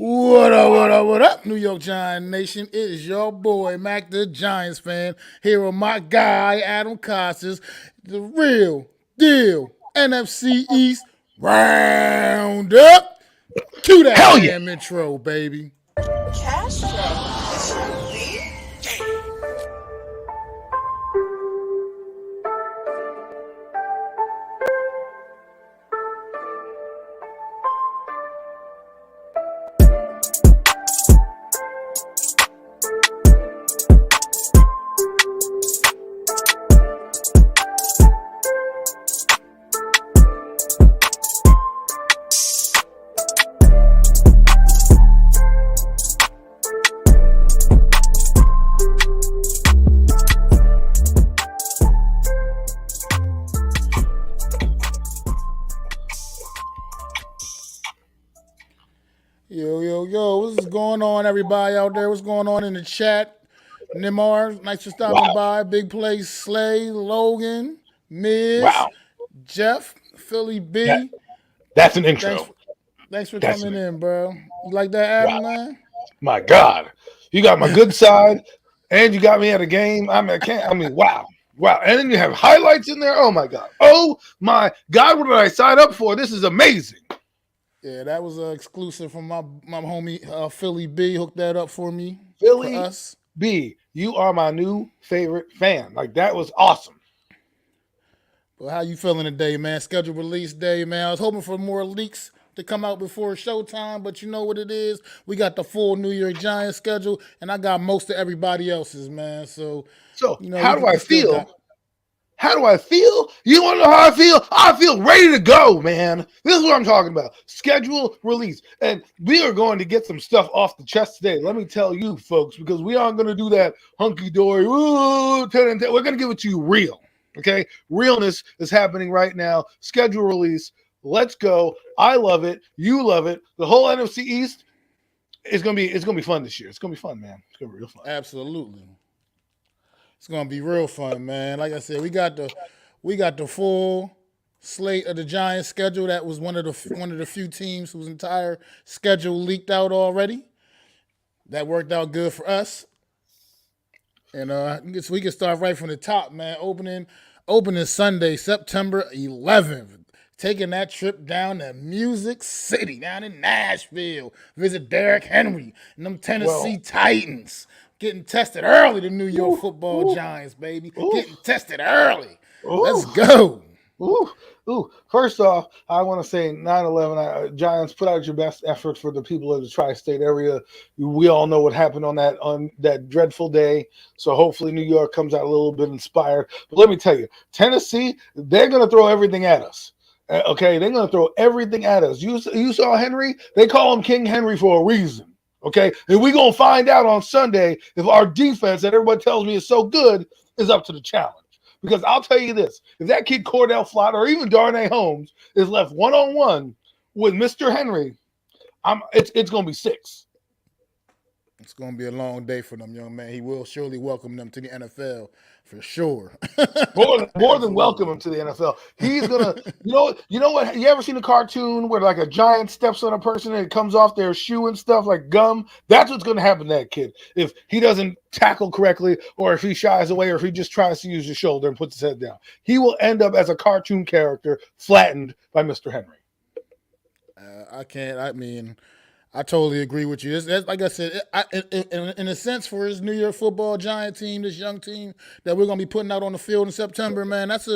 What up, what up, what up, New York Giant Nation? It is your boy, Mac the Giants fan, here with my guy, Adam Costas, the real deal NFC East Roundup. Cue that Hell yeah! damn intro, baby. Castro, Lee. Yo, what's going on, everybody out there? What's going on in the chat? Nimar, nice for stopping Wow, by. Big Play, Slay, Logan, Miz, wow. Jeff, Philly That B. that's an Thanks intro. Thanks for That's coming an in, bro. You like that, wow. Adam, man? My God, you got my good side, and you got me at a game. I mean, I can't. I mean, wow, wow. And then you have highlights in there. Oh my God. Oh my God. What did I sign up for? This is amazing. Yeah, that was exclusive from my homie Philly B. Hooked that up for Philly us. B, you are my new favorite fan. Like that was awesome. But how you feeling today, man? Scheduled release day, man. I was hoping for more leaks to come out before showtime, but you know what it is. We got the full New York Giants schedule, and I got most of everybody else's, man. So, So you know, how do I we still feel? got. How do I feel? You want to know how I feel? I feel ready to go, man. This is what I'm talking about. Schedule release. And we are going to get some stuff off the chest today. Let me tell you, folks, because we aren't going to do that hunky dory. Ooh, 10 and 10. We're going to give it to you real. Okay? Realness is happening right now. Schedule release. Let's go. I love it. You love it. The whole NFC East is going to be fun this year. It's going to be fun, man. It's going to be real fun. Absolutely. It's gonna be real fun, man. Like I said, we got the full slate of the Giants schedule. That was one of the few teams whose entire schedule leaked out already. That worked out good for us. And I guess we can start right from the top, man. Opening Sunday, September 11th. Taking that trip down to Music City, down in Nashville. Visit Derrick Henry and them Tennessee Well, Titans. Getting tested early, the New York ooh, Football ooh, Giants, baby. ooh, Getting tested early. Let's ooh. go. Ooh, ooh. First off, I want to say 9/11 Giants, put out your best effort for the people of the tri-state area. We all know what happened on that dreadful day. So hopefully New York comes out a little bit inspired. But let me tell you, Tennessee, they're going to throw everything at us. Okay, they're going to throw everything at us. You saw Henry? They call him King Henry for a reason. Okay, and we're going to find out on Sunday if our defense that everybody tells me is so good is up to the challenge. Because I'll tell you this, if that kid Cordell Flott or even Darnay Holmes is left one-on-one with Mr. Henry, it's going to be six. It's going to be a long day for them, young man. He will surely welcome them to the NFL for sure. More than welcome Absolutely. him to the NFL. He's gonna, you know what? You ever seen a cartoon where like a giant steps on a person and it comes off their shoe and stuff like gum? That's what's gonna happen to that kid if he doesn't tackle correctly, or if he shies away, or if he just tries to use his shoulder and puts his head down. He will end up as a cartoon character, flattened by Mr. Henry. I can't. I mean, I totally agree with you. Like I said, in a sense, for his New York Football Giant team, this young team that we're gonna be putting out on the field in September, man, it's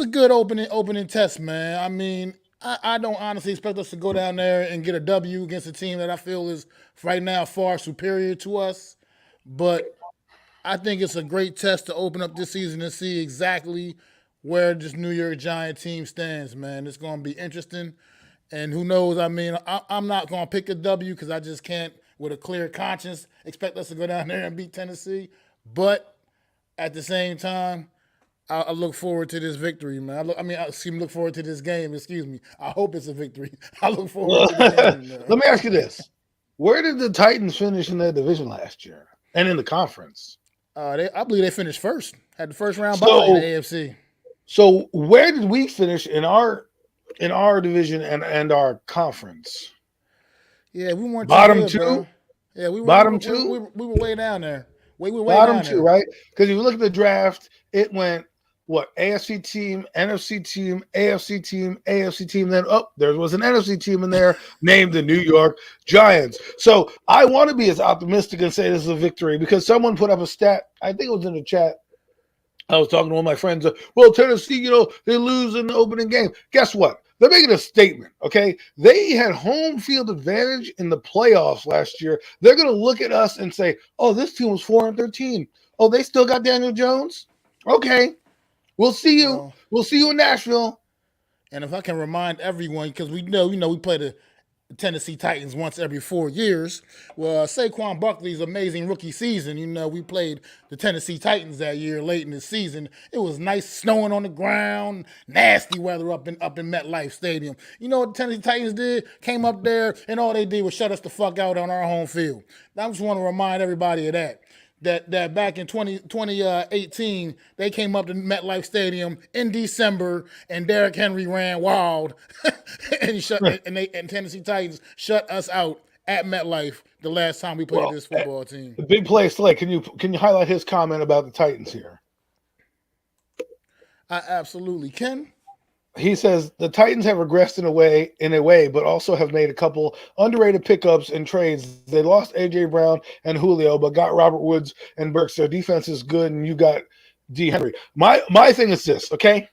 a good opening test, man. I mean, I don't honestly expect us to go down there and get a W against a team that I feel is right now far superior to us, but I think it's a great test to open up this season and see exactly where this New York Giant team stands, man. It's going to be interesting. And who knows? I mean, I'm not going to pick a W because I just can't, with a clear conscience, expect us to go down there and beat Tennessee. But at the same time, I look forward to this victory, man. Look forward to this game. Excuse me. I hope it's a victory. I look forward to the Let game, man. me ask you this: where did the Titans finish in their division last year and in the conference? I believe they finished first. Had the first round bye in the So, AFC. so where did we finish in our division and our conference? Yeah, we weren't too Bottom good, two, bro. Yeah, bottom two, we were way down there. We were way bottom down two, there. right? Because if you look at the draft, it went what AFC team, NFC team, AFC team, AFC team. Then there was an NFC team in there named the New York Giants. So I want to be as optimistic and say this is a victory because someone put up a stat. I think it was in the chat. I was talking to one of my friends. Well, Tennessee, they lose in the opening game. Guess what? They're making a statement, okay? They had home field advantage in the playoffs last year. They're going to look at us and say, oh, this team was 4-13. Oh, they still got Daniel Jones? Okay. We'll see you. Well, We'll see you in Nashville. and if I can remind everyone, because we play the Tennessee Titans once every 4 years. Well, Saquon Barkley's amazing rookie season, we played the Tennessee Titans that year late in the season. It was nice snowing on the ground, nasty weather up in MetLife Stadium. You know what the Tennessee Titans did? Came up there and all they did was shut us the fuck out on our home field. I just want to remind everybody of that. That back in 2018, they came up to MetLife Stadium in December, and Derrick Henry ran wild, and Tennessee Titans shut us out at MetLife the last time we played this football team. The big play Slay. Can you highlight his comment about the Titans here? I absolutely can. He says the Titans have regressed in a way, but also have made a couple underrated pickups and trades. They lost AJ Brown and Julio, but got Robert Woods and Burks. Their defense is good, and you got D. Henry. My thing is this, okay?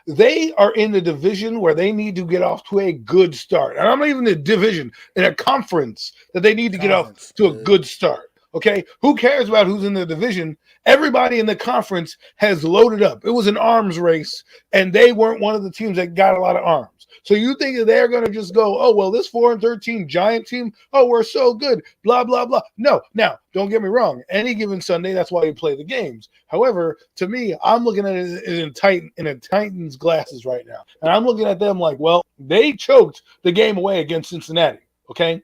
They are in the division where they need to get off to a good start. And I'm not even in a division, in a conference that they need to get off to a good start. Okay, who cares about who's in the division? Everybody in the conference has loaded up. It was an arms race, and they weren't one of the teams that got a lot of arms. So you think that they're going to just go, oh, well, this 4-13 Giant team, oh, we're so good, blah, blah, blah. No, now, don't get me wrong. Any given Sunday, that's why you play the games. However, to me, I'm looking at it in a Titans glasses right now. And I'm looking at them like, well, they choked the game away against Cincinnati, okay?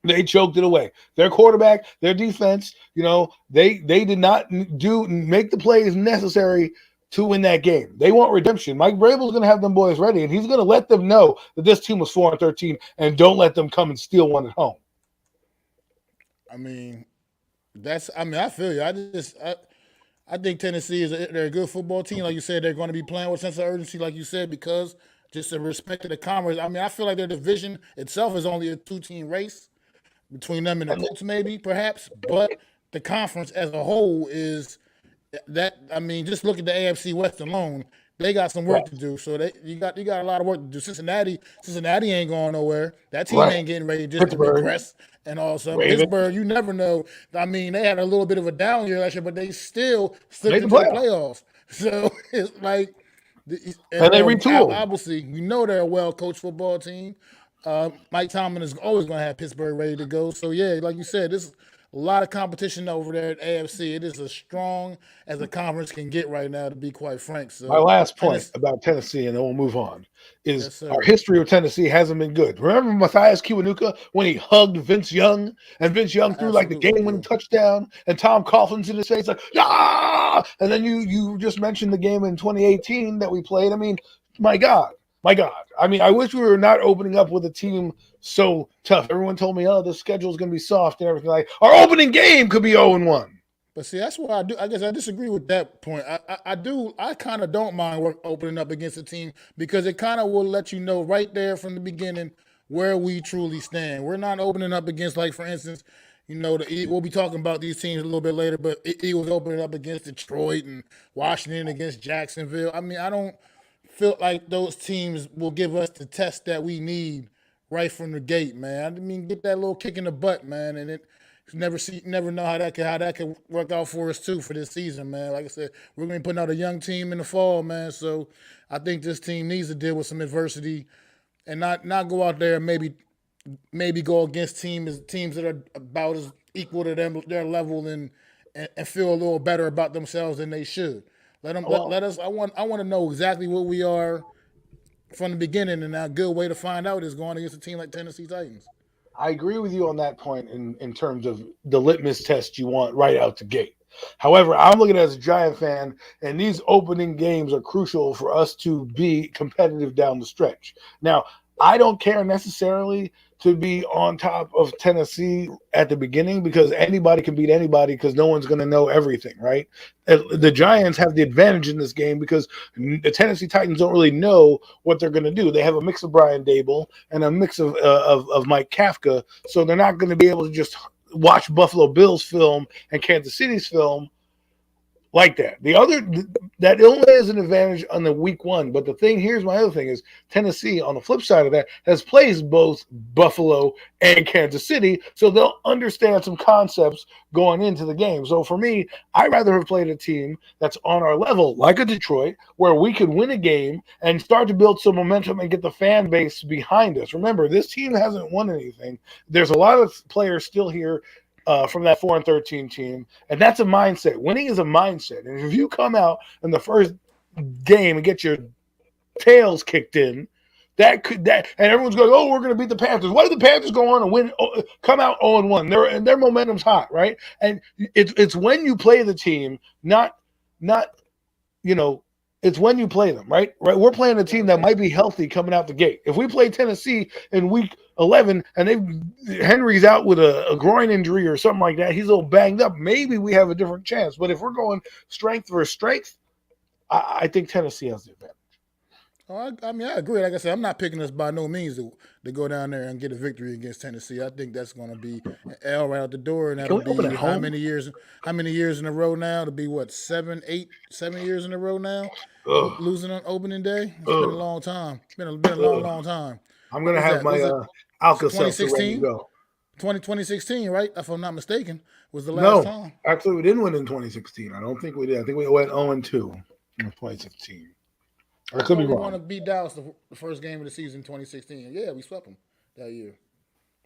They choked it away. Their quarterback, their defense, they did not make the plays necessary to win that game. They want redemption. Mike Vrabel's going to have them boys ready, and he's going to let them know that this team was 4-13, and don't let them come and steal one at home. I feel you. I think Tennessee they're a good football team. Like you said, they're going to be playing with sense of urgency, like you said, because just the respect to the conference. I feel like their division itself is only a 2-team race between them and the Colts, maybe, perhaps. But the conference as a whole is that. Just look at the AFC West alone. They got some work to do. So you got a lot of work to do. Cincinnati ain't going nowhere. That team ain't getting ready just to regress and all stuff. Pittsburgh, you never know. They had a little bit of a down year last year, but they still slipped into the playoffs. So it's like, and they retooled. Obviously, we know they're a well-coached football team. Mike Tomlin is always going to have Pittsburgh ready to go. So, yeah, like you said, this is a lot of competition over there at AFC. It is as strong as a conference can get right now, to be quite frank. So, my last point about Tennessee, and then we'll move on, is our history of Tennessee hasn't been good. Remember Matthias Kiwanuka when he hugged Vince Young, and Vince Young threw like the game-winning touchdown, and Tom Coughlin's in his face like, ah! And then you just mentioned the game in 2018 that we played. My God. I wish we were not opening up with a team so tough. Everyone told me, the schedule is going to be soft and everything. Like, our opening game could be 0-1. But see, that's what I do. I guess I disagree with that point. I kind of don't mind opening up against a team because it kind of will let you know right there from the beginning where we truly stand. We're not opening up against, like, for instance, we'll be talking about these teams a little bit later, but he was opening up against Detroit and Washington against Jacksonville. I don't feel like those teams will give us the test that we need right from the gate, man. Get that little kick in the butt, man, and never know how that can work out for us too for this season, man. Like I said, we're gonna be putting out a young team in the fall, man. So I think this team needs to deal with some adversity and not go out there and maybe go against teams that are about as equal to their level and feel a little better about themselves than they should. Let us. I want to know exactly what we are from the beginning, and a good way to find out is going against a team like Tennessee Titans. I agree with you on that point in terms of the litmus test you want right out the gate. However, I'm looking at it as a Giant fan, and these opening games are crucial for us to be competitive down the stretch. Now, I don't care necessarily to be on top of Tennessee at the beginning because anybody can beat anybody because no one's going to know everything, right? The Giants have the advantage in this game because the Tennessee Titans don't really know what they're going to do. They have a mix of Brian Dable and a mix of Mike Kafka, so they're not going to be able to just watch Buffalo Bills film and Kansas City's film like that. That only is an advantage on the week one. But here's my other thing is Tennessee, on the flip side of that, has played both Buffalo and Kansas City, so they'll understand some concepts going into the game. So for me, I'd rather have played a team that's on our level, like a Detroit, where we could win a game and start to build some momentum and get the fan base behind us. Remember, this team hasn't won anything. There's a lot of players still here from that 4-13 team, and that's a mindset. Winning is a mindset, and if you come out in the first game and get your tails kicked in, and everyone's going, "Oh, we're going to beat the Panthers." What if the Panthers go on and win, come out 0-1? Their momentum's hot, right? And it's when you play the team, not it's when you play them, right? We're playing a team that might be healthy coming out the gate. If we play Tennessee in week 11 and Henry's out with a groin injury or something like that, he's a little banged up, maybe we have a different chance. But if we're going strength for strength, I think Tennessee has the advantage. Oh, I mean, I agree. Like I said, I'm not picking us by no means to go down there and get a victory against Tennessee. I think that's going to be an L right out the door, and that'll be how many years in a row now? To be what 7 years in a row now, losing on opening day. It's been a long time. It's been a long time. I'm gonna have my Alka-Seltzer ready to go. 2016, right? If I'm not mistaken, was the last time. Actually, we didn't win in 2016. I don't think we did. I think we went 0-2 in 2016. I could be wrong. We want to beat Dallas the first game of the season, 2016. Yeah, we swept them that year.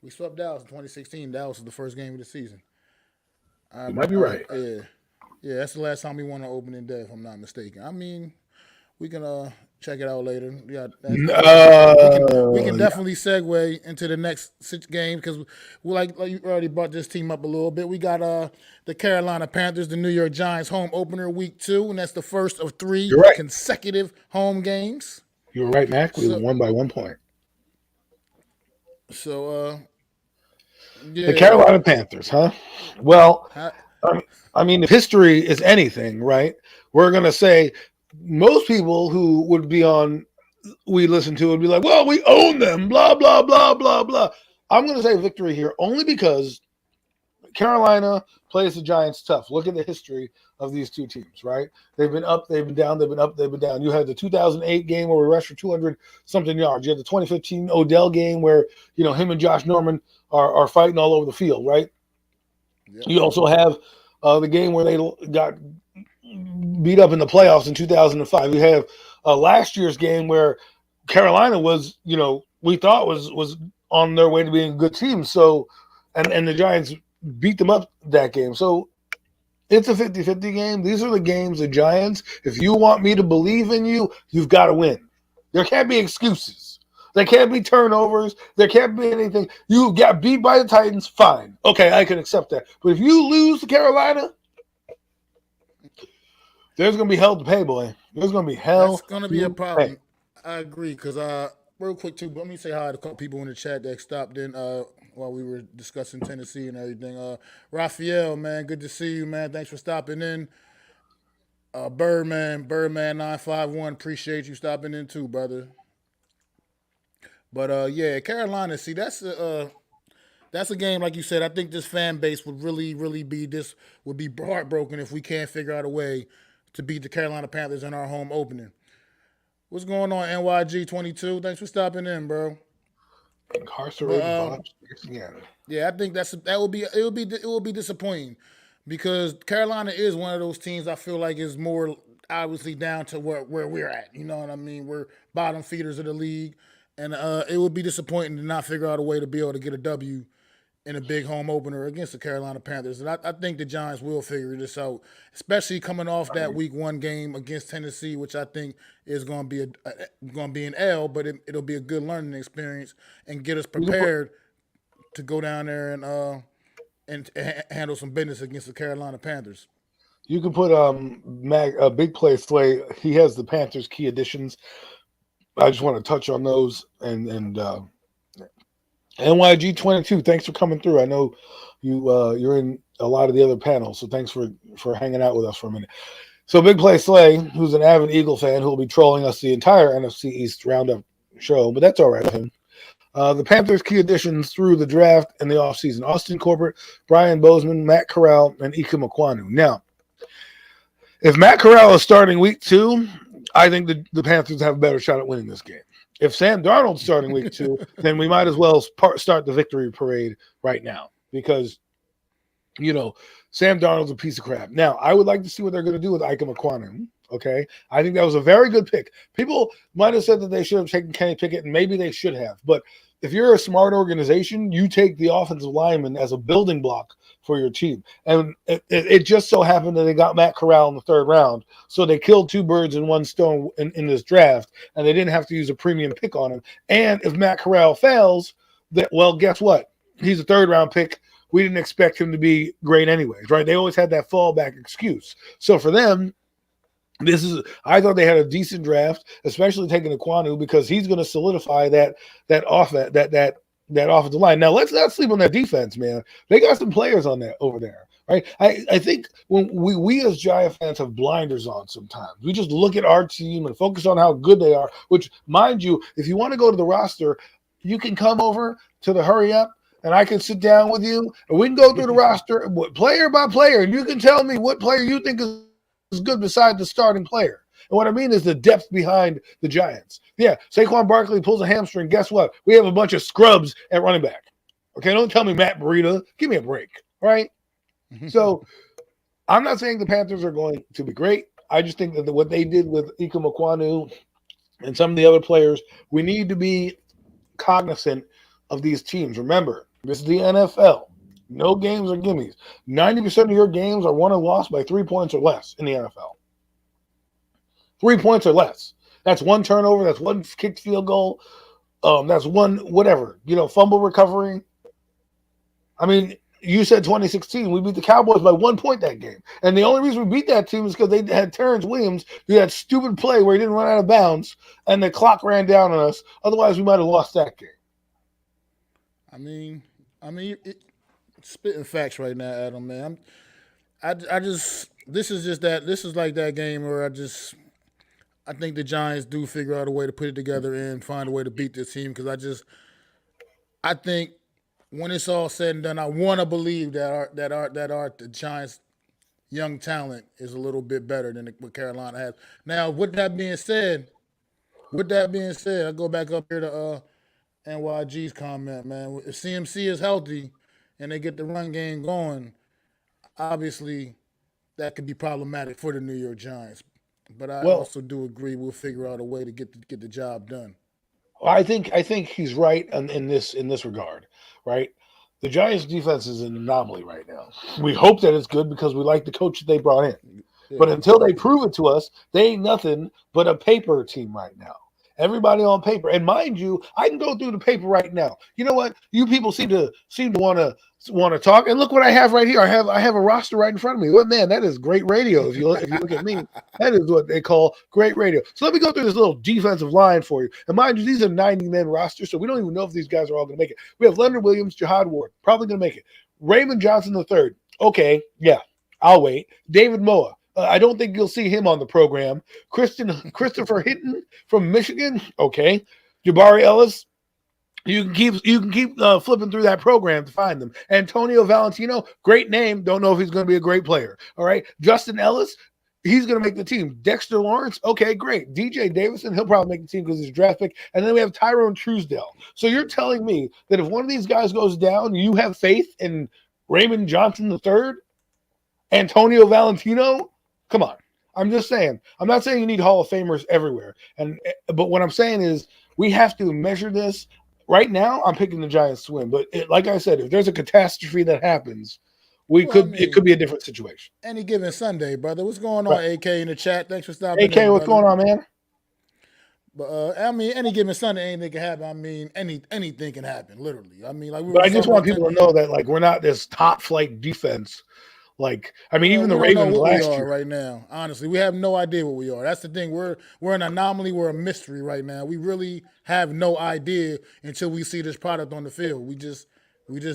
We swept Dallas in 2016. Dallas was the first game of the season. You might be right. Yeah, that's the last time we won on opening day, if I'm not mistaken. I mean, we can check it out later. We can definitely segue into the next game because we like you already brought this team up a little bit. We got the Carolina Panthers, the New York Giants home opener week 2, and that's the first of 3 consecutive home games. You're right, Mac. We won by 1 point. So, the Carolina Panthers, huh? Well, I mean, if history is anything, right, we're going to say most people who would be on we listen to would be like, well, we own them, blah, blah, blah, blah, blah. I'm going to say victory here only because Carolina plays the Giants tough. Look at the history of these two teams, right? They've been up, they've been down, they've been up, they've been down. You had the 2008 game where we rushed for 200-something yards. You had the 2015 Odell game where, him and Josh Norman are fighting all over the field, right? Yep. You also have the game where they got beat up in the playoffs in 2005. You have last year's game where Carolina was, we thought was on their way to being a good team. So, and the Giants beat them up that game. So it's a 50-50 game. These are the games, the Giants. If you want me to believe in you, you've got to win. There can't be excuses. There can't be turnovers. There can't be anything. You got beat by the Titans, fine. Okay, I can accept that. But if you lose to Carolina, there's going to be hell to pay, boy. There's going to be hell. That's going to be a problem. Pay. I agree because real quick, too, let me say hi to a couple people in the chat that stopped in while we were discussing Tennessee and everything. Raphael, man, good to see you, man. Thanks for stopping in. Birdman 951, appreciate you stopping in too, brother. But yeah, Carolina. See, that's a game like you said. I think this fan base would really be heartbroken if we can't figure out a way to beat the Carolina Panthers in our home opening. What's going on, NYG22? Thanks for stopping in, bro. Incarcerated Bob's again. Yeah, I think it will be disappointing because Carolina is one of those teams I feel like is more obviously down to where we're at. You know what I mean? We're bottom feeders of the league, and it would be disappointing to not figure out a way to be able to get a W in a big home opener against the Carolina Panthers. And I think the Giants will figure this out, especially coming off that week 1 game against Tennessee, which I think is going to be an L, but it'll be a good learning experience and get us prepared to go down there and handle some business against the Carolina Panthers. You can put Big Play Slay. He has the Panthers key additions. I just want to touch on those and NYG22. Thanks for coming through. I know you're in a lot of the other panels, so thanks for hanging out with us for a minute. So Big Play Slay, who's an avid Eagle fan, who will be trolling us the entire NFC East roundup show, but that's all right with him. The Panthers' key additions through the draft and the offseason: Austin Corbett, Brian Bozeman, Matt Corral, and Ike Mekwonu. Now, if Matt Corral is starting week 2, I think the Panthers have a better shot at winning this game. If Sam Darnold's starting week 2, then we might as well start the victory parade right now because, Sam Darnold's a piece of crap. Now, I would like to see what they're going to do with Ike Mekwonu. Okay, I think that was a very good pick. People might have said that they should have taken Kenny Pickett, and maybe they should have. But if you're a smart organization, you take the offensive lineman as a building block for your team. And it just so happened that they got Matt Corral in the 3rd round. So they killed 2 birds in one stone in this draft, and they didn't have to use a premium pick on him. And if Matt Corral fails, guess what? He's a 3rd round pick. We didn't expect him to be great anyways, right? They always had that fallback excuse. So for them, I thought they had a decent draft, especially taking Mekwonu because he's going to solidify that offensive line. Now let's not sleep on that defense, man. They got some players on that over there, right? I think when we as Giant fans have blinders on sometimes. We just look at our team and focus on how good they are. Which, mind you, if you want to go to the roster, you can come over to the Hurry Up. And I can sit down with you, and we can go through the roster player by player, and you can tell me what player you think is good besides the starting player. And what I mean is the depth behind the Giants. Yeah, Saquon Barkley pulls a hamstring. Guess what? We have a bunch of scrubs at running back. Okay, don't tell me Matt Breida. Give me a break, right? So I'm not saying the Panthers are going to be great. I just think that what they did with Ike Mekwonu and some of the other players, we need to be cognizant of these teams. Remember, this is the NFL. No games are gimmies. 90% of your games are won or lost by 3 points or less in the NFL. 3 points or less. That's 1 turnover. That's 1 kicked field goal. That's 1 whatever. Fumble recovery. I mean, you said 2016. We beat the Cowboys by 1 point that game. And the only reason we beat that team is because they had Terrence Williams do that stupid play where he didn't run out of bounds and the clock ran down on us. Otherwise, we might have lost that game. I mean, spitting facts right now, Adam. Man, this is like that game where I think the Giants do figure out a way to put it together and find a way to beat this team because I think when it's all said and done, I want to believe that the Giants' young talent is a little bit better than what Carolina has. Now, with that being said, I go back up here to NYG's comment, man. If CMC is healthy and they get the run game going, obviously that could be problematic for the New York Giants. But I also do agree we'll figure out a way to get the job done. I think he's right in this regard, right? The Giants' defense is an anomaly right now. We hope that it's good because we like the coach that they brought in. Yeah. But until they prove it to us, they ain't nothing but a paper team right now. Everybody on paper, and mind you, I can go through the paper right now. You know what? You people seem to want to talk, and look what I have right here. I have a roster right in front of me. Well, man, that is great radio. If you look at me, that is what they call great radio. So let me go through this little defensive line for you. And mind you, these are 90-man rosters, so we don't even know if these guys are all going to make it. We have Leonard Williams, Jihad Ward, probably going to make it. Raymond Johnson III. Okay, yeah, I'll wait. David Moa. I don't think you'll see him on the program. Christopher Hinton from Michigan. Okay. Jabari Ellis. You can keep flipping through that program to find them. Antonio Valentino, great name. Don't know if he's going to be a great player. All right. Justin Ellis, he's going to make the team. Dexter Lawrence, okay, great. DJ Davison, he'll probably make the team because he's a draft pick. And then we have Tyrone Truesdale. So you're telling me that if one of these guys goes down, you have faith in Raymond Johnson III, Antonio Valentino? Come on. I'm just saying. I'm not saying you need Hall of Famers everywhere. But what I'm saying is we have to measure this. Right now, I'm picking the Giants to win. But like I said, if there's a catastrophe that happens, it could be a different situation. Any given Sunday, brother. What's going on, AK, in the chat? Thanks for stopping AK, what's going on, man? But any given Sunday, anything can happen. I mean, anything can happen, literally. I mean, I just want people to know that we're not this top flight defense Like, I mean, Well, even the we don't know Ravens what we last are year. right now. Honestly, we have no idea what we are. That's the thing. We're an anomaly. We're a mystery right now. We really have no idea until we see this product on the field. We just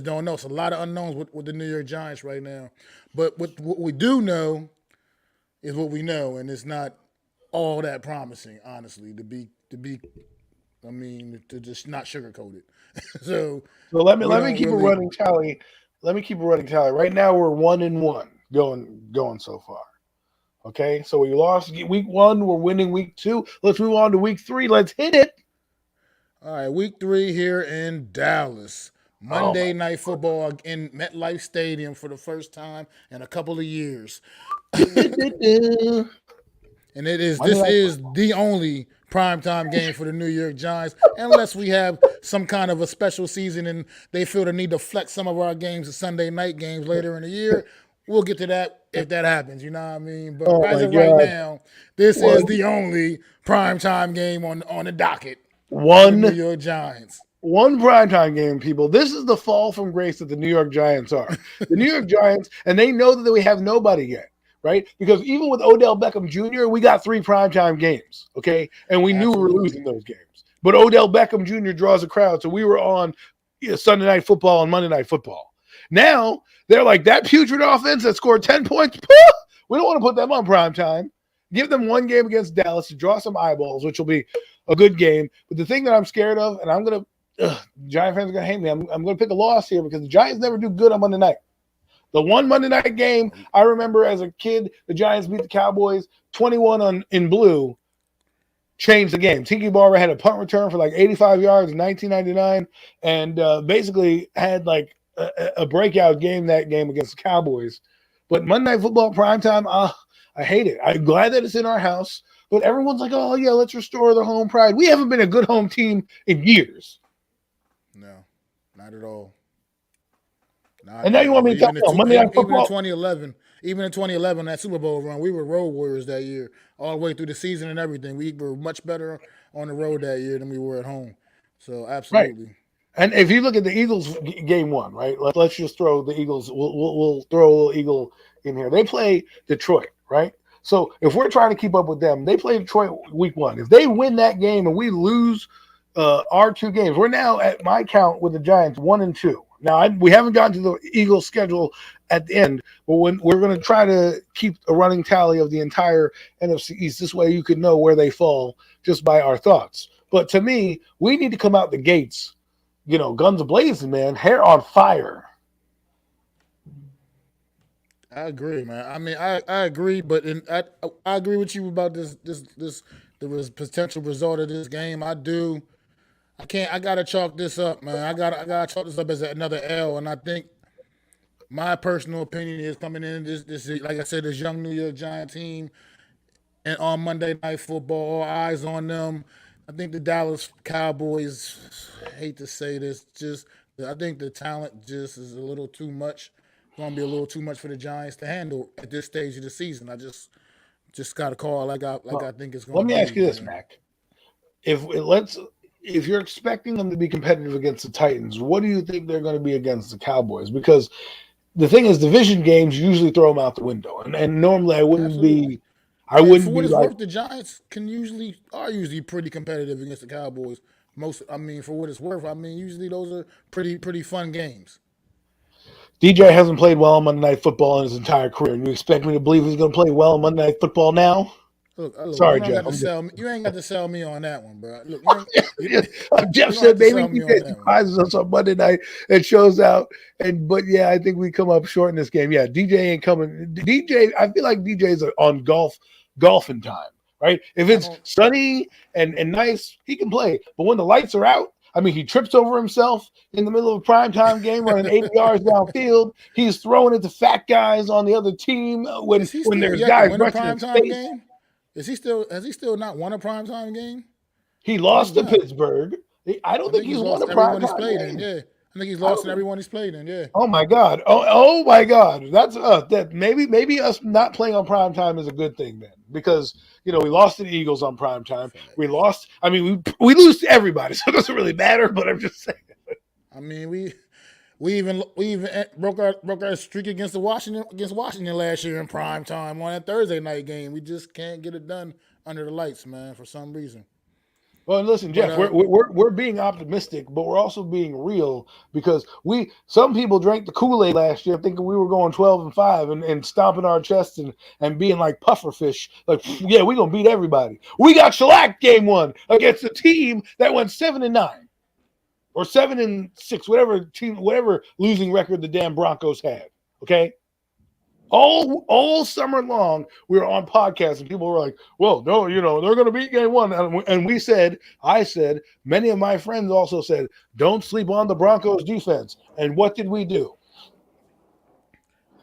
don't know. It's a lot of unknowns with the New York Giants right now. But what we do know is what we know, and it's not all that promising, honestly. To be, I mean, to just not sugarcoat it. So So let me we let me don't keep a really. running tally. Let me keep a running tally. Right now we're 1-1 going so far. Okay, so we lost week 1. We're winning week 2. Let's move on to week 3. Let's hit it. All right, week 3 here in Dallas. Oh Monday night football in MetLife Stadium for the first time in a couple of years. my. And it is Monday this night. is the only primetime game for the New York Giants, unless we have some kind of a special season and they feel the need to flex some of our games to Sunday night games later in the year. We'll get to that if that happens, you know what I mean? But Oh as my of right God. now, this is One, the only primetime game on the docket for the New one, York Giants. one primetime game, people. This is the fall from grace that the New York Giants are. The New York Giants, and they know that we have nobody yet, right? Because even with Odell Beckham Jr., we got 3 primetime games, okay? And we knew we were Absolutely. losing those games. But Odell Beckham Jr. draws a crowd, so we were on Sunday Night Football and Monday Night Football. Now, they're like, that putrid offense that scored 10 points, we don't want to put them on primetime. Give them one game against Dallas to draw some eyeballs, which will be a good game. But the thing that I'm scared of, and I'm going to, Giant fans are going to hate me. I'm going to pick a loss here because the Giants never do good on Monday night. The one Monday night game, I remember as a kid, the Giants beat the Cowboys 21 in blue, changed the game. Tiki Barber had a punt return for like 85 yards in 1999 and basically had like a breakout game that game against the Cowboys. But Monday Night Football primetime, I hate it. I'm glad that it's in our house, but everyone's like, oh, yeah, let's restore the home pride. We haven't been a good home team in years. No, not at all. And Not now at you want all. me to tell you, Monday Night Even in Football, 2011, that Super Bowl run, we were road warriors that year, all the way through the season and everything. We were much better on the road that year than we were at home. So right? absolutely. And if you look at the Eagles game 1, right? Let's just throw the Eagles. We'll throw a little Eagle in here. They play Detroit, right? So if we're trying to keep up with them, they play Detroit week 1. If they win that game and we lose our 2 games, we're now at my count with the Giants 1-2. Now we haven't gotten to the Eagles schedule at the end, but when we're going to try to keep a running tally of the entire NFC East. This way you can know where they fall just by our thoughts. But to me, we need to come out the gates, guns blazing, man, hair on fire. I agree, man. I mean, I agree, but I agree with you about the potential result of this game. I do. I can't. I gotta chalk this up, man. I gotta chalk this up as another L, and I think my personal opinion is coming in this like I said, this young New York Giant team and on Monday Night Football, all eyes on them. I think the Dallas Cowboys, hate to say this, just I think the talent just is a little too much. Going to be a little too much for the Giants to handle at this stage of the season. I just got a call like I Well, think it's going let to me ask be, you this, man. Mac. If you're expecting them to be competitive against the Titans, what do you think they're going to be against the Cowboys? Because the thing is, division games usually throw them out the window, and normally Absolutely. I And for wouldn't what be it's like worth, the Giants are usually pretty competitive against the Cowboys. I mean, for what it's worth, I mean, usually those are pretty fun games. DJ hasn't played well on Monday Night Football in his entire career. And you expect me to believe he's going to play well on Monday Night Football now? Look, you Sorry, don't Jeff. got to sell me. You ain't got to sell me on that one, bro. Look, you, Jeff you don't have said to maybe sell me on DJ that one. surprises us on Monday night and shows out. But yeah, I think we come up short in this game. Yeah, DJ ain't coming. DJ, I feel like DJ's on golfing time, right? If I it's don't. sunny and nice, he can play. But when the lights are out, I mean, he trips over himself in the middle of a primetime game running 80 yards downfield. He's throwing it to fat guys on the other team when Is he when still there's yet to guys win a rushing his primetime face. game? Is he still? Has he still not won a primetime game? He No, he's lost to not. Pittsburgh. I don't I think think he's he's won lost a everyone he's primetime played in. game. Yeah, I think he's I lost don't in think. everyone he's played in. Yeah. Oh my God! Oh my God! That's that maybe us not playing on prime time is a good thing then, because we lost to the Eagles on prime time. We Facts. lost. I mean, we lose to everybody, so it doesn't really matter. But I'm just saying. I mean, we even broke our streak against Washington last year in prime time on that Thursday night game. We just can't get it done under the lights, man, for some reason. Well, listen, But Jeff, we're being optimistic, but we're also being real because some people drank the Kool-Aid last year thinking we were going 12-5 and stomping our chests and being like pufferfish, like yeah, we're gonna beat everybody. We got shellacked game one against a team that went 7-9 or 7-6, whatever losing record the damn Broncos had. Okay. All summer long, we were on podcasts and people were like, well, no, they're going to beat game one. And I said, many of my friends also said, don't sleep on the Broncos defense. And what did we do?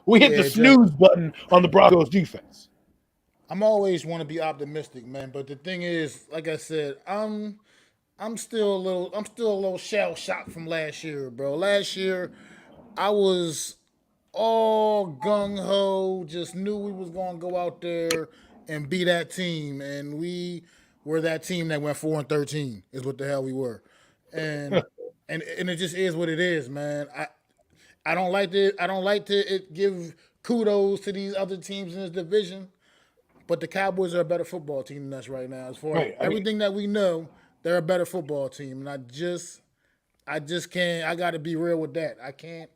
We hit the snooze button on the Broncos defense. I'm always want to be optimistic, man. But the thing is, like I said, I'm still a little shell shocked from last year, bro. Last year, I was all gung ho, just knew we was gonna go out there and be that team, and we were that team that went 4-13. Is what the hell we were, and and it just is what it is, man. I don't like to give kudos to these other teams in this division, but the Cowboys are a better football team than us right now. As far as everything that we know, they're a better football team, and I just can't. I got to be real with that. I can't.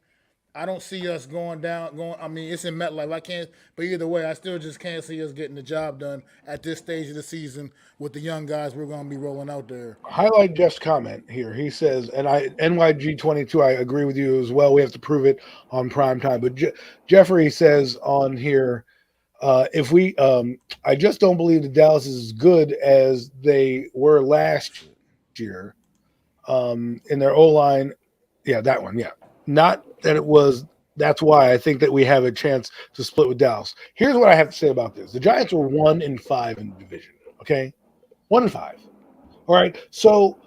I don't see us going down. I mean, it's in MetLife. I can't. But either way, I still just can't see us getting the job done at this stage of the season with the young guys we're going to be rolling out there. Highlight Jeff's comment here. He says, and NYG22, I agree with you as well. We have to prove it on prime time. But Jeffrey says on here, I just don't believe that Dallas is as good as they were last year in their O-line. Yeah, that one. Yeah. Not that it was. That's why I think that we have a chance to split with Dallas. Here's what I have to say about this. The Giants were 1-5 in the division. Okay. 1-5. All right. So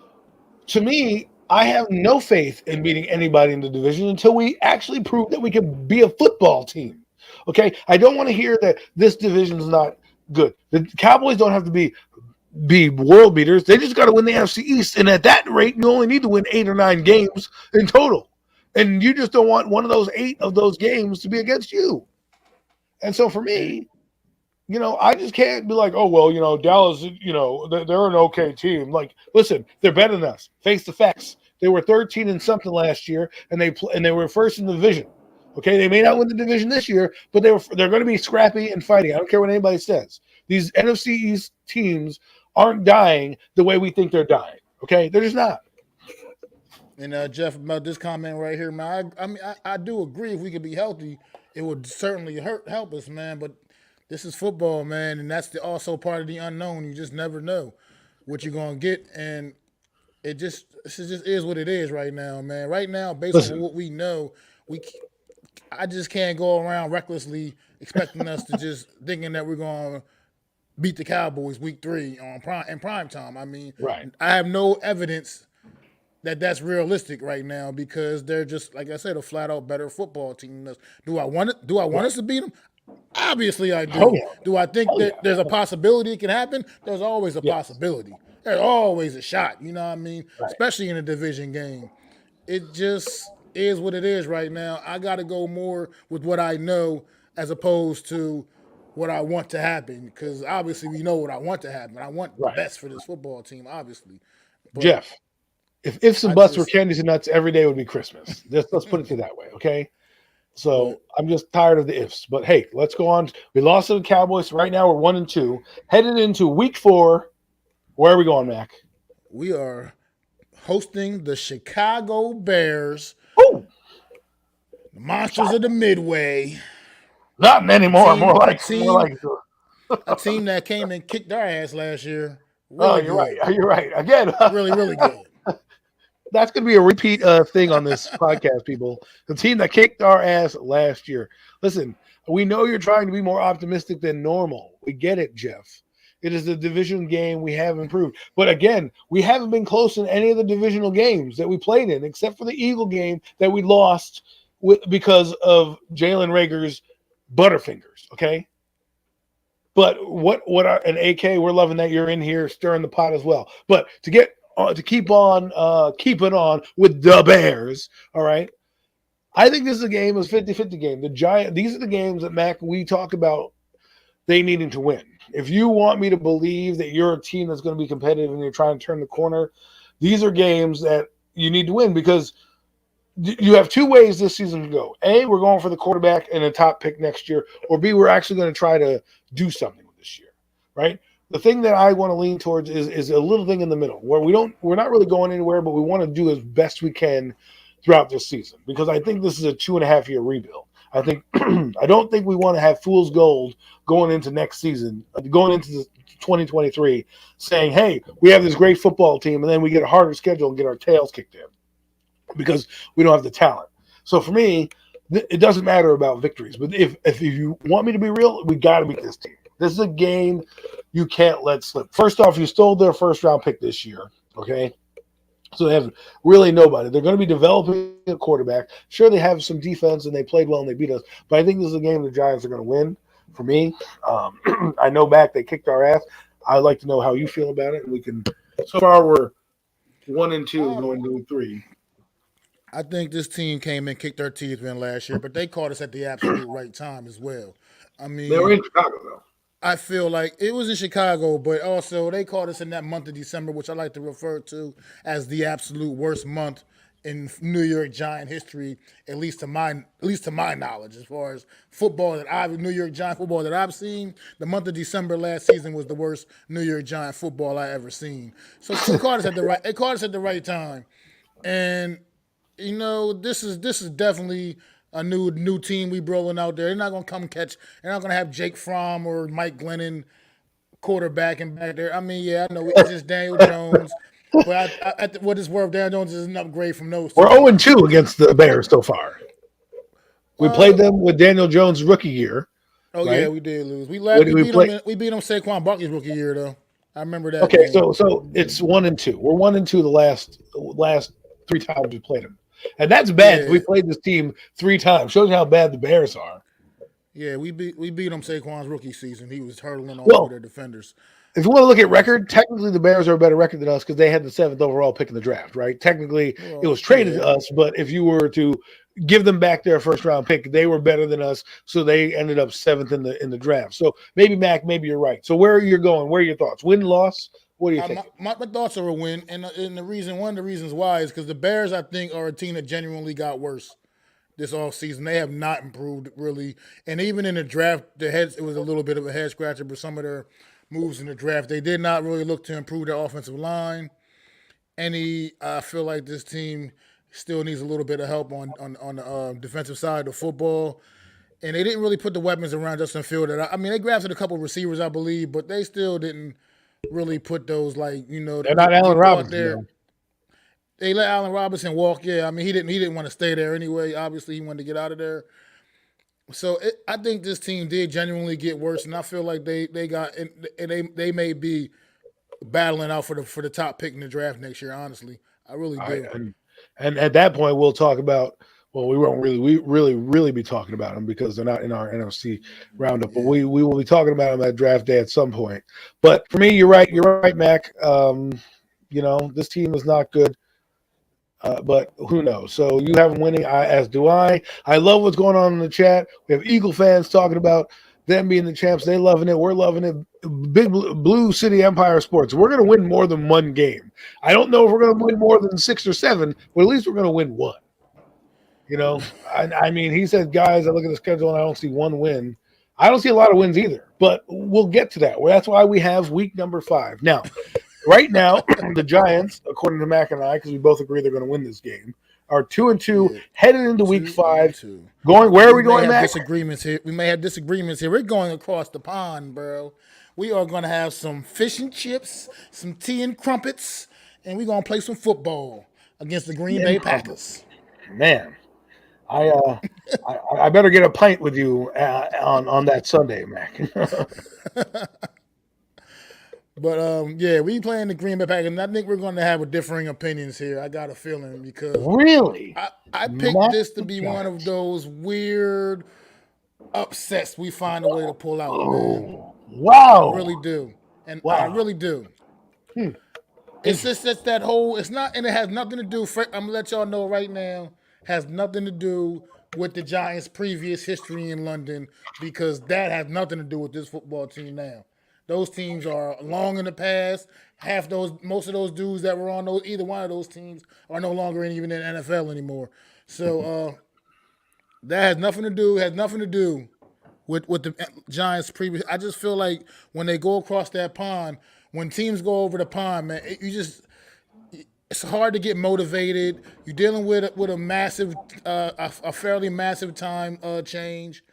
to me, I have no faith in beating anybody in the division until we actually prove that we can be a football team. Okay. I don't want to hear that this division is not good. The Cowboys don't have to be world beaters. They just got to win the NFC East. And at that rate, you only need to win 8 or 9 games in total. And you just don't want one of those 8 of those games to be against you. And so for me, I just can't be like, oh, well, Dallas, they're an okay team. Like, listen, they're better than us. Face the facts. They were 13 and something last year, and they were first in the division. Okay, they may not win the division this year, but they're going to be scrappy and fighting. I don't care what anybody says. These NFC East teams aren't dying the way we think they're dying. Okay, they're just not. And Jeff, about this comment right here, man. I do agree. If we could be healthy, it would certainly help us, man. But this is football, man, and that's also part of the unknown. You just never know what you're gonna get, and this just is what it is right now, man. Right now, based on what we know, I just can't go around recklessly expecting us to just thinking that we're gonna beat the Cowboys week 3 in prime time. I mean, right. I have no evidence that's realistic right now because they're just, like I said, a flat out better football team than us. Do I want us to beat them? Obviously I do. Oh, yeah. Do I think there's a possibility it can happen? There's always a possibility. There's always a shot, you know what I mean? Right. Especially in a division game. It just is what it is right now. I got to go more with what I know as opposed to what I want to happen because obviously we know what I want to happen. I want the best for this football team, obviously. But Jeff, if ifs and buts were candies and nuts, every day would be Christmas. Let's put it that way, okay? So I'm just tired of the ifs. But hey, let's go on. We lost to the Cowboys. Right now we're 1-2. Headed into week 4. Where are we going, Mac? We are hosting the Chicago Bears. Oh, the Monsters of the Midway. Not anymore. More like a team that came and kicked our ass last year. Really you're good. Right. You're right. Again, really, really good. That's going to be a repeat thing on this podcast, people. The team that kicked our ass last year. Listen, we know you're trying to be more optimistic than normal. We get it, Jeff. It is a division game. We have improved. But again, we haven't been close in any of the divisional games that we played in, except for the Eagle game that we lost because of Jalen Reagor's Butterfingers, okay? But an AK, we're loving that you're in here stirring the pot as well. But to keep on keeping on with the Bears, all right? I think this is a game, it's 50-50 game. These are the games that, Mac, we talk about they needing to win. If you want me to believe that you're a team that's going to be competitive and you're trying to turn the corner, these are games that you need to win because you have two ways this season to go. A, we're going for the quarterback and a top pick next year, or B, we're actually going to try to do something with this year, right? The thing that I want to lean towards is a little thing in the middle where we're not really going anywhere, but we want to do as best we can throughout this season because I think this is a 2.5-year rebuild. I don't think we want to have fool's gold going into next season, going into 2023, saying, hey, we have this great football team, and then we get a harder schedule and get our tails kicked in because we don't have the talent. So for me, it doesn't matter about victories. But if you want me to be real, we got to beat this team. This is a game you can't let slip. First off, you stole their first-round pick this year, okay? So they have really nobody. They're going to be developing a quarterback. Sure, they have some defense, and they played well, and they beat us. But I think this is a game the Giants are going to win for me. I know back they kicked our ass. I'd like to know how you feel about it. And we can – so far we're 1-2 going to 3. I think this team came and kicked their teeth in last year, but they caught us at the absolute right time as well. I They were mean, in Chicago, though. I feel like it was in Chicago, but also they caught us in that month of December, which I like to refer to as the absolute worst month in New York Giant history, at least to my knowledge, as far as New York Giant football that I've seen. The month of December last season was the worst New York Giant football I ever seen. So it caught us at the right time, and this is definitely a new team we rolling out there. They're not gonna come catch. They're not gonna have Jake Fromm or Mike Glennon quarterbacking back there. I mean, yeah, I know it's just Daniel Jones, but what it's worth, Daniel Jones is an upgrade from those two. We're 0-2 against the Bears so far. We played them with Daniel Jones' rookie year. Oh right? Yeah, we did lose. We beat them Saquon Barkley's rookie year though. I remember that. Okay, game. so it's 1-2. We're 1-2 the last 3 times we played them. And that's bad. Yeah. We played this team 3 times. Shows you how bad the Bears are. Yeah, we beat him Saquon's rookie season. He was hurdling all their defenders. If you want to look at record, technically the Bears are a better record than us because they had the 7th overall pick in the draft, right? Technically, it was traded to us, but if you were to give them back their first-round pick, they were better than us, so they ended up 7th in the draft. So maybe, Mac, maybe you're right. So where are you going? Where are your thoughts? Win, loss? What do you think? My thoughts are a win, and one of the reasons why is because the Bears, I think, are a team that genuinely got worse this offseason. They have not improved really, and even in the draft, it was a little bit of a head scratcher. But some of their moves in the draft, they did not really look to improve their offensive line. I feel like this team still needs a little bit of help on the defensive side of the football. And they didn't really put the weapons around Justin Fields. They drafted a couple of receivers, I believe, but they still didn't really put those they're not Allen Robinson. They let Allen Robinson walk. Yeah, I mean he didn't want to stay there anyway. Obviously, he wanted to get out of there. So I think this team did genuinely get worse, and I feel like they may be battling out for the top pick in the draft next year. Honestly, I really do. And at that point, we'll talk about. Well, we won't really be talking about them because they're not in our NFC roundup. But we will be talking about them at draft day at some point. But for me, you're right. You're right, Mac. This team is not good. But who knows? So you have them winning, as do I. I love what's going on in the chat. We have Eagle fans talking about them being the champs. They loving it. We're loving it. Big Blue City Empire Sports. We're going to win more than one game. I don't know if we're going to win more than 6 or 7, but at least we're going to win one. I mean, he said, guys, I look at the schedule and I don't see one win. I don't see a lot of wins either, but we'll get to that. Well, that's why we have week number 5. Now, right now, the Giants, according to Mac and I, because we both agree they're going to win this game, are 2-2, headed into week 5. Going, where are we going, Mac? We may have disagreements here. We're going across the pond, bro. We are going to have some fish and chips, some tea and crumpets, and we're going to play some football against the Green Bay Packers. Man. I better get a pint with you on that Sunday, Mac. But we playing the Green Bay Packers, and I think we're going to have differing opinions here. I got a feeling because really, I picked this to be one of those weird upsets we find a way to pull out. Man. Wow, I really do, and I really do. It's just that whole. It's not, and it has nothing to do. I'm gonna let y'all know right now. has nothing to do with the Giants' previous history in London because that has nothing to do with this football team now. Those teams are long in the past. Most of those dudes that were on either one of those teams are no longer even in the NFL anymore. So that has nothing to do. Has nothing to do with the Giants' previous. I just feel like when they go across that pond, when teams go over the pond, man, it's hard to get motivated. You're dealing with a massive, a fairly massive time change,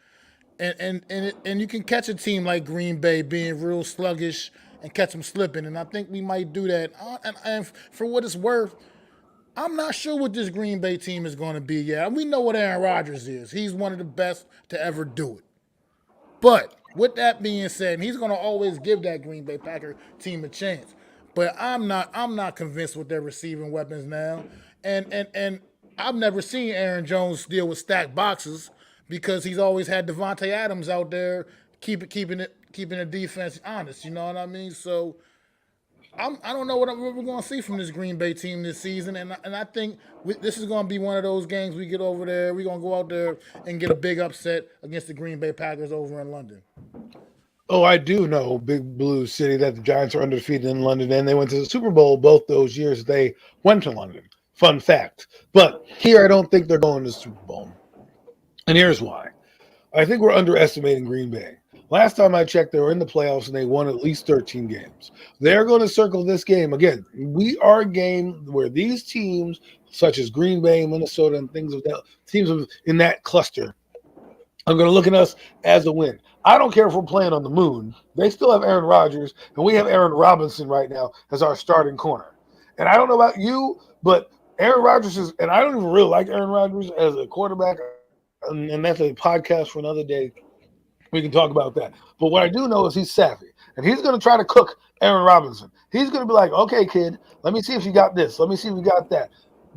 and you can catch a team like Green Bay being real sluggish and catch them slipping. And I think we might do that. And for what it's worth, I'm not sure what this Green Bay team is going to be yet. We know what Aaron Rodgers is. He's one of the best to ever do it. But with that being said, he's going to always give that Green Bay Packer team a chance. But I'm not convinced with their receiving weapons now. And I've never seen Aaron Jones deal with stacked boxes because he's always had Devontae Adams out there keeping the defense honest. You know what I mean? So I don't know what we're going to see from this Green Bay team this season, and I think this is going to be one of those games we get over there. We're going to go out there and get a big upset against the Green Bay Packers over in London. Oh, I do know, Big Blue City, that the Giants are undefeated in London, and they went to the Super Bowl both those years they went to London. Fun fact. But here, I don't think they're going to the Super Bowl. And here's why. I think we're underestimating Green Bay. Last time I checked, they were in the playoffs, and they won at least 13 games. They're going to circle this game. Again, we are a game where these teams, such as Green Bay, Minnesota, and things of that, teams in that cluster, are going to look at us as a win. I don't care if we're playing on the moon. They still have Aaron Rodgers, and we have Aaron Robinson right now as our starting corner. And I don't know about you, but Aaron Rodgers is – and I don't even really like Aaron Rodgers as a quarterback, and that's a podcast for another day. We can talk about that. But what I do know is he's savvy, and he's going to try to cook Aaron Robinson. He's going to be like, okay, kid, let me see if you got this. Let me see if you got that.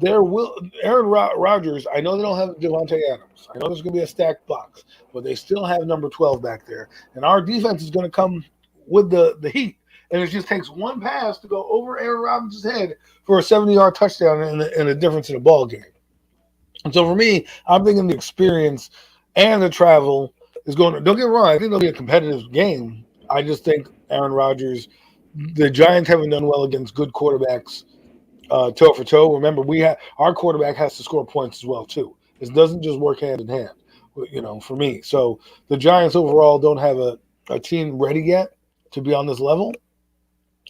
Aaron Rodgers, I know they don't have Devontae Adams. I know there's going to be a stacked box, but they still have number 12 back there. And our defense is going to come with the heat. And it just takes one pass to go over Aaron Robinson's head for a 70-yard touchdown and a difference in a ball game. And so for me, I'm thinking the experience and the travel is going to – don't get me wrong, I think it'll be a competitive game. I just think Aaron Rodgers – the Giants haven't done well against good quarterbacks toe for toe. Remember, our quarterback has to score points as well too. It doesn't just work hand in hand, for me. So the Giants overall don't have a team ready yet to be on this level.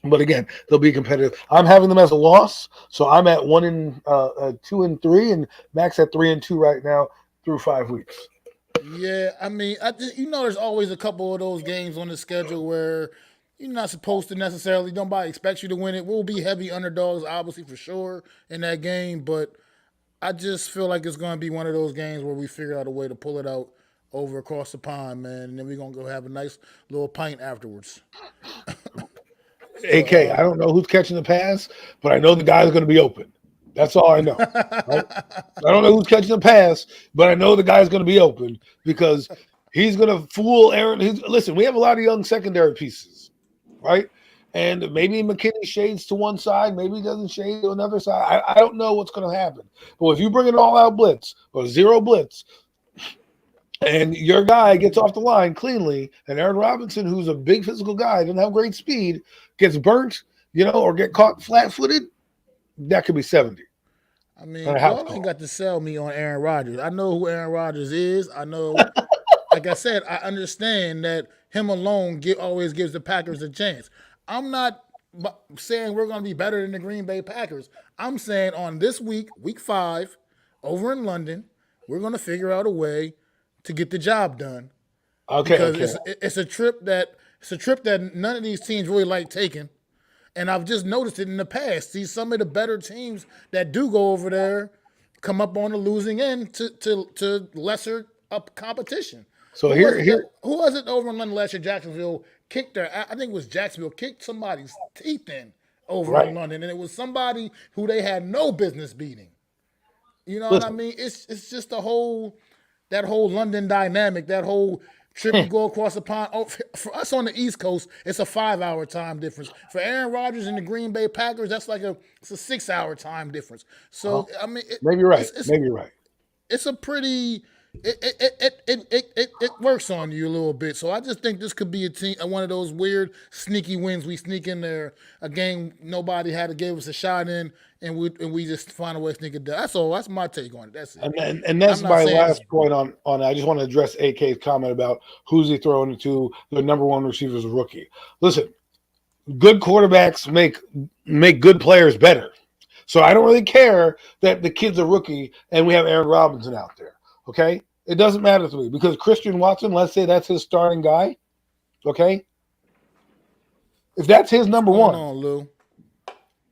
But again, they'll be competitive. I'm having them as a loss, so I'm at 2-3, and Max at 3-2 right now through 5 weeks. Yeah, I mean, there's always a couple of those games on the schedule where you're not supposed to necessarily. Nobody expects you to win it. We'll be heavy underdogs, obviously, for sure in that game. But I just feel like it's going to be one of those games where we figure out a way to pull it out over across the pond, man, and then we're going to go have a nice little pint afterwards. AK, I don't know who's catching the pass, but I know the guy's going to be open. That's all I know. Right? I don't know who's catching the pass, but I know the guy's going to be open because he's going to fool Aaron. Listen, we have a lot of young secondary pieces, right? And maybe McKinney shades to one side, maybe he doesn't shade to another side. I don't know what's going to happen. But if you bring an all-out blitz or zero blitz, and your guy gets off the line cleanly, and Aaron Robinson, who's a big physical guy, doesn't have great speed, gets burnt, or get caught flat-footed, that could be 70. I mean, y'all ain't got to sell me on Aaron Rodgers. I know who Aaron Rodgers is. I know, like I said, I understand that him alone always gives the Packers a chance. I'm not saying we're going to be better than the Green Bay Packers. I'm saying on this week, week 5, over in London, we're going to figure out a way to get the job done. Because it's a trip that none of these teams really like taking. And I've just noticed it in the past. See, some of the better teams that do go over there come up on the losing end to lesser up competition. So who was it over in London last year? Jacksonville kicked I think it was Jacksonville kicked somebody's teeth in over in London, and it was somebody who they had no business beating. You know what I mean? It's just that whole London dynamic, that whole trip you go across the pond. Oh, for us on the East Coast, it's a 5-hour time difference. For Aaron Rodgers and the Green Bay Packers, that's it's a 6-hour time difference. So I mean, maybe you're right. Maybe you're right. it's a pretty it works on you a little bit. So I just think this could be a team, one of those weird sneaky wins. We sneak in there a game nobody had to give us a shot in, and we just find a way to sneak it down. That's all. That's my take on it. That's it. And that's I'm not my saying last point on it. I just want to address AK's comment about who's he throwing to the number one receiver's rookie. Listen, good quarterbacks make good players better. So I don't really care that the kid's a rookie and we have Aaron Robinson out there. Okay? It doesn't matter to me because Christian Watson, let's say that's his starting guy. Okay? If that's his number what's going one, on, Lou?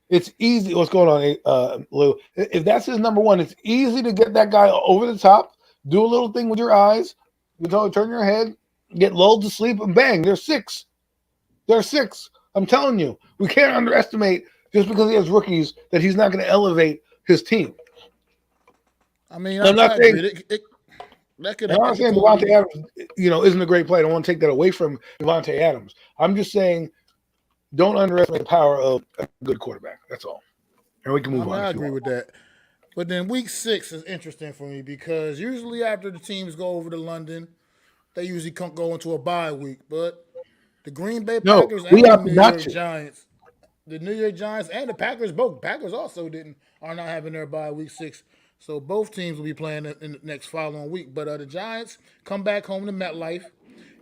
it's easy. What's going on, Lou? If that's his number one, it's easy to get that guy over the top, do a little thing with your eyes, turn your head, get lulled to sleep, and bang, they're six. They're six. I'm telling you, we can't underestimate just because he has rookies that he's not going to elevate his team. I mean, I'm not saying that could. I'm not saying Devontae Adams, isn't a great player. I don't want to take that away from Devontae Adams. I'm just saying don't underestimate the power of a good quarterback. That's all. And we can move on. I agree with that. But then week 6 is interesting for me because usually after the teams go over to London, they usually go into a bye week. But the Green Bay Packers and the New York Giants, and the Packers, both Packers also are not having their bye week 6. So both teams will be playing in the next following week. But the Giants come back home to MetLife,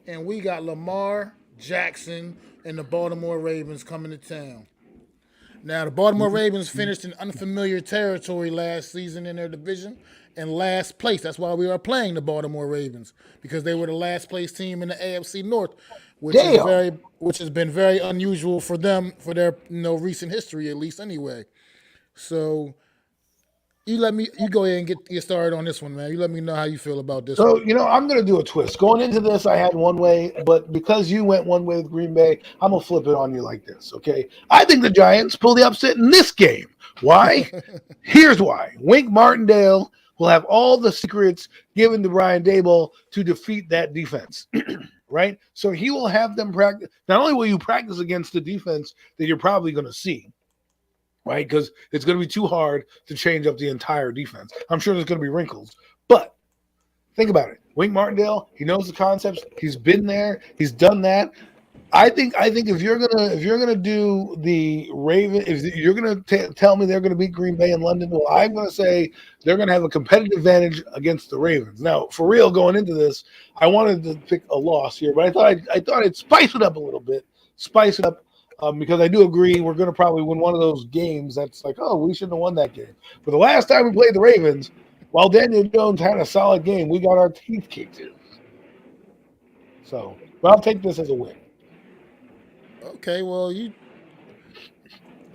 and we got Lamar Jackson and the Baltimore Ravens coming to town. Now, the Baltimore Ravens finished in unfamiliar territory last season in their division in last place. That's why we are playing the Baltimore Ravens, because they were the last place team in the AFC North, which has been very unusual for them for their recent history, at least anyway. So you go ahead and get started on this one, man. You let me know how you feel about this one. So, I'm going to do a twist. Going into this, I had one way, but because you went one way with Green Bay, I'm going to flip it on you like this, okay? I think the Giants pull the upset in this game. Why? Here's why. Wink Martindale will have all the secrets given to Brian Daboll to defeat that defense, right? So he will have them practice. Not only will you practice against the defense that you're probably going to see, right? Because it's going to be too hard to change up the entire defense. I'm sure there's going to be wrinkles, but think about it. Wink Martindale, he knows the concepts. He's been there. He's done that. I think if you're gonna do the Raven, if you're gonna tell me they're gonna beat Green Bay in London, well, I'm gonna say they're gonna have a competitive advantage against the Ravens. Now, for real, going into this, I wanted to pick a loss here, but I thought I'd spice it up a little bit, because I do agree we're gonna probably win one of those games that's like, oh, we shouldn't have won that game. But the last time we played the Ravens, while Daniel Jones had a solid game, we got our teeth kicked in. So, but I'll take this as a win. Okay, well, you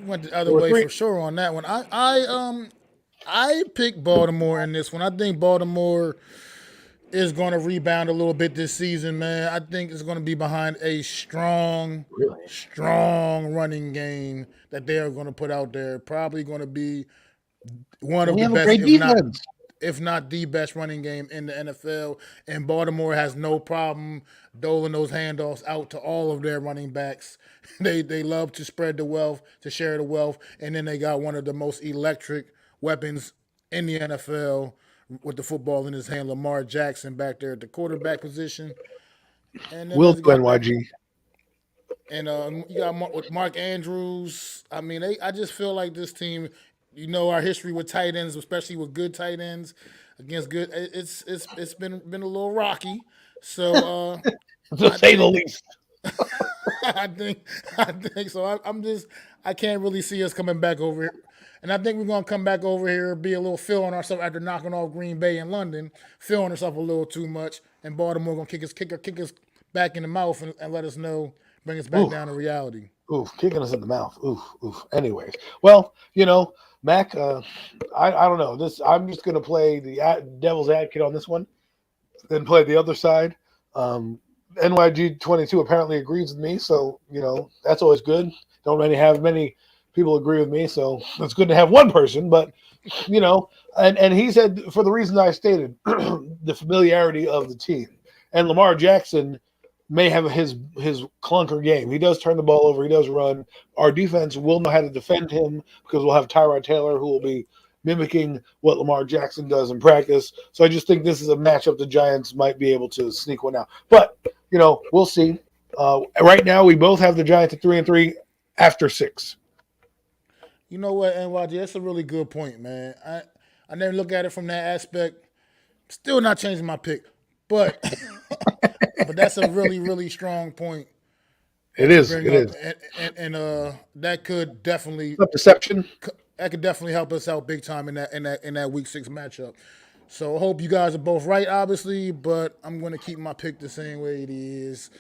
went the other way for sure on that one. I picked Baltimore in this one. I think Baltimore is going to rebound a little bit this season, man. I think it's going to be behind a strong running game that they are going to put out there. Probably going to be one of the best, if not the best running game in the NFL. And Baltimore has no problem doling those handoffs out to all of their running backs. They love to spread the wealth, to share the wealth, and then they got one of the most electric weapons in the NFL with the football in his hand, Lamar Jackson back there at the quarterback position. And then NYG. And you got Mark Andrews. I mean, I just feel like this team, our history with tight ends, especially with good tight ends against good, it's been a little rocky. So to say the least. I think so. I can't really see us coming back over here. And I think we're going to come back over here, be a little feeling ourselves after knocking off Green Bay and London, feeling ourselves a little too much, and Baltimore going to kick us back in the mouth and let us know, bring us back down to reality. Oof, kicking us in the mouth. Oof. Anyways, well, Mac, I don't know. I'm just going to play the devil's advocate on this one, then play the other side. NYG 22 apparently agrees with me, so that's always good. Don't really have many people agree with me, so it's good to have one person. But and he said, for the reasons I stated, the familiarity of the team, and Lamar Jackson may have his clunker game. He does turn the ball over. He does run. Our defense will know how to defend him because we'll have Tyrod Taylor, who will be mimicking what Lamar Jackson does in practice. So I just think this is a matchup the Giants might be able to sneak one out. But, we'll see. Right now, we both have the Giants at 3-3 after 6. You know what, NYG? That's a really good point, man. I never look at it from that aspect. Still not changing my pick, but but that's a really really strong point It that you is. bring It up, is. and that could definitely The perception. help us out big time in that week 6 matchup. So I hope you guys are both right, obviously, but I'm going to keep my pick the same way it is,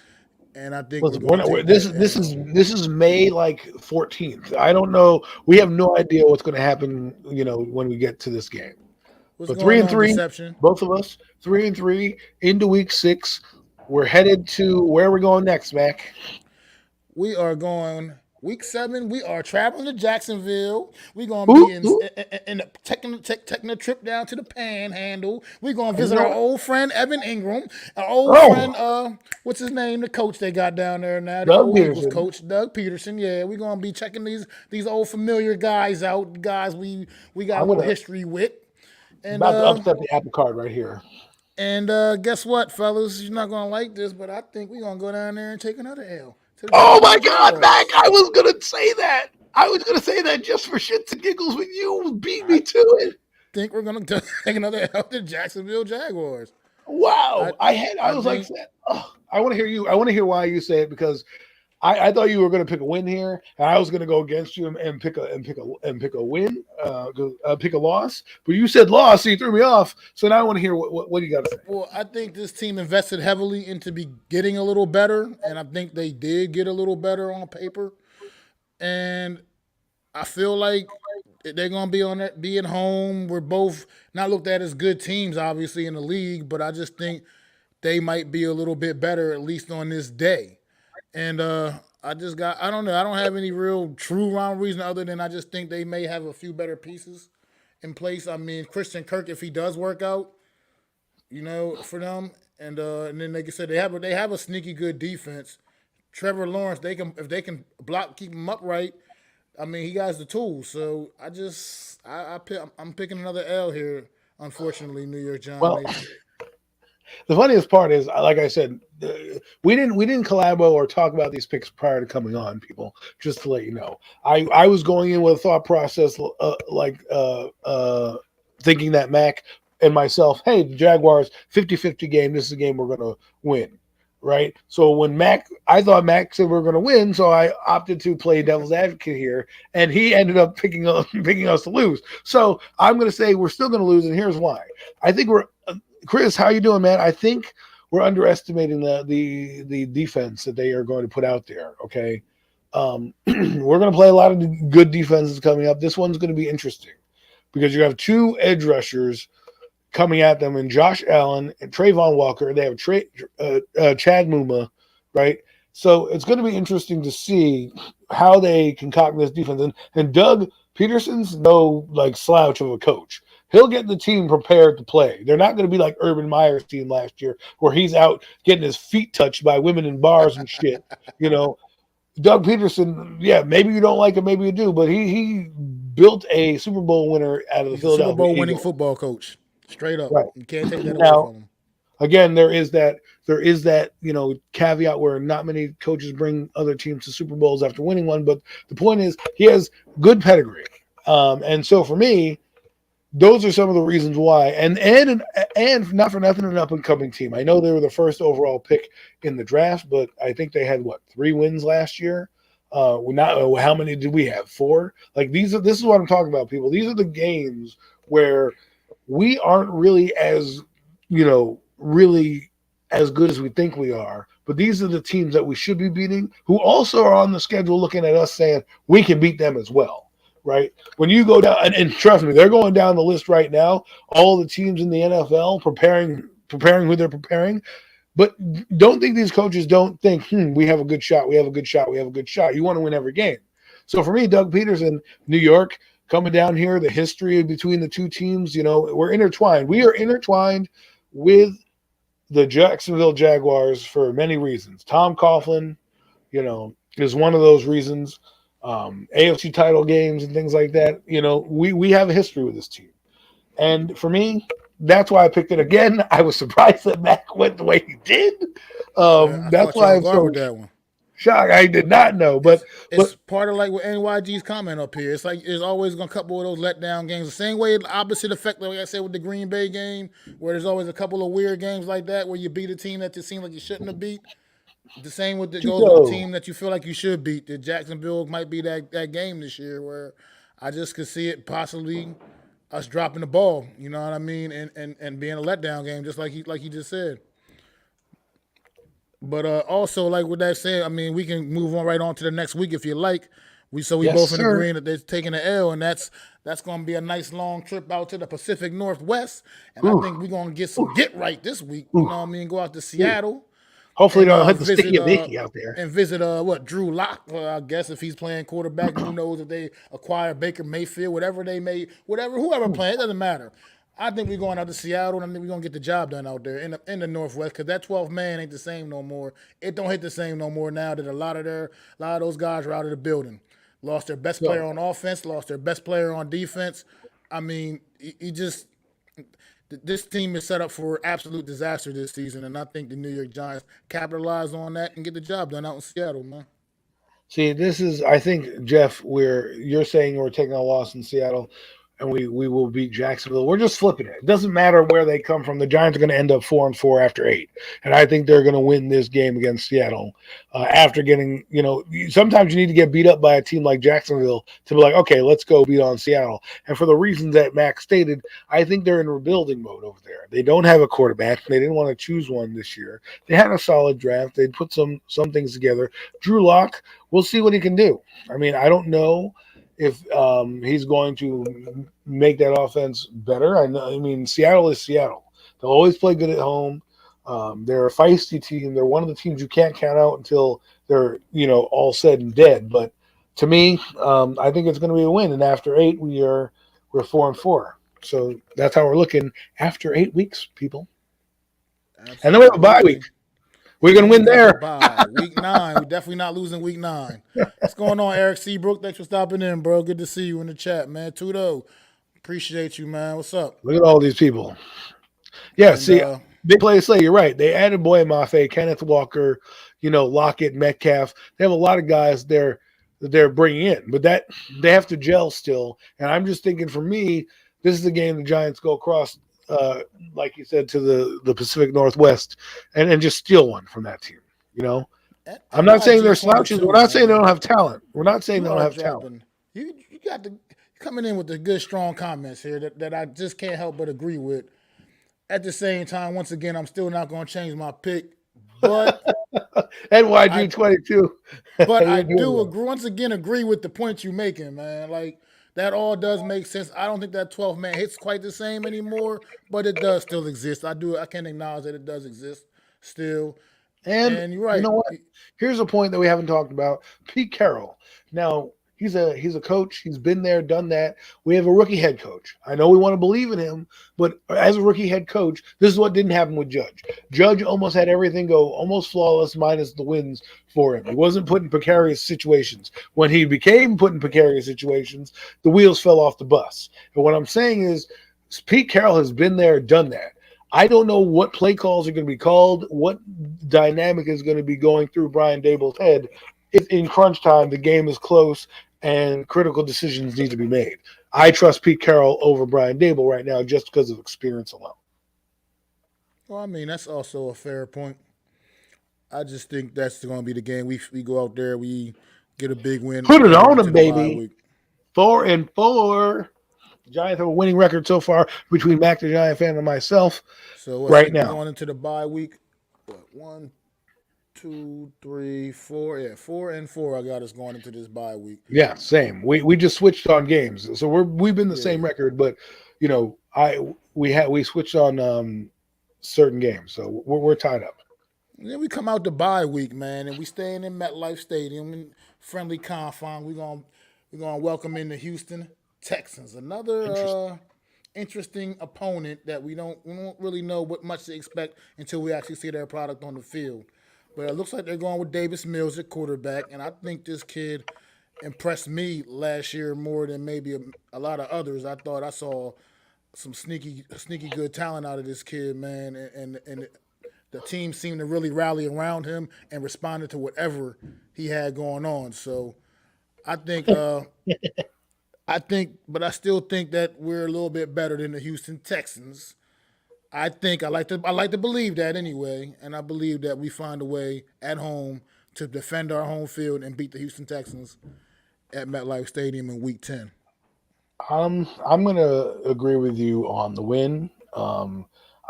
and I think we're Listen, we're going to not, we're, take this that is this L. is this is May like 14th. I don't know. We have no idea what's going to happen. When we get to this game. What's But three going and on, three, Deception? both of us, 3-3 into week 6. We're headed to where are we going next, Mac? We are going week 7. We are traveling to Jacksonville. We're going to be Ooh, ooh, taking a trip down to the Panhandle. We're going to you visit know our what? old friend Evan Ingram, our old Oh, friend what's his name, the coach they got down there now, the Doug old Eagles Peterson. coach Doug Peterson. Yeah, we're going to be checking these old familiar guys out, guys we got a I'm little gonna history with. And about to upset the apple cart right here. guess what, fellas? You're not gonna like this, but I think we're gonna go down there and take another L to the Oh my Jacksonville God, Mac! Jaguars. I was gonna say that. I was gonna say that just for shits and giggles, but you beat I me to it. think we're gonna take another L to the Jacksonville Jaguars. I Wow, I I was like, think oh, I want to hear you. I want to hear why you say it because I thought you were going to pick a win here, and I was going to go against you and pick a win, pick a loss. But you said loss, so you threw me off. So now I want to hear what you got to say. I think this team invested heavily into be getting a little better, and I think they did get a little better on paper. And I feel like they're gonna be on that being home. We're both not looked at as good teams, obviously, in the league, but I just think they might be a little bit better, at least on this day. And I don't know, I don't have any real true rhyme or reason other than I just think they may have a few better pieces in place. I mean, Christian Kirk, if he does work out, for them, and then like I said, they have a sneaky good defense. Trevor Lawrence, they can if they can block, keep him upright. I mean, he has the tools. So I'm picking another L here. Unfortunately, New York Giant Well, Nation. the funniest part is, like I said, we didn't collabo or talk about these picks prior to coming on. People, just to let you know, I was going in with a thought process thinking that Mac and myself, hey, the Jaguars 50-50 game. This is a game we're going to win, right? So when I thought Mac said we are going to win, so I opted to play devil's advocate here, and he ended up picking us to lose. So I'm going to say we're still going to lose, and here's why. I think we're Chris, how you doing, man? I think we're underestimating the defense that they are going to put out there. Okay, we're going to play a lot of good defenses coming up. This one's going to be interesting because you have two edge rushers coming at them, and Josh Allen and Trayvon Walker. They have Chad Muma, right? So it's going to be interesting to see how they concoct this defense. And Doug Peterson's no like slouch of a coach. He'll get the team prepared to play. They're not going to be like Urban Meyer's team last year, where he's out getting his feet touched by women in bars and shit. Doug Peterson, yeah, maybe you don't like him, maybe you do, but he built a Super Bowl winner out of the He's a Super Philadelphia Bowl winning Eagles. football coach. Straight up. Right. You can't take that away Now, from him. again, there is that caveat where not many coaches bring other teams to Super Bowls after winning one, but the point is he has good pedigree. And so for me, those are some of the reasons why. And not for nothing, an up and coming team. I know they were the first overall pick in the draft, but I think they had 3 wins last year. How many did we have? 4. Like this is what I'm talking about, people. These are the games where we aren't really really as good as we think we are. But these are the teams that we should be beating, who also are on the schedule looking at us saying we can beat them as well. Right? When you go down, and trust me, they're going down the list right now, all the teams in the NFL preparing who they're preparing. But don't think these coaches don't think, we have a good shot, we have a good shot, we have a good shot. You want to win every game. So for me, Doug Peterson, New York, coming down here, the history between the two teams, we're intertwined. We are intertwined with the Jacksonville Jaguars for many reasons. Tom Coughlin, is one of those reasons. AFC title games and things like that. We have a history with this team. And for me, that's why I picked it again. I was surprised that Mac went the way he did. I That's caught you why off I'm guard so with that one. shocked. I did not know, but It's part of like what NYG's comment up here. It's like there's always gonna couple of those letdown games. The same way, the opposite effect, like I said with the Green Bay game, where there's always a couple of weird games like that where you beat a team that just seems like you shouldn't have beat. The same with the goes with the Chico. team that you feel like you should beat. The Jacksonville might be that game this year where I just could see it possibly us dropping the ball. You know what I mean, and being a letdown game, just like he just said. But also, like with that said, I mean, we can move on right on to the next week if you like. We Yes, both in sir. agreement that they're taking the L, and that's going to be a nice long trip out to the Pacific Northwest. And I Ooh, think we're going to get some ooh, get right this week. You ooh, know what I mean? Go out to ooh. Seattle Hopefully, and don't hit the visit sticky Mickey out there. what Drew Lock. I guess if he's playing quarterback, who knows if they acquire Baker Mayfield, whoever Ooh, playing, it doesn't matter. I think we're going out to Seattle, and I think we're gonna get the job done out there in the Northwest because that 12th man ain't the same no more. It don't hit the same no more now that a lot of those guys are out of the building. Lost their best player so on offense, lost their best player on defense. I mean, he just this team is set up for absolute disaster this season, and I think the New York Giants capitalize on that and get the job done out in Seattle, man. see, this is I think Jeff, where you're saying we're taking a loss in Seattle, and we will beat Jacksonville. We're just flipping it. It doesn't matter where they come from. The Giants are going to end up 4-4 after 8, and I think they're going to win this game against Seattle. After getting, sometimes you need to get beat up by a team like Jacksonville to be like, okay, let's go beat on Seattle. And for the reasons that Max stated, I think they're in rebuilding mode over there. They don't have a quarterback. They didn't want to choose one this year. They had a solid draft. They put some things together. Drew Lock, we'll see what he can do. I mean, I don't know if he's going to make that offense better. I mean, Seattle is Seattle. They'll always play good at home. They're a feisty team. They're one of the teams you can't count out until they're all said and dead. But to me, I think it's going to be a win. And after 8, we're 4-4. So that's how we're looking after 8 weeks, people. And then we have a bye week. Absolutely. We're And going to then we win got the there. bye. Week 9. We're definitely not losing week 9. What's going on, Eric Seabrook? Thanks for stopping in, bro. Good to see you in the chat, man. Tudo. Appreciate you, man. What's up? Look at all these people. Yeah, And see, big play slay. You're right. They added Boy Mafe, Kenneth Walker, Lockett, Metcalf. They have a lot of guys there that they're bringing in, but that they have to gel still. And I'm just thinking, for me, this is the game the Giants go across, like you said, to the Pacific Northwest and just steal one from that team. You know, I'm not saying they're slouches. We're NYG22, not saying they man. don't have talent. We're not saying You they don't are have talent. dropping. You got the coming in with the good, strong comments here that I just can't help but agree with. At the same time, once again, I'm still not going to change my pick, but I NYG22. but I You're doing do well. agree, once again agree with the point you're making, man. Like that all does make sense. I don't think that 12 man hits quite the same anymore, but it does still exist. I can acknowledge that it does exist still. And And you're you right. know what? Here's a point that we haven't talked about. Pete Carroll. Now he's a coach. He's been there, done that. We have a rookie head coach. I know we want to believe in him, but as a rookie head coach, this is what didn't happen with Judge. Judge almost had everything go almost flawless, minus the wins for him. He wasn't put in precarious situations. When he became put in precarious situations, the wheels fell off the bus. And what I'm saying is, Pete Carroll has been there, done that. I don't know what play calls are going to be called, what dynamic is going to be going through Brian Dable's head if in crunch time the game is close and critical decisions need to be made. I trust Pete Carroll over Brian Dable right now just because of experience alone. Well, I mean, that's also a fair point. I just think that's going to be the game. We go out there, we get a big win, Put it head over on to him, the bye baby. week. 4-4. The Giants have a winning record so far between Mac the Giant fan and myself So what's right it? We now. going into the bye week. What, 1, 2, 3, 4. Yeah, 4-4. I got us going into this bye week. Yeah, same. We just switched on games, so we've been the Yeah. same record, but we switched on certain games, so we're tied up. And then we come out the bye week, man, and we staying in MetLife Stadium in friendly confine. We're gonna welcome in the Houston Texans, another Interesting. interesting opponent that we don't really know what much to expect until we actually see their product on the field. But it looks like they're going with Davis Mills at quarterback, and I think this kid impressed me last year more than maybe a lot of others. I thought I saw some sneaky good talent out of this kid, man, and the team seemed to really rally around him and responded to whatever he had going on. So I think, but I still think that we're a little bit better than the Houston Texans. I like to believe that anyway, and I believe that we find a way at home to defend our home field and beat the Houston Texans at MetLife Stadium in Week 10. I'm gonna agree with you on the win.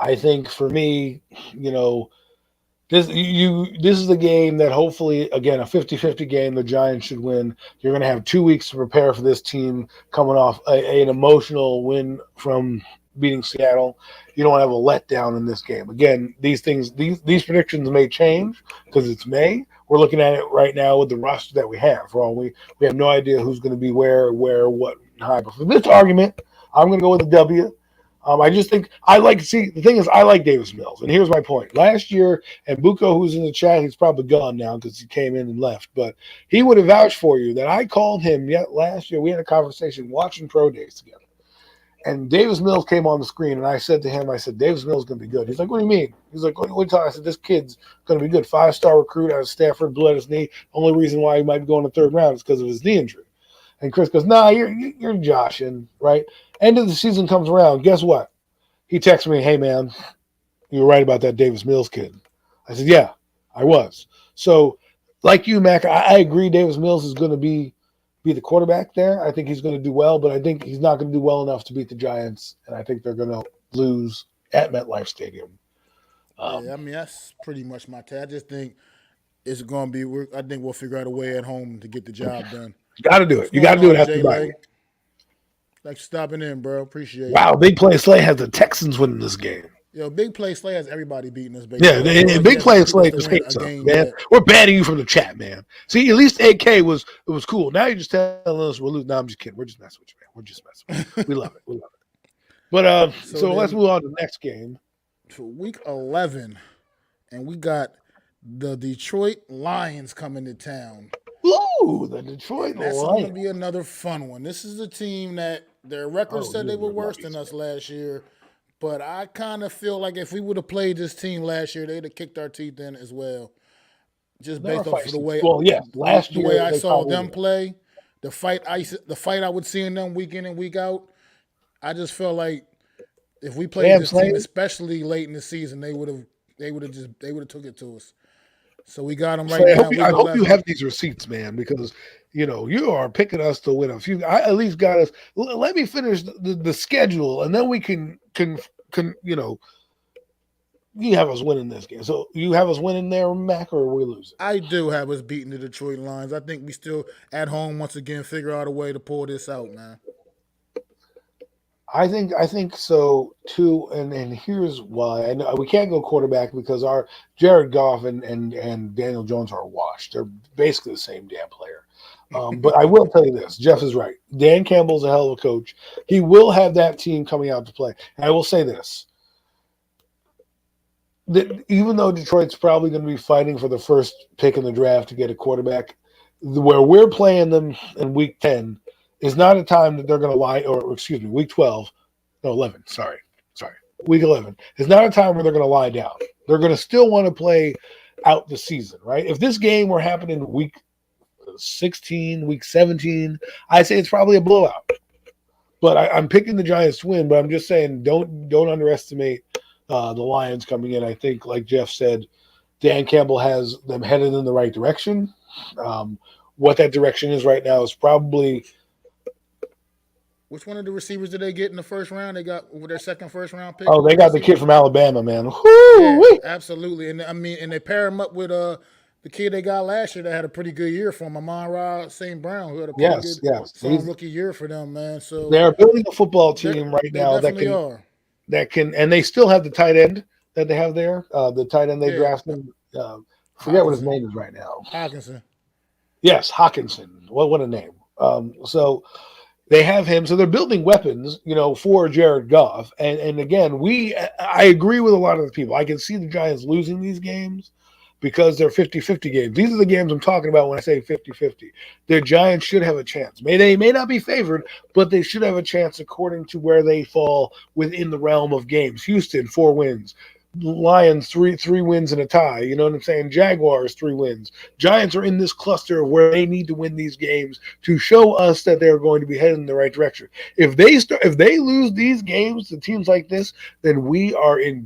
I think for me, you know, this is a game that hopefully, again, a 50-50 game the Giants should win. You're going to have 2 weeks to prepare for this team coming off an emotional win from beating Seattle. You don't have a letdown in this game. Again, these predictions may change because it's May. We're looking at it right now with the roster that we have. We have no idea who's going to be where, what, and how. But for this argument, I'm going to go with the W. I just think the thing is, I like Davis Mills. And here's my point. Last year, and Buko, who's in the chat, he's probably gone now because he came in and left, but he would have vouched for you that I called him last year. We had a conversation watching pro days together. And Davis Mills came on the screen, and I said to him, Davis Mills is going to be good. He's like, what do you mean? He's like, what are you talking? I said, this kid's going to be good. 5-star recruit out of Stanford, blew out his knee. Only reason why he might be going to third round is because of his knee injury. And Chris goes, nah, you're joshing, right? End of the season comes around. Guess what? He texts me, hey, man, you were right about that Davis Mills kid. I said, yeah, I was. So, like you, Mac, I agree Davis Mills is going to be the quarterback there. I think he's going to do well, but I think he's not going to do well enough to beat the Giants, and I think they're going to lose at MetLife Stadium. Yeah, I mean, that's pretty much my take. I just think it's going to be, I think we'll figure out a way at home to get the job done. You got to do it. What's You got to going do it on, after Jay the bye Lay? week. Thanks for stopping in, bro. Appreciate it. Wow, Big Play Slay has the Texans winning this game. Yo, Big Play Slay has everybody beating us, baby. Yeah, Big Play Slay just hates us, man. Yet. We're banning you from the chat, man. See, at least AK was cool. Now you're just telling us we're losing. No, I'm just kidding. We're just messing with you, man. We're just messing with you. We love it. We love it. But so let's move on to the next game. To Week 11, and we got the Detroit Lions coming to town. Ooh, the Detroit Lions. That's going to be another fun one. This is a team that their record said they were worse than us last year, but I kind of feel like if we would have played this team last year, they'd have kicked our teeth in as well. Just based off of the way, last year the way I saw them play, the fight I would see in them week in and week out. I just felt like if we played this team, especially late in the season, they would have took it to us. So we got them right now. I hope you have these receipts, man, because you are picking us to win a few. I at least got us. Let me finish the schedule, and then we can you have us winning this game. So you have us winning there, Mac, or are we losing? I do have us beating the Detroit Lions. I think we still at home once again figure out a way to pull this out, man. I think so too, and here's why. I know we can't go quarterback because our Jared Goff and Daniel Jones are washed. They're basically the same damn player. But I will tell you this: Jeff is right. Dan Campbell's a hell of a coach. He will have that team coming out to play. And I will say this: that even though Detroit's probably going to be fighting for the first pick in the draft to get a quarterback, where we're playing them in Week 10. Is not a time that they're going to lie, or excuse me, Week 12, no, 11, sorry, Week 11. It's not a time where they're going to lie down. They're going to still want to play out the season, right? If this game were happening Week 16, Week 17, I'd say it's probably a blowout. But I'm picking the Giants to win, but I'm just saying don't underestimate the Lions coming in. I think, like Jeff said, Dan Campbell has them headed in the right direction. What that direction is right now is probably – which one of the receivers did they get in the first round? They got their second first round pick. Oh, they got the kid from Alabama, man. Yeah, absolutely, and they pair him up with the kid they got last year that had a pretty good year for him, Amon-Ra St. Brown, who had a pretty good rookie year for them, man. So they're building a football team right now that can, and they still have the tight end that they have there. The tight end they drafted. Forget what his name is right now. Hawkinson. Yes, Hawkinson. What a name. So. They have him, so they're building weapons, for Jared Goff. And again, I agree with a lot of the people. I can see the Giants losing these games, because they're 50-50 games. These are the games I'm talking about when I say 50-50. Their Giants should have a chance. They may not be favored, but they should have a chance according to where they fall within the realm of games. Houston, 4 wins. Lions, three wins and a tie. You know what I'm saying? Jaguars, 3 wins. Giants are in this cluster where they need to win these games to show us that they're going to be heading in the right direction. If they lose these games to teams like this, then we're in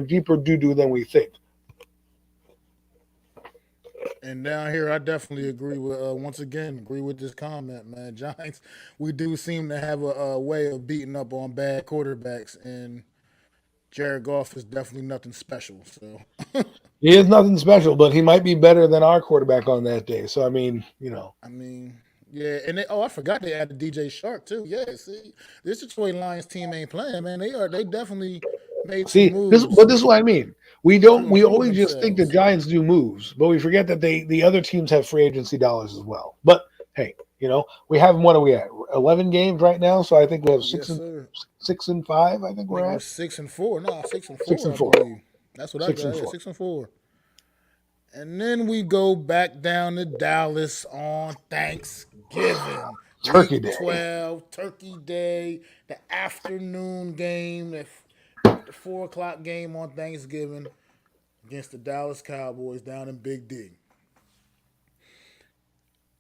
deeper doo doo than we think. And down here, I definitely agree with. Once again, agree with this comment, man. Giants, we do seem to have a way of beating up on bad quarterbacks, and Jared Goff is definitely nothing special. So, He is nothing special, but he might be better than our quarterback on that day. So I mean, I mean, yeah, and I forgot they added DJ Shark too. Yeah, see, this Detroit Lions team ain't playing, man. They definitely made some see this, but moves this is what I mean. to We improve always just think the themselves. Giants do moves, but we forget that the other teams have free agency dollars as well. But hey, we have what are we at? 11 games right now, so I think we have six Yes, and sir. six and five. I think I think we're we're at 6-4. No, six and six four, and I four, believe. That's what I six got. and Yeah, four. 6-4. And then we go back down to Dallas on Thanksgiving. Turkey Week Day. 12, Turkey Day, the afternoon game, the 4 o'clock game on Thanksgiving against the Dallas Cowboys down in Big D.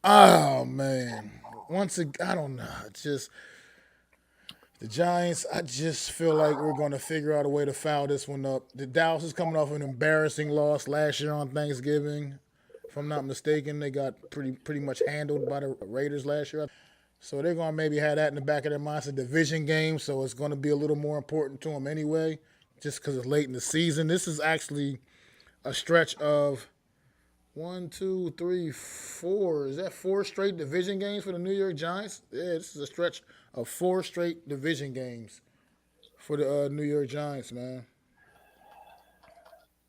Oh, man. Once again, I don't know. It's just the Giants, I just feel like we're going to figure out a way to foul this one up. The Dallas is coming off an embarrassing loss last year on Thanksgiving. If I'm not mistaken, they got pretty much handled by the Raiders last year. So they're going to maybe have that in the back of their minds. It's a division game, so it's going to be a little more important to them anyway, just because it's late in the season. This is actually a stretch of 1, 2, 3, 4. Is that 4 straight division games for the New York Giants? Yeah, this is a stretch of 4 straight division games for the New York Giants, man.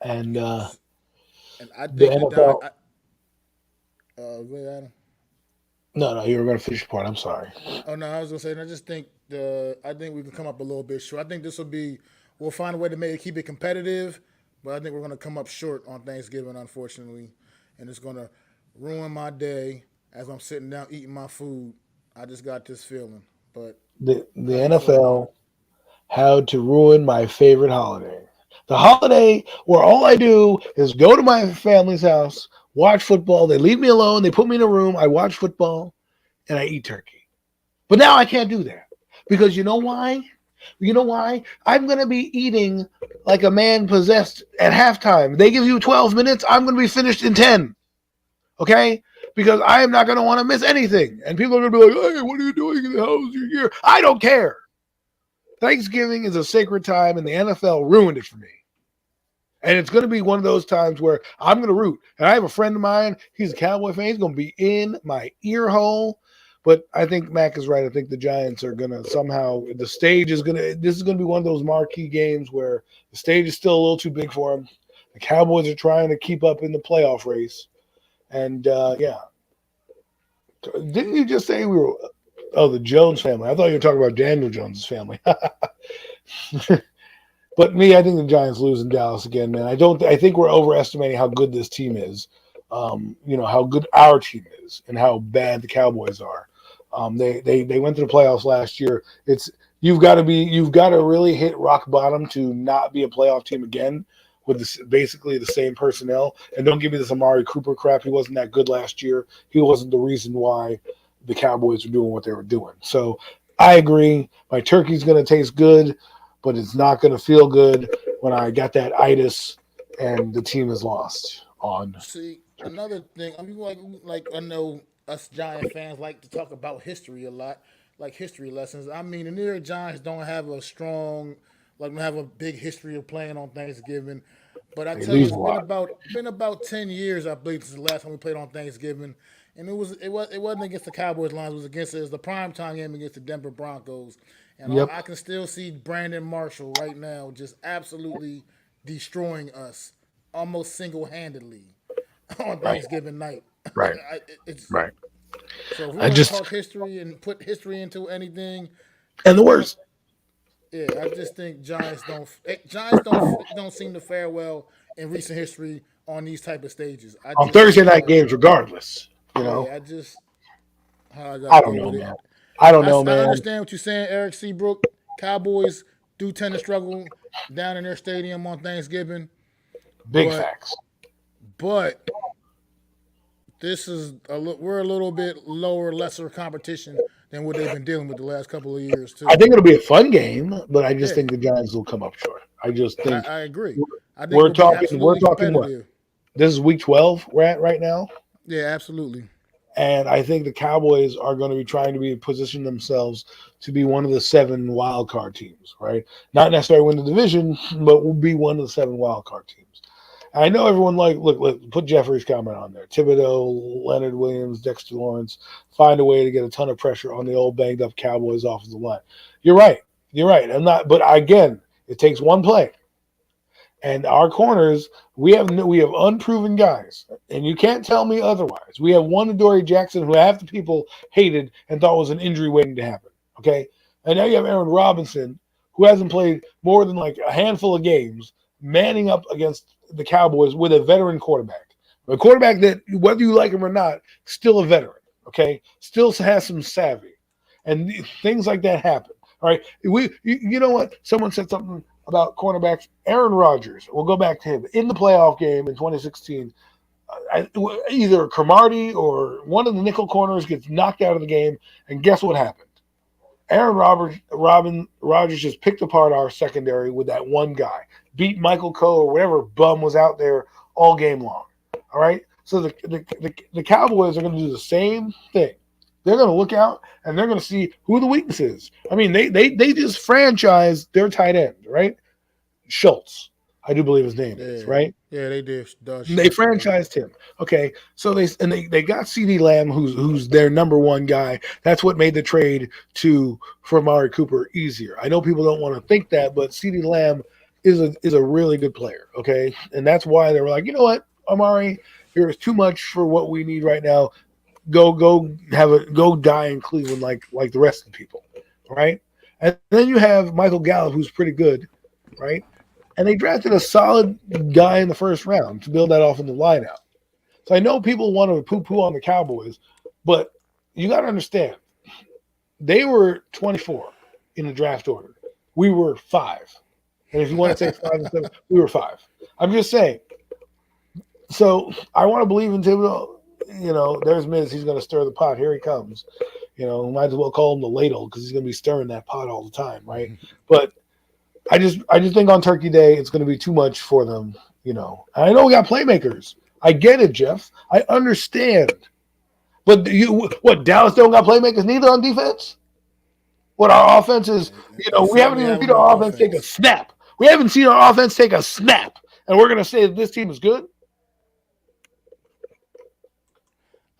And And I the think the Giants. NFL. Go ahead, Adam. No, you were going to finish your part. I'm sorry. Oh no, I was gonna say. And I just think I think we can come up a little bit short. I think this will be. We'll find a way to make it keep it competitive, but I think we're gonna come up short on Thanksgiving, unfortunately, and it's gonna ruin my day as I'm sitting down eating my food. I just got this feeling. But The how you feel about it? NFL had to ruin my favorite holiday. The holiday where all I do is go to my family's house, watch football. They leave me alone. They put me in a room. I watch football and I eat turkey. But now I can't do that because you know why? You know why? I'm going to be eating like a man possessed at halftime. They give you 12 minutes. I'm going to be finished in 10. Okay? Because I am not going to want to miss anything. And people are going to be like, hey, what are you doing in the house? You're here. I don't care. Thanksgiving is a sacred time, and the NFL ruined it for me. And it's going to be one of those times where I'm going to root. And I have a friend of mine. He's a Cowboy fan. He's going to be in my ear hole. But I think Mac is right. I think the Giants are going to somehow – this is going to be one of those marquee games where the stage is still a little too big for them. The Cowboys are trying to keep up in the playoff race. And, yeah. Didn't you just say we were – oh, the Jones family. I thought you were talking about Daniel Jones' family. But me, I think the Giants lose in Dallas again, man. I think we're overestimating how good this team is. How good our team is and how bad the Cowboys are. They went to the playoffs last year. You've got to really hit rock bottom to not be a playoff team again with basically the same personnel. And don't give me this Amari Cooper crap. He wasn't that good last year. He wasn't the reason why the Cowboys were doing what they were doing. So I agree. My turkey's going to taste good, but it's not going to feel good when I got that itis and the team is lost on See, turkey. another thing. I mean, like I know us Giant fans like to talk about history a lot, like history lessons. I mean, the New York Giants don't have a strong, don't have a big history of playing on Thanksgiving. But I They tell you, lose it's a been lot. about 10 years, I believe, since the last time we played on Thanksgiving, and it wasn't against the Cowboys lines. It was the prime time game against the Denver Broncos, and Yep. I can still see Brandon Marshall right now just absolutely destroying us, almost single handedly on Right. Thanksgiving night. Right. It's Right. so if we I want to just talk history and put history into anything, and it's the been a worst. Yeah, I just think Giants don't seem to fare well in recent history on these type of stages. I On just Thursday think night games, regardless. You know, yeah, I just how I gotta I don't go know, with it. man. I don't know, I man. understand what you're saying, Eric Seabrook. Cowboys do tend to struggle down in their stadium on Thanksgiving, Big but facts. but we're a little bit lower, lesser competition than what they've been dealing with the last couple of years I too. think it'll be a fun game, but I just Yeah, think the Giants will come up short. I just think I agree. I think we're it'll be talking. We're absolutely talking what? competitive. This is week 12 we're at right now. Yeah, absolutely. And I think the Cowboys are going to be trying to position themselves to be one of the 7 wild card teams, right? Not necessarily win the division, but will be one of the 7 wild card teams. And I know everyone look, put Jeffrey's comment on there. Thibodeau, Leonard Williams, Dexter Lawrence find a way to get a ton of pressure on the old banged up Cowboys offensive line. You're right. You're right. But again, it takes one play. And our corners, we have unproven guys, and you can't tell me otherwise. We have one Adoree Jackson who half the people hated and thought was an injury waiting to happen. Okay, and now you have Aaron Robinson, who hasn't played more than like a handful of games, manning up against the Cowboys with a veteran quarterback, a quarterback that, whether you like him or not, still a veteran. Okay, still has some savvy, and things like that happen. All right, you know what? Someone said something about cornerbacks. Aaron Rodgers, we'll go back to him in the playoff game in 2016. Either Cromartie or one of the nickel corners gets knocked out of the game, and guess what happened? Rodgers just picked apart our secondary with that one guy, beat Michael Coe or whatever bum was out there all game long. All right, so the Cowboys are going to do the same thing. They're going to look out and they're going to see who the weakness is. I mean, they just franchised their tight end, right? Schultz, I do believe his name is, Yeah, right? yeah, they did. They Schultz, yeah. franchised him. Okay, so they got CeeDee Lamb, who's their number one guy. That's what made the trade for Amari Cooper easier. I know people don't want to think that, but CeeDee Lamb is a really good player. Okay, and that's why they were like, you know what, Amari, here's too much for what we need right now. Go die in Cleveland like the rest of the people, right? And then you have Michael Gallup, who's pretty good, right? And they drafted a solid guy in the first round to build that offensive line out. So I know people want to poo-poo on the Cowboys, but you got to understand, they were 24 in the draft order. We were 5. And if you want to say 5 and 7, we were 5. I'm just saying. So I want to believe in Thibodeau. You know, there's Miz. He's going to stir the pot. Here he comes. You know, might as well call him the ladle because he's going to be stirring that pot all the time, right? But I just think on Turkey Day it's going to be too much for them. You know, and I know we got playmakers. I get it, Jeff. I understand. But Dallas don't got playmakers neither on defense? What our offense is, They we haven't certainly even have seen them our on offense take a offense. snap. We haven't seen our offense take a snap. And we're going to say that this team is good?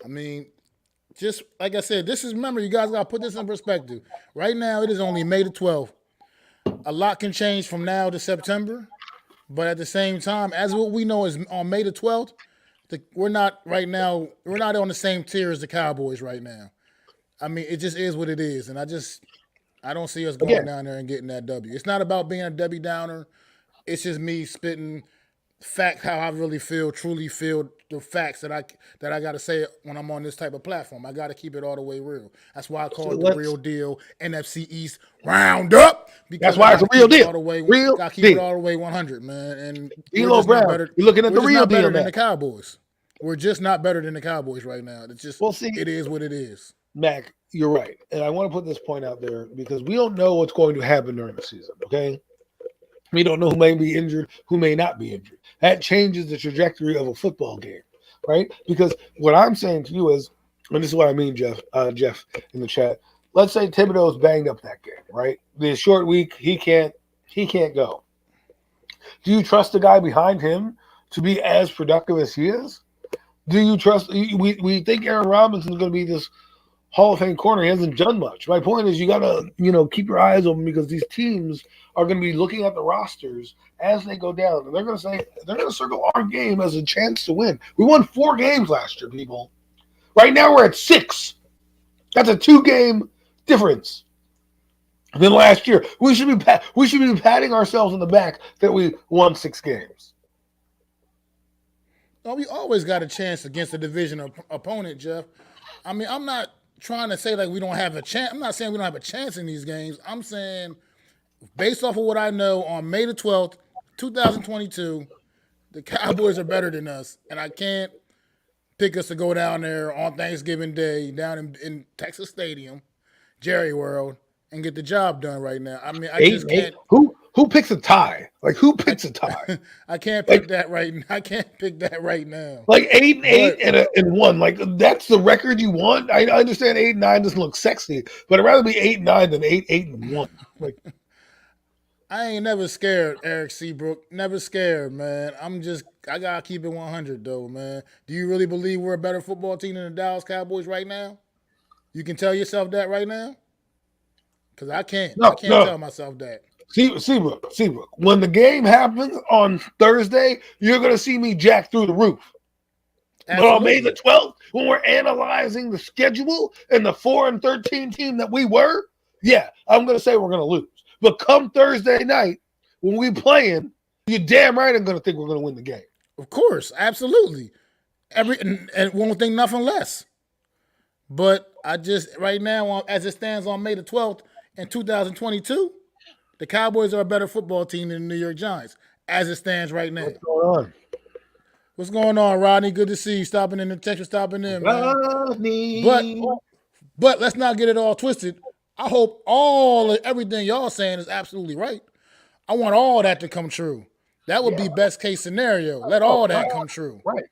I mean, just like I said, remember, you guys got to put this in perspective. Right now, it is only May the 12th. A lot can change from now to September, but at the same time, as what we know is on May the 12th, we're not on the same tier as the Cowboys right now. I mean, it just is what it is, and I don't see us going Again, down there and getting that W. It's not about being a Debbie Downer. It's just me spitting how I really truly feel the facts that I got to say when I'm on this type of platform. I got to keep it all the way real. That's why I so call it the let's real deal NFC East roundup that's because I why got it's a to real keep it all deal. the way. Real Got to keep it deal. all the way 100, man. And we're D'Lo just not Brown. better. You're looking at We're the just real not deal better than now. the Cowboys. We're just not better than the Cowboys right now. It's just Well, see, it is what it is. Mac, you're right. And I want to put this point out there because we don't know what's going to happen during the season, okay? We don't know who may be injured, who may not be injured. That changes the trajectory of a football game, right? Because what I'm saying to you is, and this is what I mean, Jeff in the chat. Let's say Thibodeau's banged up that game, right? The short week, he can't go. Do you trust the guy behind him to be as productive as he is? Do you trust? We think Aaron Robinson's going to be this Hall of Fame corner. He hasn't done much. My point is, you got to keep your eyes open because these teams are going to be looking at the rosters as they go down, and they're going to circle our game as a chance to win. We won 4 games last year, people. Right now we're at 6. That's a 2-game difference. than last year. We should be patting ourselves on the back that we won 6 games. Oh, we always got a chance against a division opponent, Jeff. I mean, I'm not trying to say like we don't have a chance. I'm not saying we don't have a chance in these games. I'm saying based off of what I know on May the 12th, 2022, the Cowboys are better than us, and I can't pick us to go down there on Thanksgiving Day down in Texas Stadium, Jerry World, and get the job done right now. I mean, I 8 just and 8. can't. Who picks a tie? Like who I, picks a tie? I can't Like pick that right. I can't pick that right now. like 8 and 8 But and 1. Like that's the record you want. I understand 8 and 9 doesn't look sexy, but I'd rather be 8 and 9 than 8 and 1. Like I ain't never scared, Eric Seabrook. Never scared, man. I gotta keep it 100 though, man. Do you really believe we're a better football team than the Dallas Cowboys right now? You can tell yourself that right now? Because I can't. I no, can't no. tell myself that. Seabrook. When the game happens on Thursday, you're gonna see me jack through the roof. But on May the Absolutely. 12th, when we're analyzing the schedule and the 4-13 team that we were, yeah, I'm gonna say we're gonna lose. But come Thursday night, when we playing, you're damn right I'm gonna think we're gonna win the game. Of course, absolutely. And won't think nothing less. But I just right now, as it stands on May the 12th in 2022, the Cowboys are a better football team than the New York Giants, as it stands right now. What's going on? What's going on, Rodney? Good to see you stopping in. Thanks for stopping in, man. But Rodney. but let's not get it all twisted. I hope everything y'all saying is absolutely right. I want all that to come true. That would Yeah. be best case scenario. Let Oh, all right, that come true. right.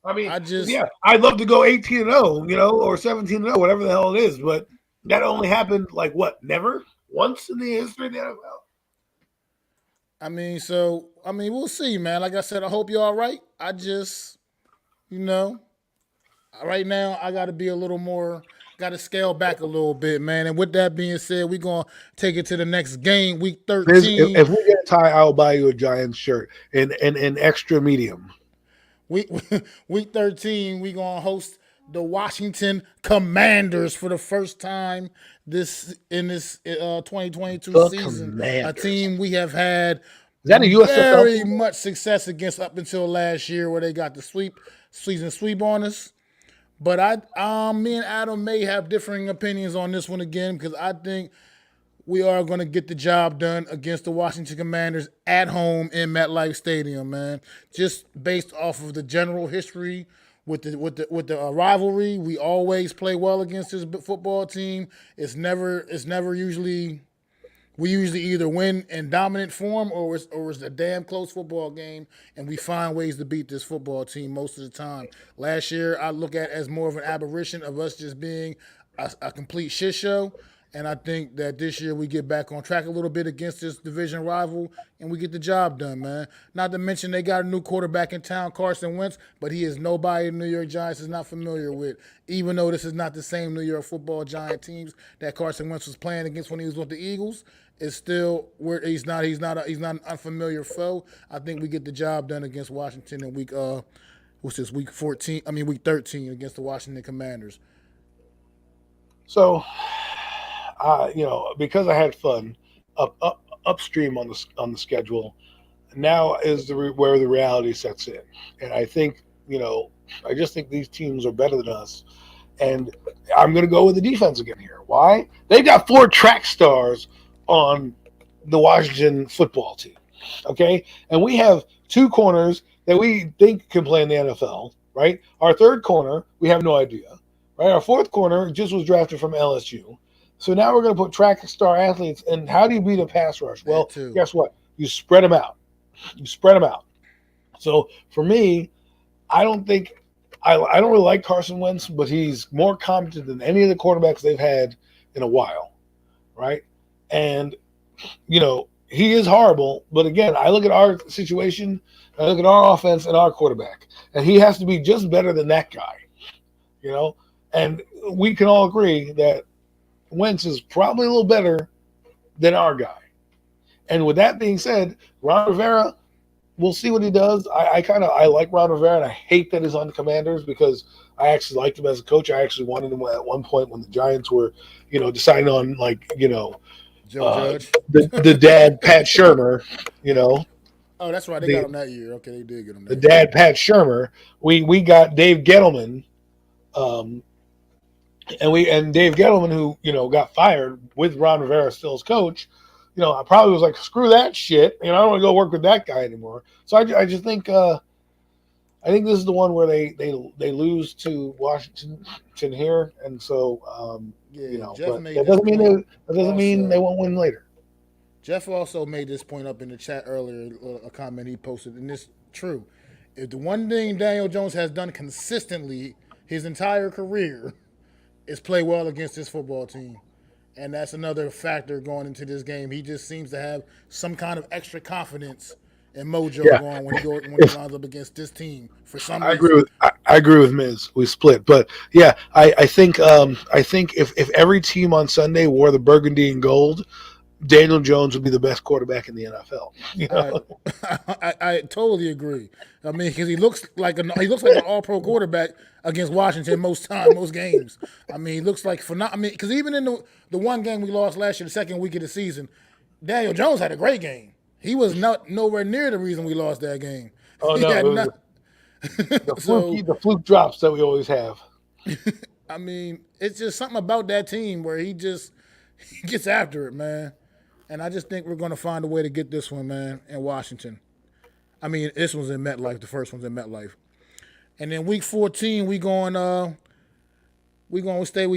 I mean, I just yeah, I'd love to go 18-0, or 17-0, whatever the hell it is, but that only happened like what? Never? Once in the history of the NFL? we'll see, man. Like I said, I hope you're all right. I just, you know, right now I got to be a little more, got to scale back a little bit, man. And with that being said, we're gonna take it to the next game, week If 13. we get a tie, I'll buy you a Giants shirt in extra medium. Week week 13, we gonna host the Washington Commanders for the first time this 2022 The season. A Commanders. team we have had Is that a USFL very team? much success against up until last year, where they got the season sweep on us. But me and Adam may have differing opinions on this one again, because I think we are going to get the job done against the Washington Commanders at home in MetLife Stadium, man. Just based off of the general history with the rivalry, we always play well against this football team. It's never usually we usually either win in dominant form, or it's a damn close football game, and we find ways to beat this football team most of the time. Last year, I look at it as more of an aberration of us just being a complete shit show. And I think that this year we get back on track a little bit against this division rival, and we get the job done, man. Not to mention they got a new quarterback in town, Carson Wentz, but he is nobody the New York Giants is not familiar with. Even though this is not the same New York Football Giant teams that Carson Wentz was playing against when he was with the Eagles, it's still where he's not an unfamiliar foe. I think we get the job done against Washington in week 14. I mean week 13 against the Washington Commanders. So, because I had fun upstream on the schedule, now is where the reality sets in, and I think I just think these teams are better than us, and I'm going to go with the defense again here. Why? They've got 4 track stars on the Washington football team, okay, and we have 2 corners that we think can play in the NFL. Right, our third corner we have no idea. Right, our fourth corner just was drafted from LSU. So now we're going to put track star athletes. And how do you beat a pass rush? Well, guess what? You spread them out. So for me, I don't really like Carson Wentz, but he's more competent than any of the quarterbacks they've had in a while, right? And he is horrible. But again, I look at our situation, I look at our offense and our quarterback, and he has to be just better than that guy, And we can all agree that Wentz is probably a little better than our guy. And with that being said, Ron Rivera, we'll see what he does. I like Ron Rivera, and I hate that he's on the Commanders because I actually liked him as a coach. I actually wanted him at one point when the Giants were, deciding on Joe Judge. the dad Pat Shermer, you know, Oh, that's right. They got the him that year. Okay, they did get him the that year. dad Pat Shermer. We got Dave Gettleman, um, and Dave Gettleman, who got fired with Ron Rivera still as coach. I probably was like, screw that shit. I don't want to go work with that guy anymore. So I just think I think this is the one where they lose to Washington here, and so Yeah, Jeff but made that this doesn't mean point they also. won't win later. Jeff also made this point up in the chat earlier, a comment he posted, and it's true. If the one thing Daniel Jones has done consistently his entire career is play well against this football team. And that's another factor going into this game. He just seems to have some kind of extra confidence and mojo Yeah, going when he if lines up against this team for some I agree reason. with I agree with Miz. We split, but yeah, I think if every team on Sunday wore the burgundy and gold, Daniel Jones would be the best quarterback in the NFL. I I totally agree. I mean, because he looks like an All Pro quarterback against Washington most games. I mean, he looks like I mean, because even in the one game we lost last year, the second week of the season, Daniel Jones had a great game. He was not nowhere near the reason we lost that game. Oh He no, had it was not. So the fluke drops that we always have. I mean, it's just something about that team where he gets after it, man. And I just think we're going to find a way to get this one, man, in Washington. I mean, this one's in MetLife. The first one's in MetLife. And then week 14, we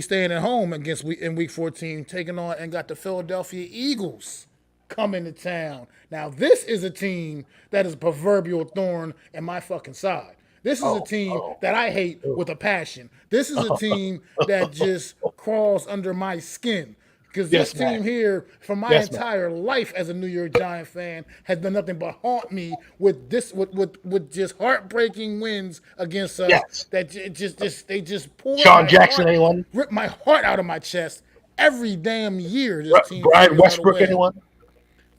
staying at home in week 14, taking on and got the Philadelphia Eagles coming to town. Now this is a team that is a proverbial thorn in my fucking side. This is a Oh, team oh, that I hate with a passion. This is a team that just crawls under my skin. Because this yes, team Mac. here, for my Yes, Mac. entire life as a New York Giant fan, has done nothing but haunt me with just heartbreaking wins against us. Yes. That they just pull Sean my Jackson, heart, anyone? rip my heart out of my chest every damn year. This team Brian figures out a Westbrook, way anyone?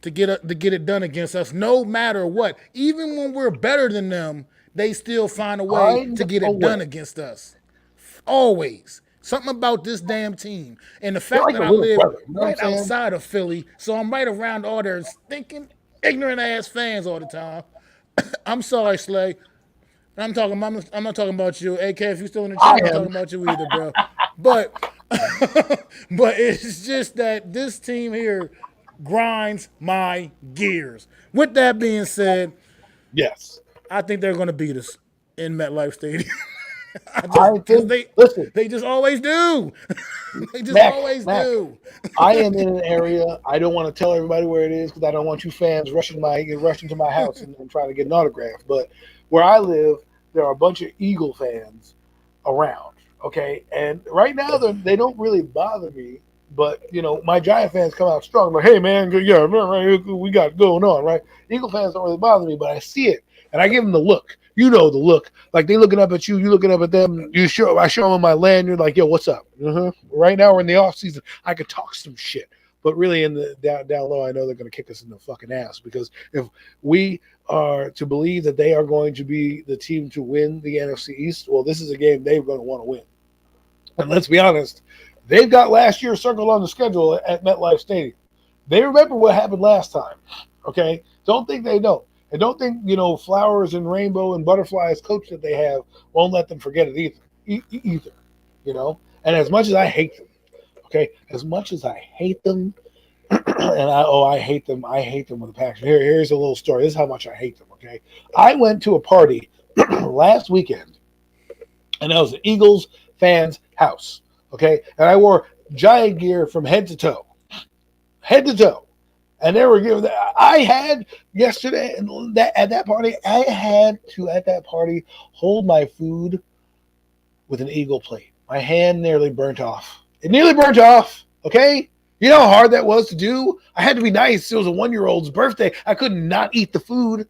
to get it done against us, no matter what. Even when we're better than them, they still find a way Find to get a it done way. against us. Always. Something about this damn team. And the They're fact like that a I little live brother. You know what I'm right saying? outside of Philly, so I'm right around all their stinking, ignorant ass fans all the time. I'm sorry, Slay. I'm not talking about you. AK, if you're still in the chat, I I'm not am. talking about you either, bro. But but it's just that this team here grinds my gears. With that being said, Yes. I think they're going to beat us in MetLife Stadium. I just I because think. Listen, they just always do. They just Mac. always Mac. do. I am in an area. I don't want to tell everybody where it is because I don't want you fans rushing to my house and trying to get an autograph. But where I live, there are a bunch of Eagle fans around. Okay, and right now they don't really bother me. But my Giant fans come out strong. Like, hey man, yeah, right, we got it going on, right? Eagle fans don't really bother me, but I see it and I give them the look. You know the look. Like they looking up at you looking up at them. I show them my lanyard. Like, yo, what's up? Right now we're in the off season. I could talk some shit, but really in the down low, I know they're going to kick us in the fucking ass because if we are to believe that they are going to be the team to win the NFC East, well, this is a game they're going to want to win. And let's be honest, they've got last year circled on the schedule at MetLife Stadium. They remember what happened last time. Okay, don't think they don't. And don't think, flowers and rainbow and butterflies coach that they have won't let them forget it either. And as much as I hate them, okay, as much as I hate them, and I hate them. I hate them with a passion. Here's a little story. This is how much I hate them, okay? I went to a party last weekend, and that was the Eagles fans' house, okay? And I wore Giant gear from head to toe. Head to toe. And they were giving. I had yesterday at that party. I had to at that party hold my food with an Eagle plate. My hand nearly burnt off. It nearly burnt off. Okay, you know how hard that was to do. I had to be nice. It was a 1-year-old's birthday. I could not eat the food.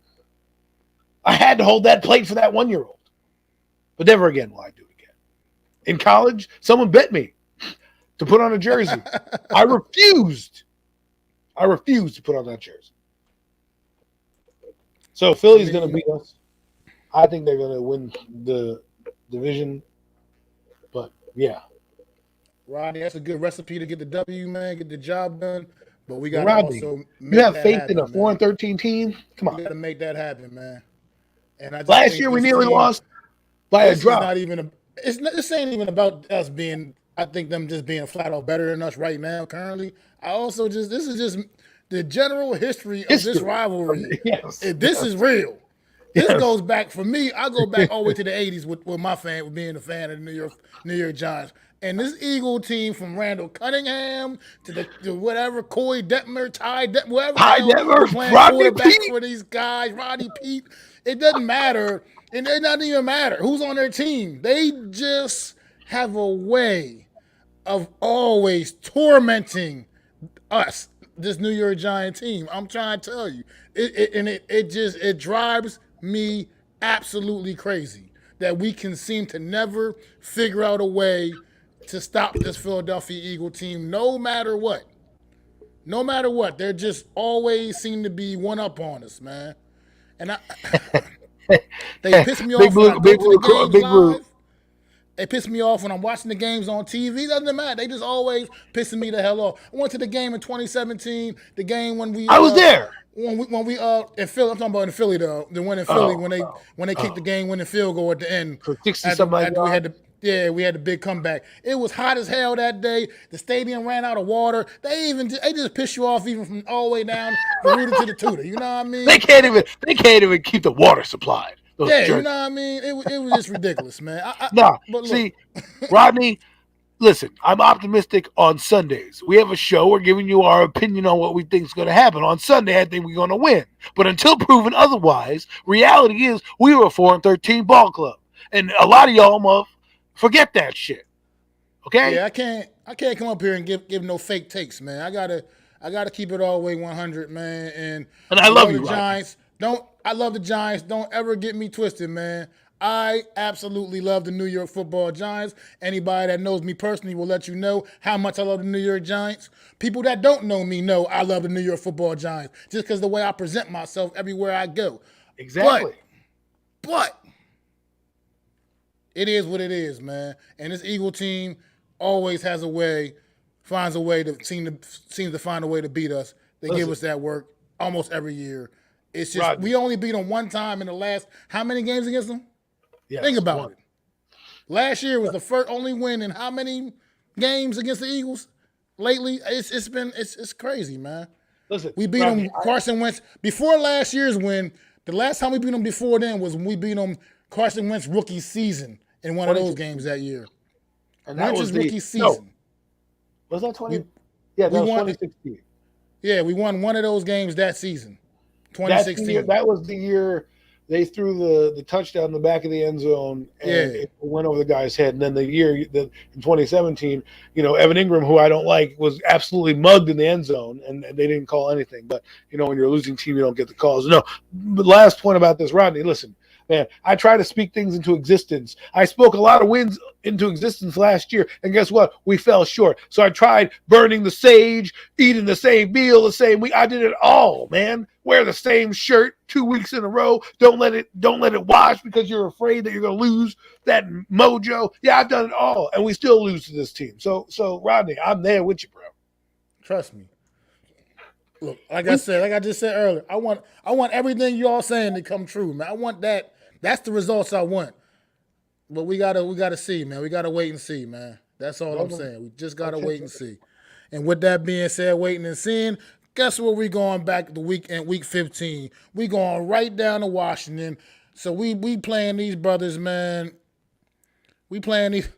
I had to hold that plate for that 1-year-old. But never again will I do it again. In college, someone bet me to put on a jersey. I refused. To put on that jersey. So Philly's going to beat us. I think they're going to win the division. But yeah, Rodney, that's a good recipe to get the W, man. Get the job done. But we got to Rodney, also you make have that faith in a happen, man. 4-13 team? Come We on. got to make that happen, man. And I just Last think year we this nearly team. lost by a This is drop. not even a. This ain't even about us being. I think them just being flat out better than us right now. Currently, I also just this is just the general history of this History. rivalry. Yes. This is real. This Yes. goes back for me. I go back all the way to the '80s with my fan, with being a fan of the New York Giants. And this Eagle team from Randall Cunningham to whatever Corey Detmer, whoever the High hell was Denver, playing Rodney quarterback Pete. for these guys, Roddy Pete. It doesn't matter. And it doesn't even matter who's on their team. They just have a way of always tormenting us, this New York Giant team. I'm trying to tell you, it drives me absolutely crazy that we can seem to never figure out a way to stop this Philadelphia Eagle team, no matter what. No matter what, they're just always seem to be one up on us, man. And they piss me Big off when I blue, go big to the blue, games big blue. live. They piss me off when I'm watching the games on TV. Doesn't matter. They just always pissing me the hell off. I went to the game in 2017. The game when we I was there. when we in Philly. I'm talking about in Philly though. The one in Philly when they kicked the game winning field goal at the end. For 60 something like After we had the big comeback. It was hot as hell that day. The stadium ran out of water. They just piss you off even from all the way down the rooter to the tutor. You know what I mean? They can't even keep the water supplied. Yeah, you know what I mean? It was just ridiculous, man. No, but look, see, Rodney, listen, I'm optimistic on Sundays. We have a show. We're giving you our opinion on what we think is going to happen. On Sunday, I think we're going to win. But until proven otherwise, reality is we were a 4-13 ball club. And a lot of y'all forget that shit. Okay? Yeah, I can't come up here and give no fake takes, man. I gotta keep it all the way 100, man. And I love you, the Giants. I love the Giants. Don't ever get me twisted, man. I absolutely love the New York Football Giants. Anybody that knows me personally will let you know how much I love the New York Giants. People that don't know me know I love the New York Football Giants just because the way I present myself everywhere I go. Exactly. But it is what it is, man. And this Eagle team always finds a way to seems to find a way to beat us. They give us that work almost every year. It's just Rodney. we only beat them one time in the last how many games against them? Yes, Think about it. Last year was the first only win in how many games against the Eagles? Lately, it's crazy, man. Listen, we beat them Carson Wentz before last year's win. The last time we beat them before then was when we beat them Carson Wentz rookie season in one of those games that year. And that was rookie season. Was that 20? That was 2016. Yeah, we won one of those games that season, 2016. That was the year they threw the touchdown in the back of the end zone and it went over the guy's head. And then the year in 2017, Evan Ingram, who I don't like, was absolutely mugged in the end zone, and they didn't call anything. But, when you're a losing team, you don't get the calls. No, but last point about this, Rodney, listen. Man, I try to speak things into existence. I spoke a lot of wins into existence last year, and guess what? We fell short. So I tried burning the sage, eating the same meal the same week. I did it all, man. Wear the same shirt 2 weeks in a row. Don't let it wash because you're afraid that you're going to lose that mojo. Yeah, I've done it all, and we still lose to this team. So Rodney, I'm there with you, bro. Trust me. Look, like I just said earlier, I want everything you all saying to come true, man. I want that. That's the results I want. But we gotta see, man. We gotta wait and see, man. That's all I'm saying. We just gotta wait and see. And with that being said, waiting and seeing, guess where we going back week 15? We going right down to Washington. So we playing these brothers, man. We playing these.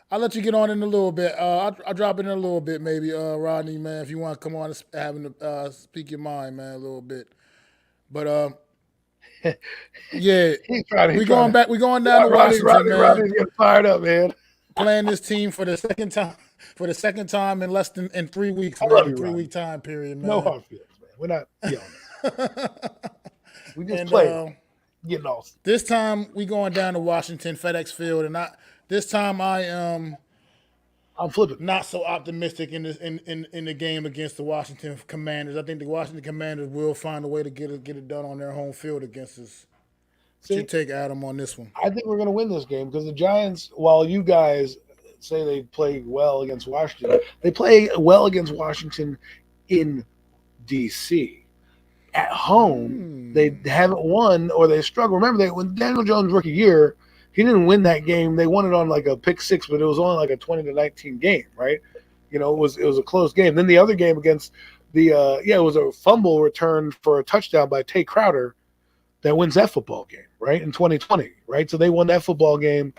I'll let you get on in a little bit. I'll drop it in a little bit, maybe, Rodney, man, if you want to come on and speak your mind, man, a little bit. But yeah, we going down to Washington, man. Rodney's getting fired up, man. Playing this team for the second time in less than 3 weeks, man. Love you, 3-week time period, man. No hard feelings, man. We're not yelling. We just play. Getting off. This time we going down to Washington, FedEx Field, and this time I'm flipping. Not so optimistic in the game against the Washington Commanders. I think the Washington Commanders will find a way to get it done on their home field against us. What's your take, Adam, on this one? I think we're going to win this game because the Giants, while you guys say they play well against Washington, they play well against Washington in DC. At home, they haven't won or they struggle. Remember, when Daniel Jones' rookie year, he didn't win that game. They won it on like a pick six, but it was only like a 20-19 game, right? It was a close game. Then the other game against it was a fumble return for a touchdown by Tay Crowder that wins that football game, right, in 2020, right? So they won that football game,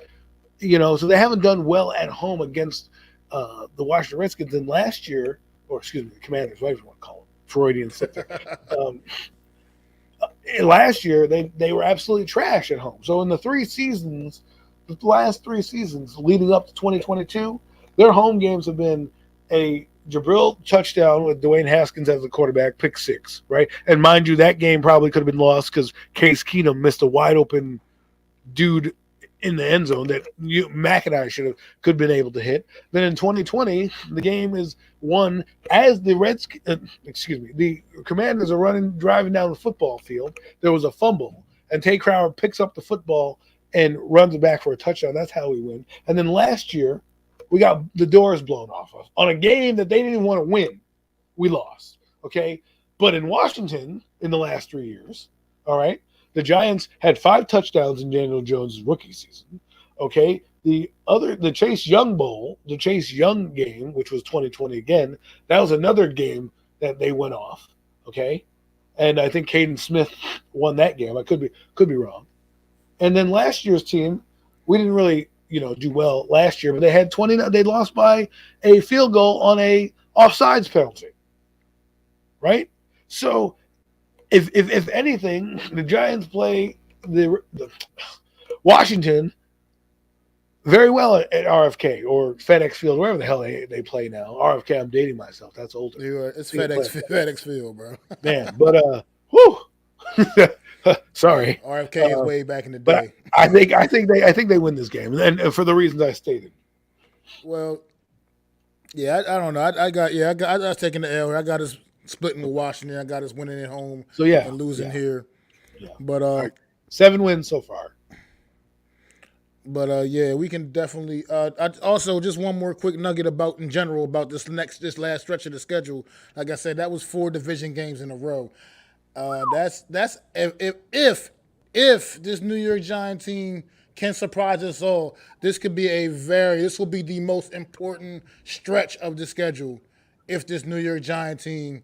so they haven't done well at home against the Washington Redskins. And last year, or excuse me, the Commanders, whatever you want to call them, Freudian slip there. Last year, they were absolutely trash at home. So in the last 3 seasons leading up to 2022, their home games have been a Jabril touchdown with Dwayne Haskins as the quarterback, pick 6, right? And mind you, that game probably could have been lost because Case Keenum missed a wide open dude in the end zone that Mac and I could have been able to hit. Then in 2020, the game is won as the the Commanders are driving down the football field. There was a fumble, and Tay Crowder picks up the football and runs it back for a touchdown. That's how we win. And then last year, we got the doors blown off of on a game that they didn't want to win. We lost, okay? But in Washington, in the last 3 years, all right, the Giants had 5 touchdowns in Daniel Jones' rookie season, okay? The Chase Young Bowl, the Chase Young game, which was 2020 again, that was another game that they went off, okay? And I think Caden Smith won that game. I could be wrong. And then last year's team, we didn't really do well last year, but they had 20. They lost by a field goal on a offsides penalty, right? So, if anything, the Giants play the Washington very well at RFK or FedEx Field, wherever the hell they play now. RFK, I'm dating myself. That's older. It's FedEx Field, bro. Man, but whew. Sorry, RFK is way back in the but day. I think they win this game, and for the reasons I stated. Well, yeah, I don't know. I was taking the L. I got us splitting with Washington. I got us winning at home. So yeah, and losing here. Yeah. But right. 7 wins so far. But yeah, we can definitely. Also, just one more quick nugget about in general about this last stretch of the schedule. Like I said, that was 4 division games in a row. That's if this New York Giants team can surprise us all, this will be the most important stretch of the schedule. If this New York Giants team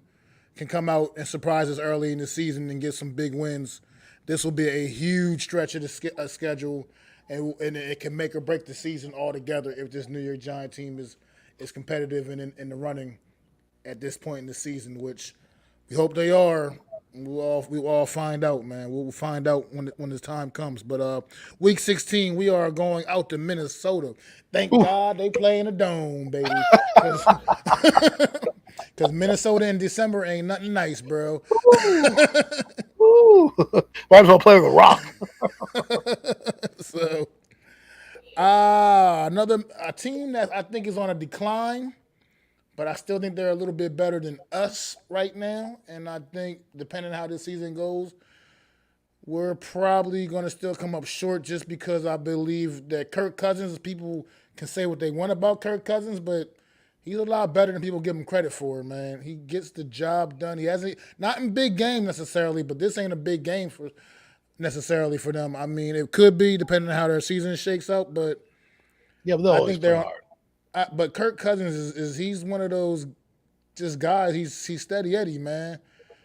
can come out and surprise us early in the season and get some big wins, this will be a huge stretch of the schedule, and it can make or break the season altogether if this New York Giants team is competitive and in the running at this point in the season, which we hope they are. We'll all find out, man. We'll find out when the time comes. But week 16, we are going out to Minnesota. Thank God they play in a dome, baby. Because Minnesota in December ain't nothing nice, bro. Might as well play with a rock. So, a team that I think is on a decline. But I still think they're a little bit better than us right now. And I think, depending on how this season goes, we're probably going to still come up short just because I believe that Kirk Cousins, people can say what they want about Kirk Cousins, but he's a lot better than people give him credit for, man. He gets the job done. He hasn't, not in big game necessarily, but this ain't a big game necessarily for them. I mean, it could be depending on how their season shakes out, but yeah, but I think they're hard. But Kirk Cousins he's one of those just guys. He's steady Eddie, man.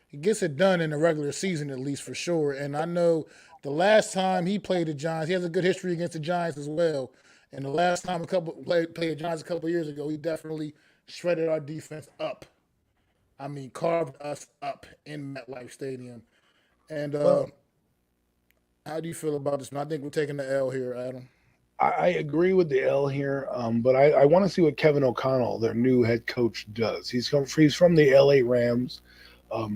He gets it done in the regular season at least for sure. And I know the last time he played the Giants, he has a good history against the Giants as well. And the last time played the Giants a couple of years ago, he definitely shredded our defense up. I mean, carved us up in MetLife Stadium. And how do you feel about this? I think we're taking the L here, Adam. I agree with the L here, but I want to see what Kevin O'Connell, their new head coach, does. He's from the LA Rams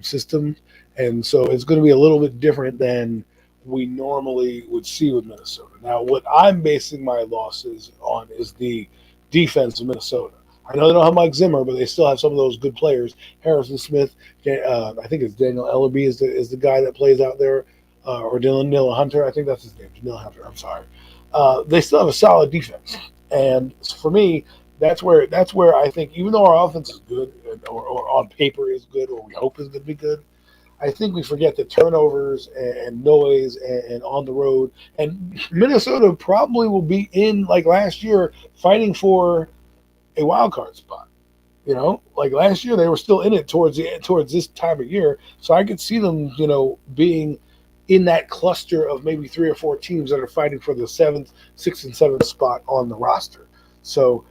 system, and so it's going to be a little bit different than we normally would see with Minnesota. Now, what I'm basing my losses on is the defense of Minnesota. I know they don't have Mike Zimmer, but they still have some of those good players. Harrison Smith, I think it's Daniel Ellerbe is the guy that plays out there, or Dylan Hunter. I think that's his name, Dylan Hunter. I'm sorry. They still have a solid defense, and for me, that's where I think, even though our offense is good, or on paper is good, or we hope is going to be good. I think we forget that turnovers and noise and on the road. And Minnesota probably will be in, like last year, fighting for a wild card spot. Like last year they were still in it towards this time of year. So I could see them, being in that cluster of maybe 3 or 4 teams that are fighting for the seventh, sixth, and seventh spot on the roster. So,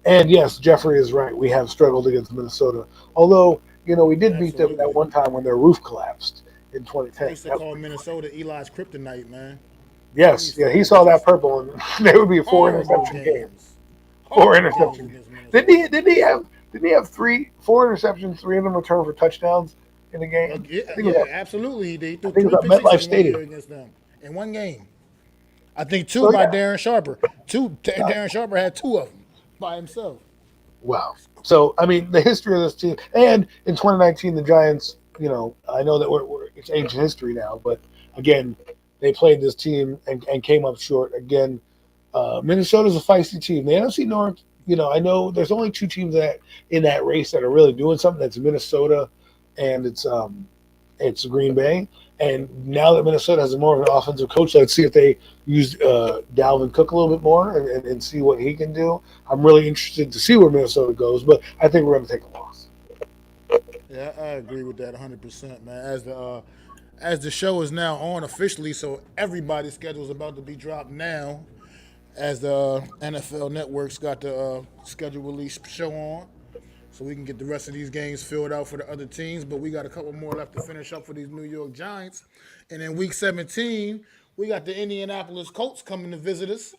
and yes, Jeffrey is right. We have struggled against Minnesota. Although, we did beat them that one time when their roof collapsed in I 2010. used to call Minnesota Eli's kryptonite, man. Yes, yeah, he saw that purple, and they would be a 4 Horrible interception game. games. 4 interception game. Against Didn't Minnesota. he have 4 interceptions, 3 of them returned for touchdowns in the game? Yeah, I think it yeah, was absolutely. He I threw think it three was pick at MetLife sixes in one year Stadium. against them in one game. I think two So by yeah, Darren Sharper. Darren Sharper had 2 of them by himself. wow. So I mean, the history of this team, and in 2019, the Giants. I know that it's ancient history now, but again, they played this team and came up short again. Minnesota's a feisty team. The NFC North. I know there's only 2 teams that in that race that are really doing something. That's Minnesota, and it's Green Bay. And now that Minnesota has more of an offensive coach, let's see if they use Dalvin Cook a little bit more and see what he can do. I'm really interested to see where Minnesota goes, but I think we're going to take a loss. Yeah, I agree with that 100%, man. As the show is now on officially, so everybody's schedule is about to be dropped now. As the NFL Network's got the schedule release show on, so we can get the rest of these games filled out for the other teams. But we got a couple more left to finish up for these New York Giants. And in Week 17, we got the Indianapolis Colts coming to visit us.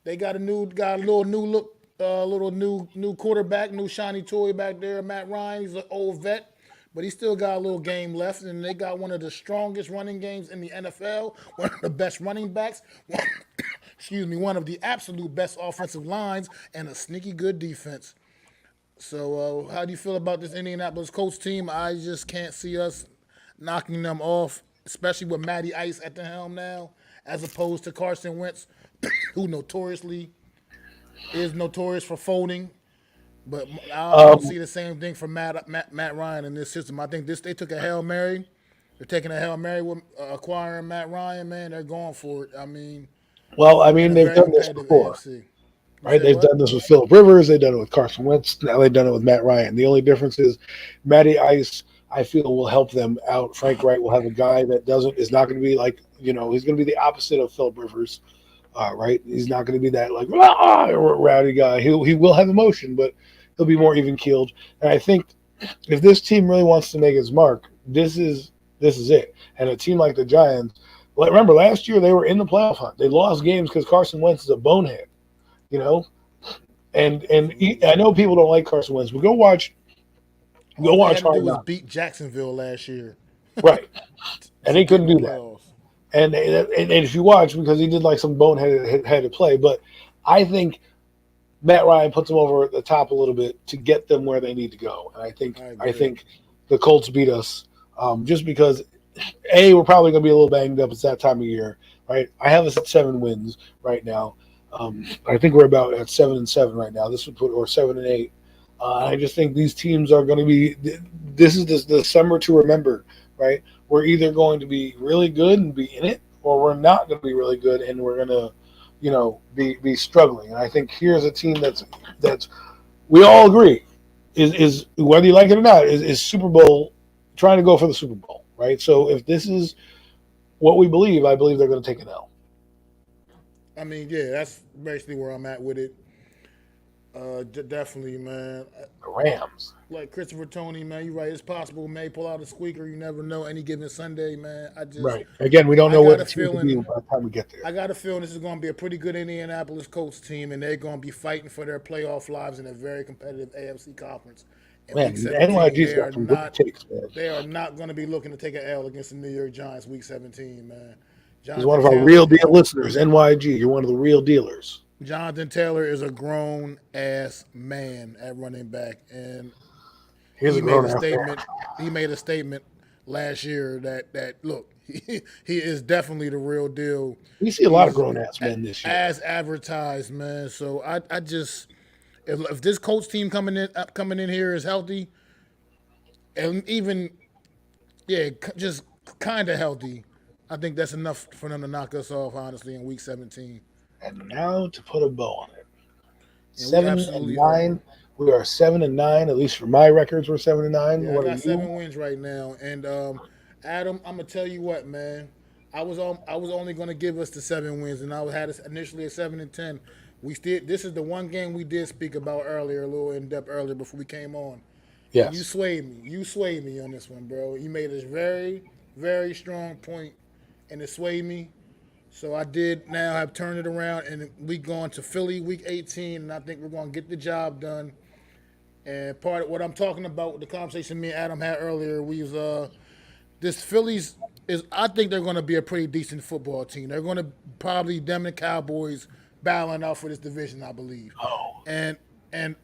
They got a little new look, little new quarterback, new shiny toy back there. Matt Ryan, he's an old vet, but he still got a little game left. And they got one of the strongest running games in the NFL, one of the best running backs. One of the absolute best offensive lines and a sneaky good defense. So, how do you feel about this Indianapolis Colts team? I just can't see us knocking them off, especially with Matty Ice at the helm now, as opposed to Carson Wentz, who is notorious for folding. But I don't Um, see the same thing for Matt Ryan in this system. I think they took a Hail Mary. They're taking a Hail Mary with acquiring Matt Ryan, man. They're going for it. I mean, well, I in mean, a they've very done this competitive before. AFC. You Right? said They've what? done this with Philip Rivers. They've done it with Carson Wentz. Now they've done it with Matt Ryan. The only difference is Matty Ice, I feel, will help them out. Frank Wright will have a guy that is not going to be like, he's going to be the opposite of Philip Rivers. Right? He's not going to be that like rowdy guy. He will have emotion, but he'll be more even keeled. And I think if this team really wants to make its mark, this is it. And a team like the Giants, remember last year they were in the playoff hunt. They lost games because Carson Wentz is a bonehead. You know, I know people don't like Carson Wentz, but go watch All they had to do Hard was Knocks. beat Jacksonville last year Right, and to he get couldn't in the do that. playoffs. And if you watch, because he did like some boneheaded had to play, but I think Matt Ryan puts them over the top a little bit to get them where they need to go. And I think I I agree. think the Colts beat us just because we're probably going to be a little banged up. It's that time of year, right? I have us at 7 wins right now. I think we're about at 7-7 right now. This would put or 7-8. I just think these teams are going to be. This is the summer to remember, right? We're either going to be really good and be in it, or we're not going to be really good and we're going to, be struggling. And I think here's a team that's we all agree is whether you like it or not is Super Bowl trying to go for the Super Bowl, right? So if this is what we believe, I believe they're going to take an L. I mean, yeah, that's basically where I'm at with it. Definitely, man. The Rams. Like Christopher Tony, man, you're right. It's possible we may pull out a squeaker. You never know. Any given Sunday, man. Right. Again, we don't I know what got the a team could be feeling, by the time we get there. I got a feeling this is going to be a pretty good Indianapolis Colts team, and they're going to be fighting for their playoff lives in a very competitive AFC conference. In Man, Week 17, NYG's got some good takes, man. they are not going to be looking to take an L against the New York Giants Week 17, man. He's one Jonathan of our Taylor, real deal listeners. NYG, you're one of the real dealers. Jonathan Taylor is a grown ass man at running back, and He's he a made grown a ass man. statement. He made a statement last year that look, he is definitely the real deal. We see a lot of He's grown ass men this year. as advertised, man. So I just if this Colts team coming in here is healthy, and even just kind of healthy, I think that's enough for them to knock us off. Honestly, in week 17, And now to put a bow on it, and we seven and absolutely are. nine. We are 7-9. At least for my records, we're 7-9. Yeah, I What are got you? 7 wins right now, and Adam, I'm gonna tell you what, man. I was only gonna give us the 7 wins, and I had us initially at 7-10. We still this is the one game we did speak about earlier, a little in depth earlier before we came on, and you Yes. swayed me. You swayed me on this one, bro. You made a very very strong point, and it swayed me. So I did now have turned it around, and we going to Philly week 18, and I think we're gonna get the job done. And part of what I'm talking about, the conversation me and Adam had earlier, we was this Phillies is I think they're going to be a pretty decent football team. They're going to probably them and the Cowboys battling out for this division, I believe. Oh, And and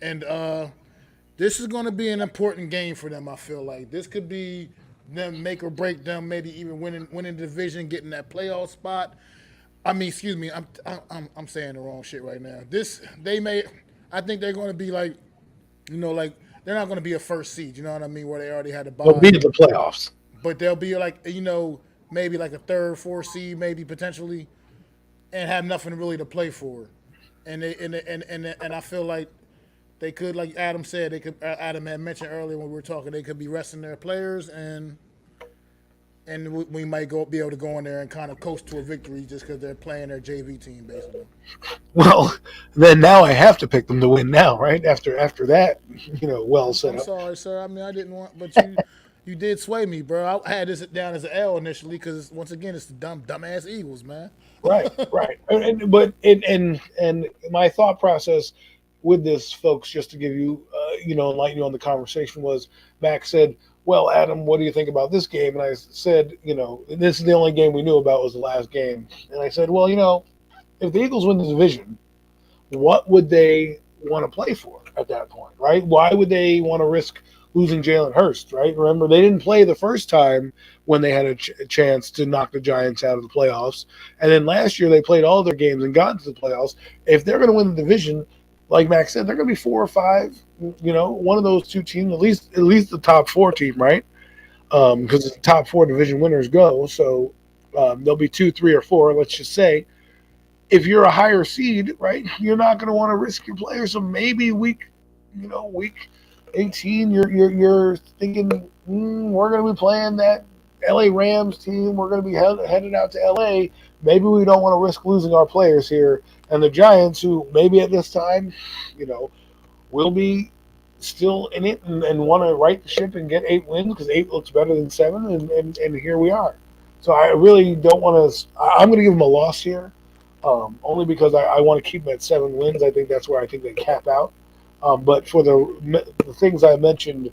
this is going to be an important game for them. I feel like this could be them make or break them, maybe even winning the division, getting that playoff spot. I mean, excuse me, I'm saying the wrong shit right now. This they may, I think they're going to be like like they're not going to be a first seed. You know what I mean? Where they already had a they'll be bye, in the playoffs. but they'll be like maybe like a third, fourth seed, maybe potentially, and have nothing really to play for. And I feel like they could, like Adam said, they could. Adam had mentioned earlier when we were talking, they could be resting their players, and we might be able to go in there and kind of coast to a victory just because they're playing their JV team basically. Well, then now I have to pick them to win now, right? After that, well set I'm up. sorry, sir. I mean, I didn't want, but you did sway me, bro. I had this down as an L initially because once again, it's the dumbass Eagles, man. Right, right. But my thought process with this, folks, just to give you, enlighten you on the conversation was Max said, "Well, Adam, what do you think about this game?" And I said, this is the only game we knew about was the last game, and I said, well, if the Eagles win the division, what would they want to play for at that point, right? Why would they want to risk losing Jalen Hurst, right? Remember, they didn't play the first time when they had a chance to knock the Giants out of the playoffs. And then last year, they played all their games and got into the playoffs. If they're going to win the division, like Max said, they're going to be 4 or 5, one of those two teams, at least the top 4 team, right? Because the top 4 division winners go. So there'll be 2, 3, or 4, let's just say. If you're a higher seed, right, you're not going to want to risk your players. So maybe week 18, you're thinking we're going to be playing that LA Rams team. We're going to be headed out to LA. Maybe we don't want to risk losing our players here. And the Giants, who maybe at this time, will be still in it and want to right the ship and get 8 wins because 8 looks better than 7. And here we are. So I really don't want to. I'm going to give them a loss here. Only because I want to keep them at 7 wins. I think that's where I think they cap out. But for the things I mentioned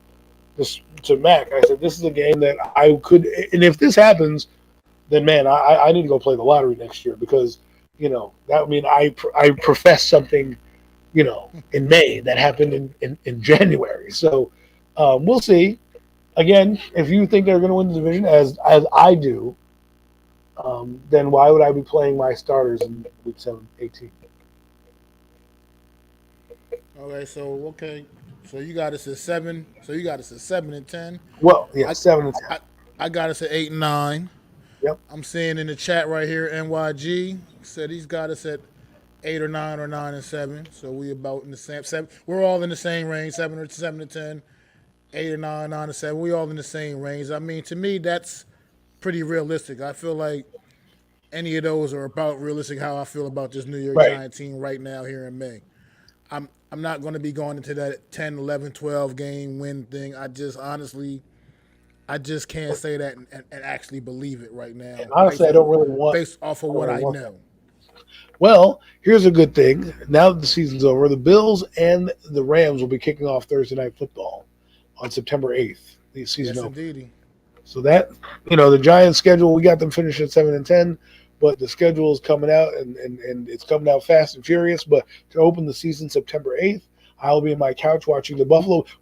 this to Mac, I said this is a game that I could, and if this happens, then man, I need to go play the lottery next year because that would mean I profess something in May that happened in January. So we'll see. Again, if you think they're going to win the division as I do, then why would I be playing my starters in week 18? Okay. So you got us at 7. So you got us at 7-10. Well, yeah, I 7-10. I got us at 8-9. Yep. I'm seeing in the chat right here, NYG said he's got us at 8 or 9 or 9-7. So we about in the same 7. We're all in the same range, 7 to 10, 8 or 9, 9 to 7. We all in the same range. I mean, to me, that's pretty realistic. I feel like any of those are about realistic how I feel about this New York Right. Giant team right now here in May. I'm not going to be going into that 10, 11, 12 game win thing. I just honestly, I just can't say that and actually believe it right now. And honestly, I don't really want. Based off of what I know. Well, here's a good thing. Now that the season's over, the Bills and the Rams will be kicking off Thursday Night Football on September 8th. The season Yes, opener. indeedy. So that the Giants' schedule, we got them finishing at 7-10, but the schedule is coming out and it's coming out fast and furious. But to open the season September 8th, I'll be in my couch watching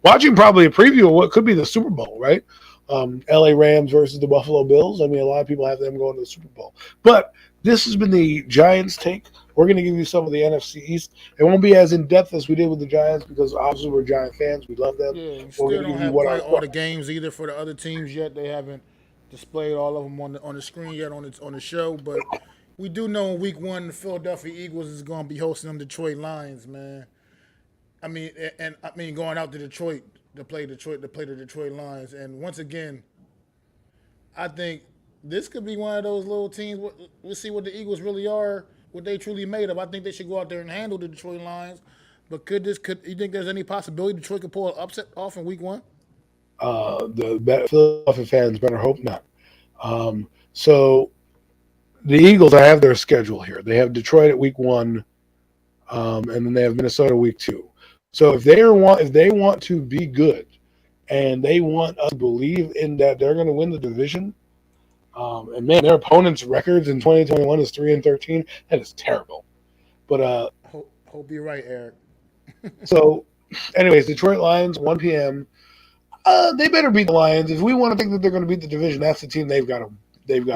watching probably a preview of what could be the Super Bowl, right? LA Rams versus the Buffalo Bills. I mean, a lot of people have them going to the Super Bowl. But this has been the Giants Take. We're going to give you some of the NFC East. It won't be as in depth as we did with the Giants because obviously we're Giant fans. We love them. Yeah, we We're still going to don't give you have what quite our all the games either for the other teams yet. They haven't displayed all of them on the screen yet on the show, but we do know in week one the Philadelphia Eagles is going to be hosting them Detroit Lions, man. I mean going out to Detroit to play the Detroit Lions, and once again, I think this could be one of those little teams. We'll see what the Eagles really are, what they truly made of. I think they should go out there and handle the Detroit Lions. But could you think there's any possibility Detroit could pull an upset off in week one? the Philadelphia fans better hope not. So the Eagles, I have their schedule here. They have Detroit at week one, and then they have Minnesota week two. So if they want to be good, and they want us to believe in that they're going to win the division, and man, their opponents' records in 2021 is 3-13. That is terrible. But Hope you're right, Eric. so, anyways, Detroit Lions 1 p.m. They better beat the Lions if we want to think that they're going to beat the division. That's the team they've got to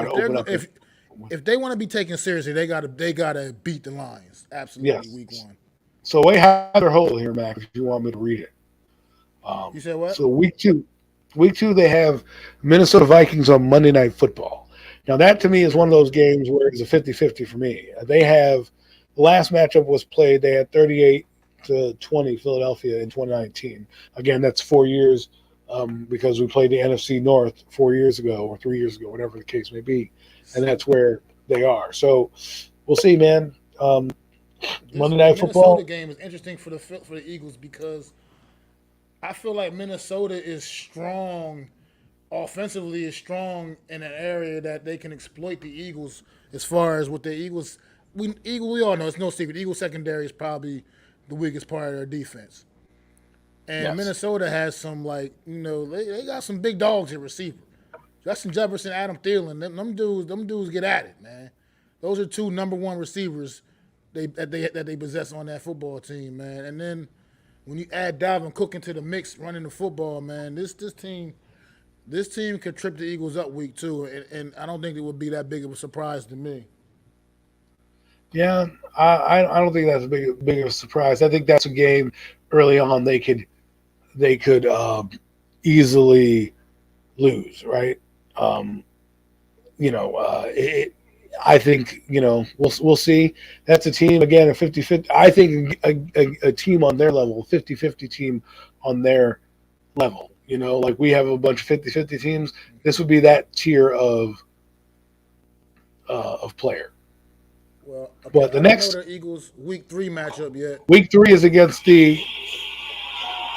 open up. If they want to be taken seriously, they gotta beat the Lions. Absolutely, Yes. week one. So we have their whole here, Mac. If you want me to read it. You said what? So week two they have Minnesota Vikings on Monday Night Football. Now that to me is one of those games where it's a 50-50 for me. They have the last matchup was played. They had 38-20 Philadelphia in 2019. Again, that's 4 years because we played the NFC North 4 years ago or 3 years ago, whatever the case may be, and that's where they are. So we'll see, man. Monday Night Football. Minnesota game is interesting for the Eagles because I feel like Minnesota is strong offensively, is strong in an area that they can exploit the Eagles as far as what the Eagles. We all know it's no secret. Eagles secondary is probably the weakest part of their defense. And Yes. Minnesota has some they got some big dogs at receiver. Justin Jefferson, Adam Thielen, them dudes get at it, man. Those are two number one receivers that they possess on that football team, man. And then when you add Dalvin Cook into the mix, running the football, man, this team could trip the Eagles up week two, and I don't think it would be that big of a surprise to me. Yeah, I don't think that's a big of a surprise. I think that's a game early on they could easily lose, right? Um, I think we'll see. That's a team again a 50-50. I think a team on their level, 50-50 team on their level. Like we have a bunch of 50-50 teams. This would be that tier of player. Well, okay, But the I don't next know the Eagles week three matchup yet. week three is against the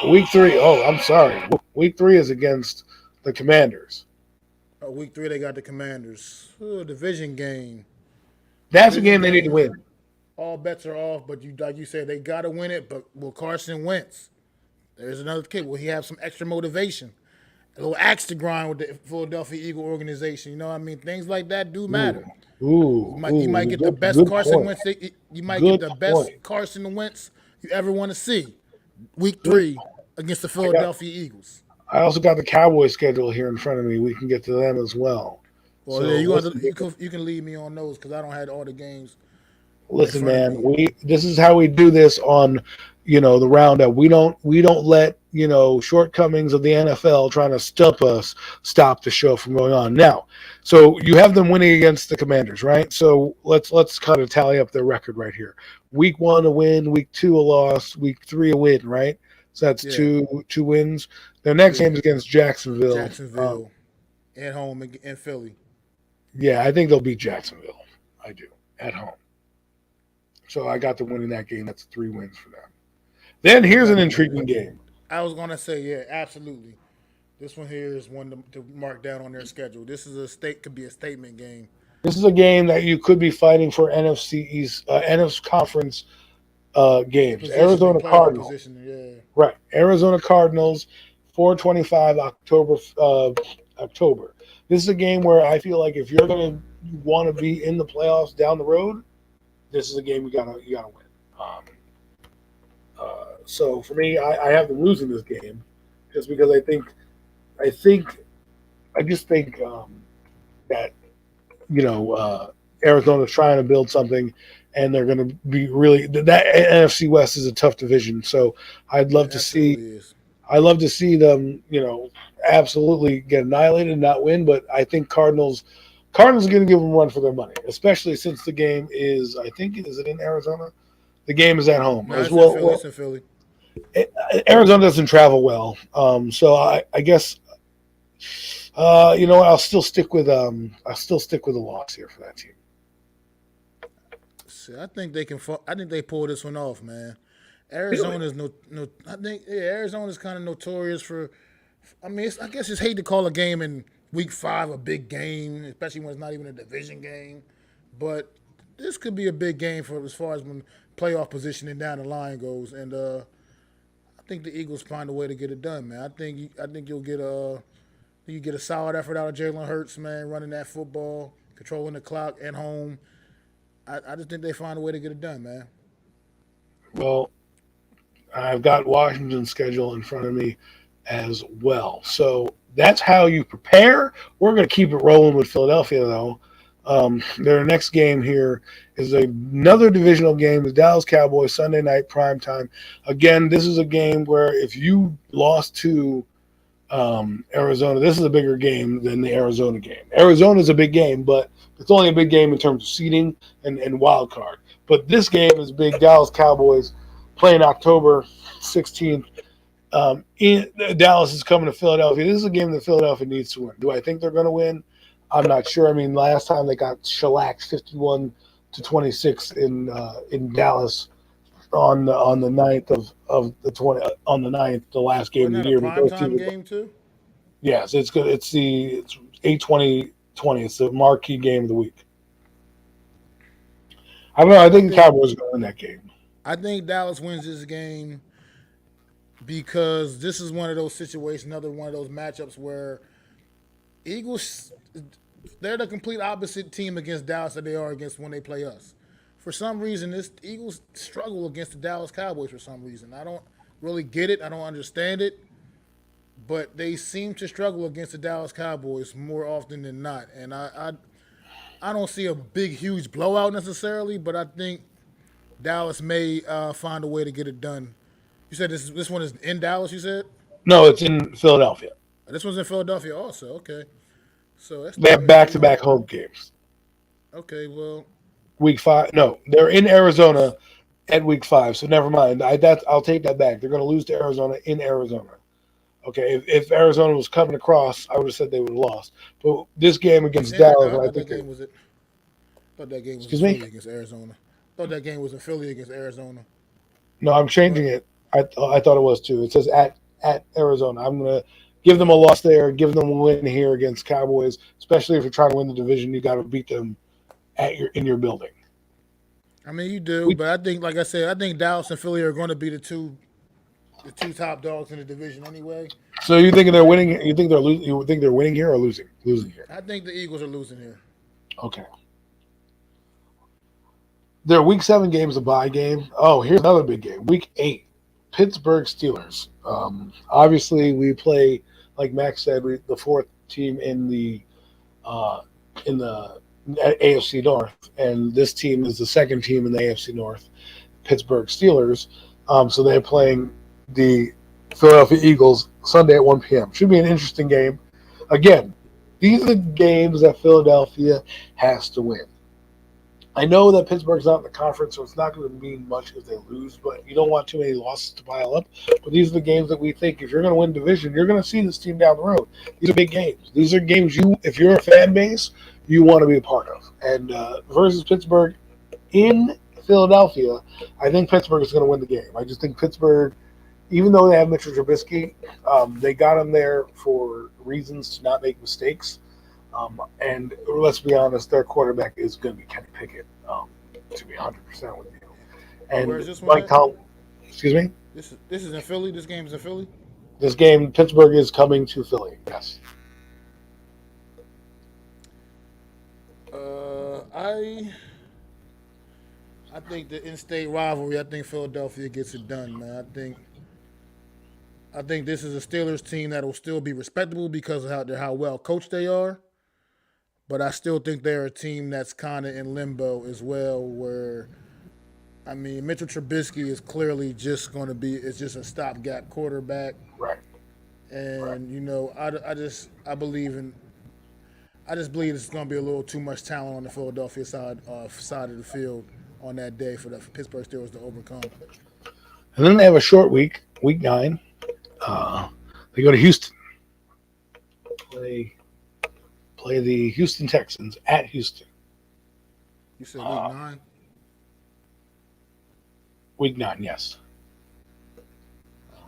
week three. Oh, I'm sorry. Week three is against the Commanders. Week three they got the Commanders. Division game. That's a game they need to win. All bets are off, but like you said, they got to win it. But will Carson Wentz? There's another kid. Will he have some extra motivation? A little axe to grind with the Philadelphia Eagle organization. You know what I mean? Things like that do matter. You might get the best Carson point. Wentz. You might Good get the best point. Carson Wentz you ever want to see. Week three against the Philadelphia Eagles. I also got the Cowboys schedule here in front of me. We can get to them as well. Well, So yeah, you can lead me on those because I don't have all the games. listen, in front of man, this is how we do this on the roundup. We don't let shortcomings of the NFL trying to stump us stop the show from going on. Now, so you have them winning against the Commanders, right? So let's kind of tally up their record right here. Week one a win, week two a loss, week three a win, right? So that's two wins. Their next game is against Jacksonville. Jacksonville at home in Philly. Yeah, I think they'll beat Jacksonville. I do at home. So I got them winning that game. That's 3 wins for them. Then here's an intriguing game. I was gonna say, yeah, absolutely. This one here is one to mark down on their schedule. This is could be a statement game. This is a game that you could be fighting for NFC East, NFC Conference games. Arizona Cardinals, Yeah. right? Arizona Cardinals, 4/25 October. This is a game where I feel like if you're going to want to be in the playoffs down the road, this is a game you gotta win. So for me, I have them losing this game just because I just think that Arizona's trying to build something, and they're going to be really that NFC West is a tough division. So I'd love It to see. absolutely is. I love to see them, absolutely get annihilated and not win. But I think Cardinals are going to give them a run for their money, especially since the game is, I think, is it in Arizona? The game is at home No, as it's in well. Philly. It's in Philly. Arizona doesn't travel well, so I guess I'll still stick with a loss here for that team. See, I think they can. I think they pull this one off, man. Really? Arizona's no. I think Arizona's kind of notorious for. I mean, I guess it's hate to call a game in week 5 a big game, especially when it's not even a division game. But this could be a big game for as far as when playoff positioning down the line goes, and I think the Eagles find a way to get it done, man. I think you'll get a solid effort out of Jalen Hurts, man, running that football, controlling the clock at home. I just think they find a way to get it done, man. Well, I've got Washington's schedule in front of me as well. So that's how you prepare. We're going to keep it rolling with Philadelphia, though. Their next game here is another divisional game, the Dallas Cowboys, Sunday night prime time. Again, this is a game where if you lost to Arizona, this is a bigger game than the Arizona game. Arizona is a big game, but it's only a big game in terms of seeding and wild card. But this game is big. Dallas Cowboys playing October 16th. Dallas is coming to Philadelphia. This is a game that Philadelphia needs to win. Do I think they're going to win? I'm not sure. I mean, last time they got shellacked 51-26 in Dallas on the ninth of the 20 on the ninth, the last game Wasn't of that the a year. But both primetime teams, game too? yes, it's good. It's 8-20-20. It's the marquee game of the week. I don't know. I I think the think Cowboys are going to win that game. I think Dallas wins this game because this is one of those situations, another one of those matchups where Eagles they're the complete opposite team against Dallas that they are against when they play us. For some reason, this Eagles struggle against the Dallas Cowboys for some reason. I don't really get it. I don't understand it. But they seem to struggle against the Dallas Cowboys more often than not. And I don't see a big, huge blowout necessarily, but I think Dallas may find a way to get it done. You said this one is in Dallas. You said No, it's in Philadelphia. this one's in Philadelphia also. Okay, so that's They two have that's two. back-to-back home games. Okay, well, Week 5. No, they're in Arizona at week 5. So never mind. I'll take that back. They're going to lose to Arizona in Arizona. Okay, if Arizona was coming across, I would have said they would have lost. But this game it's against in. Dallas, I I thought that think game was it. I thought that game was in excuse me. Philly against Arizona. I thought that game was in Philly against Arizona. No, I'm But changing it. I thought it was too. It says at Arizona. I'm gonna give them a loss there, give them a win here against Cowboys. Especially if you're trying to win the division, you got to beat them in your building. I mean, you do. We, But I think, like I said, I think Dallas and Philly are going to be the two top dogs in the division anyway. so you thinking they're And winning? You think they're losing? You think they're winning here or losing? Losing here. I think the Eagles are losing here. Okay. Their Week 7 game is a bye game. Oh, here's another big game. Week 8, Pittsburgh Steelers. Obviously, we play like Max said, the fourth team uh, in the AFC North, and this team is the second team in the AFC North, Pittsburgh Steelers. So they're playing the Philadelphia Eagles Sunday at 1 p.m. Should be an interesting game. Again, these are the games that Philadelphia has to win. I know that Pittsburgh's not in the conference, so it's not going to mean much if they lose, but you don't want too many losses to pile up. But these are the games that we think if you're going to win division, you're going to see this team down the road. These are big games. These are games if you're a fan base, you want to be a part of. And versus Pittsburgh in Philadelphia, I think Pittsburgh is going to win the game. I just think Pittsburgh, even though they have Mitchell Trubisky, they got him there for reasons to not make mistakes. And let's be honest, their quarterback is going to be Kenny Pickett, to be 100% with you. Where's And this one Mike at? Tomlin, excuse me, This is in Philly. This game's in Philly. this game, Pittsburgh is coming to Philly. Yes. I think the in-state rivalry. I think Philadelphia gets it done, man. I think this is a Steelers team that will still be respectable because of how well coached they are. But I still think they're a team that's kind of in limbo as well, where I mean, Mitchell Trubisky is clearly just going to be. It's just a stopgap quarterback, Right. Right. and I believe in. I just believe it's going to be a little too much talent on the Philadelphia side of the field on that day for the Pittsburgh Steelers to overcome. And then they have a short week 9. They go to Houston. Play the Houston Texans at Houston. You said week 9. Week 9, yes.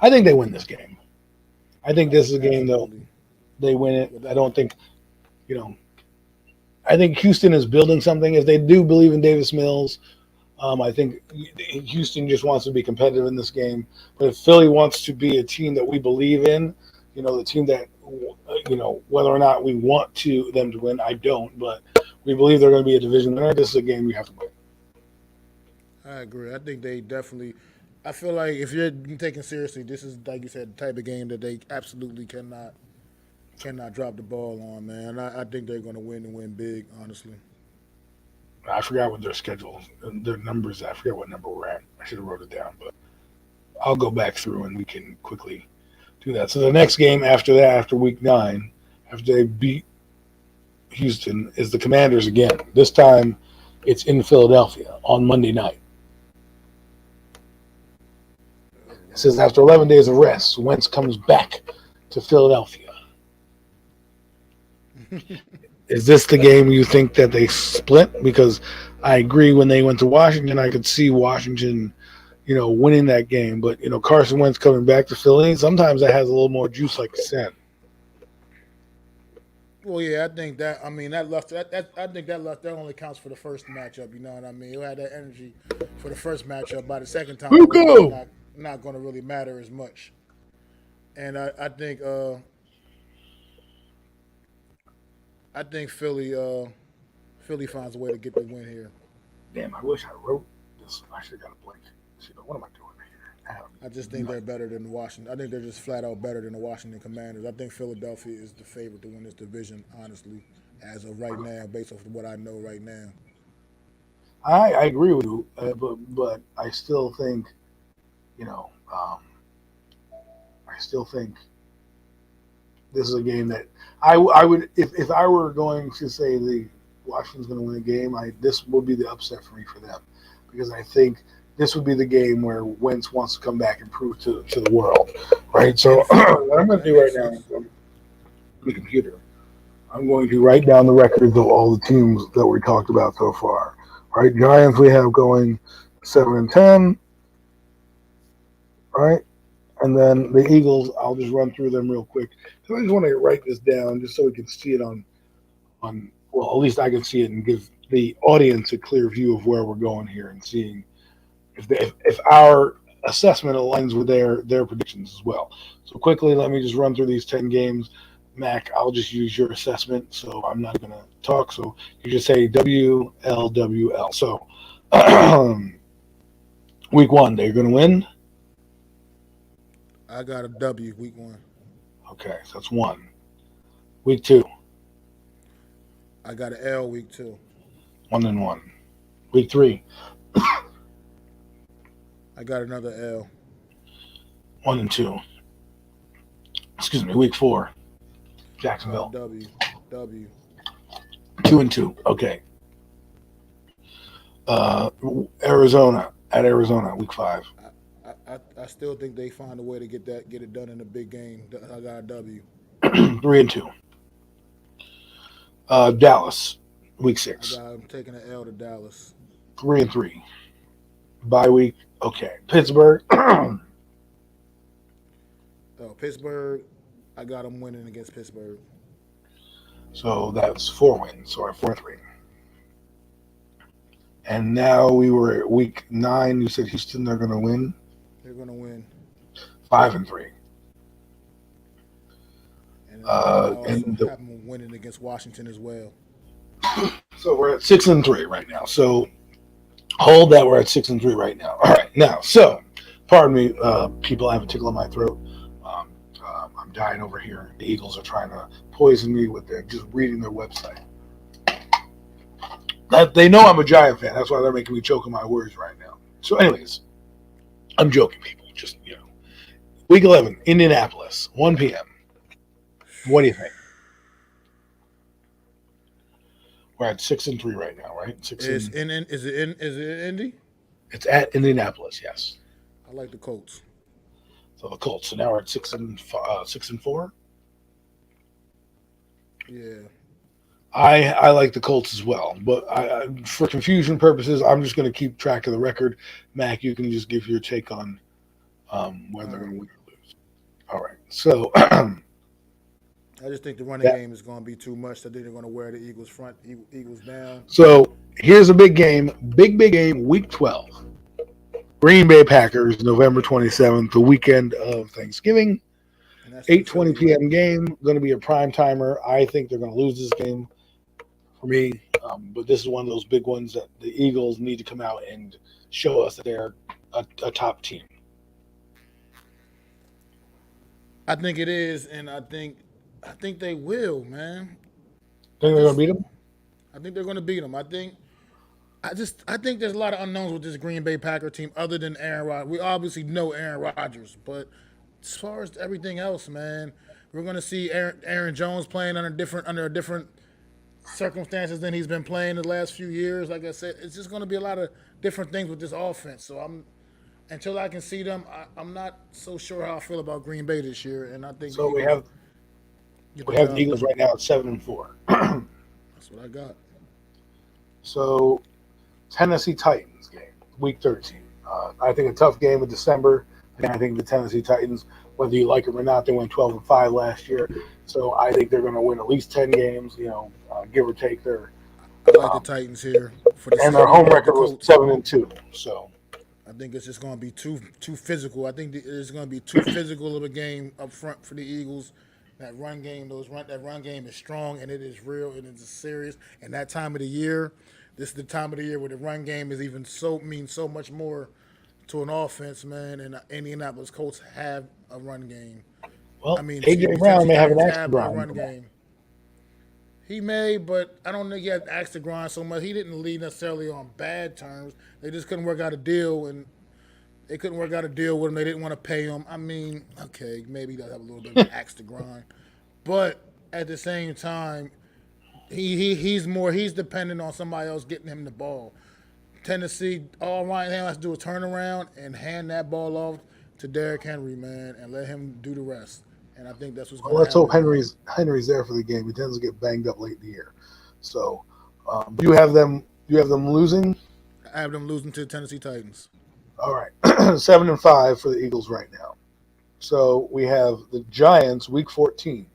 I think they win this game. I think this is a game though. They win it. I don't think, I think Houston is building something. If they do believe in Davis Mills, I think Houston just wants to be competitive in this game. But if Philly wants to be a team that we believe in, the team that, whether or not we want them to win, I don't. But we believe they're going to be a division winner. This is a game we have to win. I agree. I think they definitely. I feel like if you're taken seriously, this is, like you said, the type of game that they absolutely cannot drop the ball on, man. I think they're going to win and win big, honestly. I forgot what their schedule, their numbers. I forget what number we're at. I should have wrote it down, but I'll go back through and we can quickly do that. So the next game after that, after week 9, after they beat Houston, is the Commanders again. This time, it's in Philadelphia on Monday night. It says after 11 days of rest, Wentz comes back to Philadelphia. Is this the game you think that they split? Because I agree, when they went to Washington, I could see Washington, winning that game. But, Carson Wentz coming back to Philly, sometimes that has a little more juice, like you said. Well, yeah, I think that. I mean, that luster. I think that only counts for the first matchup. You know what I mean? You had that energy for the first matchup. By the second time, it's not going to really matter as much. And I think Philly finds a way to get the win here. Damn, I wish I wrote this. I should have got a blank. What am I doing here? I just think they're better than Washington. I think they're just flat out better than the Washington Commanders. I think Philadelphia is the favorite to win this division, honestly, as of right now, based off of what I know right now. I agree with you, but I still think, this is a game that I would, if I were going to say the Washington's going to win a game, this would be the upset for me for them, because I think this would be the game where Wentz wants to come back and prove to the world, right? So what I'm going to do right now on the computer, I'm going to write down the records of all the teams that we talked about so far. Right, Giants we have going 7-10, right? And then the Eagles, I'll just run through them real quick. So I just want to write this down just so we can see it on well, at least I can see it and give the audience a clear view of where we're going here and seeing if our assessment aligns with their predictions as well. So quickly, let me just run through these 10 games. Mac, I'll just use your assessment, so I'm not going to talk. So you just say WLWL. So week 1, they're going to win. I got a W week 1. Okay, so that's 1. Week 2. I got an L week 2. 1-1. Week 3. I got another L. 1-2. Excuse me. Week 4. Jacksonville. W. 2-2. Okay. Arizona at Arizona. Week 5. I still think they find a way to get it done in a big game. I got a W. 3-2. Dallas. Week 6. I'm taking an L to Dallas. 3-3. Bye week. Okay. Pittsburgh. Pittsburgh. I got them winning against Pittsburgh. So that's 4 wins. Sorry, 4-3. And now we were at week 9. You said Houston, they're going to win. They're going to win. 5-3. And I also have them winning against Washington as well. So we're at 6-3 right now. So hold that. We're at 6-3 right now. All right. Now, so pardon me, people. I have a tickle in my throat. I'm dying over here. The Eagles are trying to poison me with just reading their website. That they know I'm a Giant fan. That's why they're making me choke on my words right now. So, anyways, I'm joking, people. Just Week 11, Indianapolis, 1 p.m. What do you think? We're at 6-3 right now, right? Is it in Indy? It's at Indianapolis, yes. I like the Colts. So the Colts. So now we're at 6-4. Yeah. I like the Colts as well, but for confusion purposes, I'm just going to keep track of the record. Mac, you can just give your take on whether they're going to win or lose. All right. So I just think the running game is going to be too much. I think they're going to wear the Eagles down. So here's a big game, big game, Week 12. Green Bay Packers, November 27th, the weekend of Thanksgiving. 8:20 p.m. game, going to be a prime timer. I think they're going to lose this game for me, but this is one of those big ones that the Eagles need to come out and show us that they're a top team. I think it is, and I think they will, man. Think they're going to beat them? I think they're going to beat them. I think there's a lot of unknowns with this Green Bay Packer team other than Aaron Rodgers. We obviously know Aaron Rodgers, but as far as everything else, man, we're going to see Aaron Jones playing under different circumstances than he's been playing the last few years. Like I said, it's just going to be a lot of different things with this offense. So until I can see them, I'm not so sure how I feel about Green Bay this year. And I think so. We have the Eagles right now at 7-4. That's what I got. So Tennessee Titans game, Week 13. I think a tough game in December. And I think the Tennessee Titans, whether you like them or not, they went 12-5 last year. So I think they're going to win at least 10 games, give or take. I like the Titans here. And their home record was 7-2. So I think it's just going to be too physical. I think it's going to be too physical of a game up front for the Eagles. That run game is strong and it is real and it's serious. And that time of the year, this is the time of the year where the run game is means so much more to an offense, man. And Indianapolis Colts have a run game. Well, A.J. Brown may have an axe to grind. Run game. He may, but I don't think he had axe to grind so much. He didn't lead necessarily on bad terms. They just couldn't work out a deal, and they couldn't work out a deal with him. They didn't want to pay him. I mean, okay, maybe he does have a little bit of an axe to grind, but at the same time, he's dependent on somebody else getting him the ball. Tennessee, all Ryan Ham has to do is turn around and hand that ball off to Derrick Henry, man, and let him do the rest. And I think that's what's going to happen. Let's hope Henry's there for the game. He tends to get banged up late in the year. So, you have them losing? I have them losing to the Tennessee Titans. All right, 7-5 for the Eagles right now. So we have the Giants, Week 14.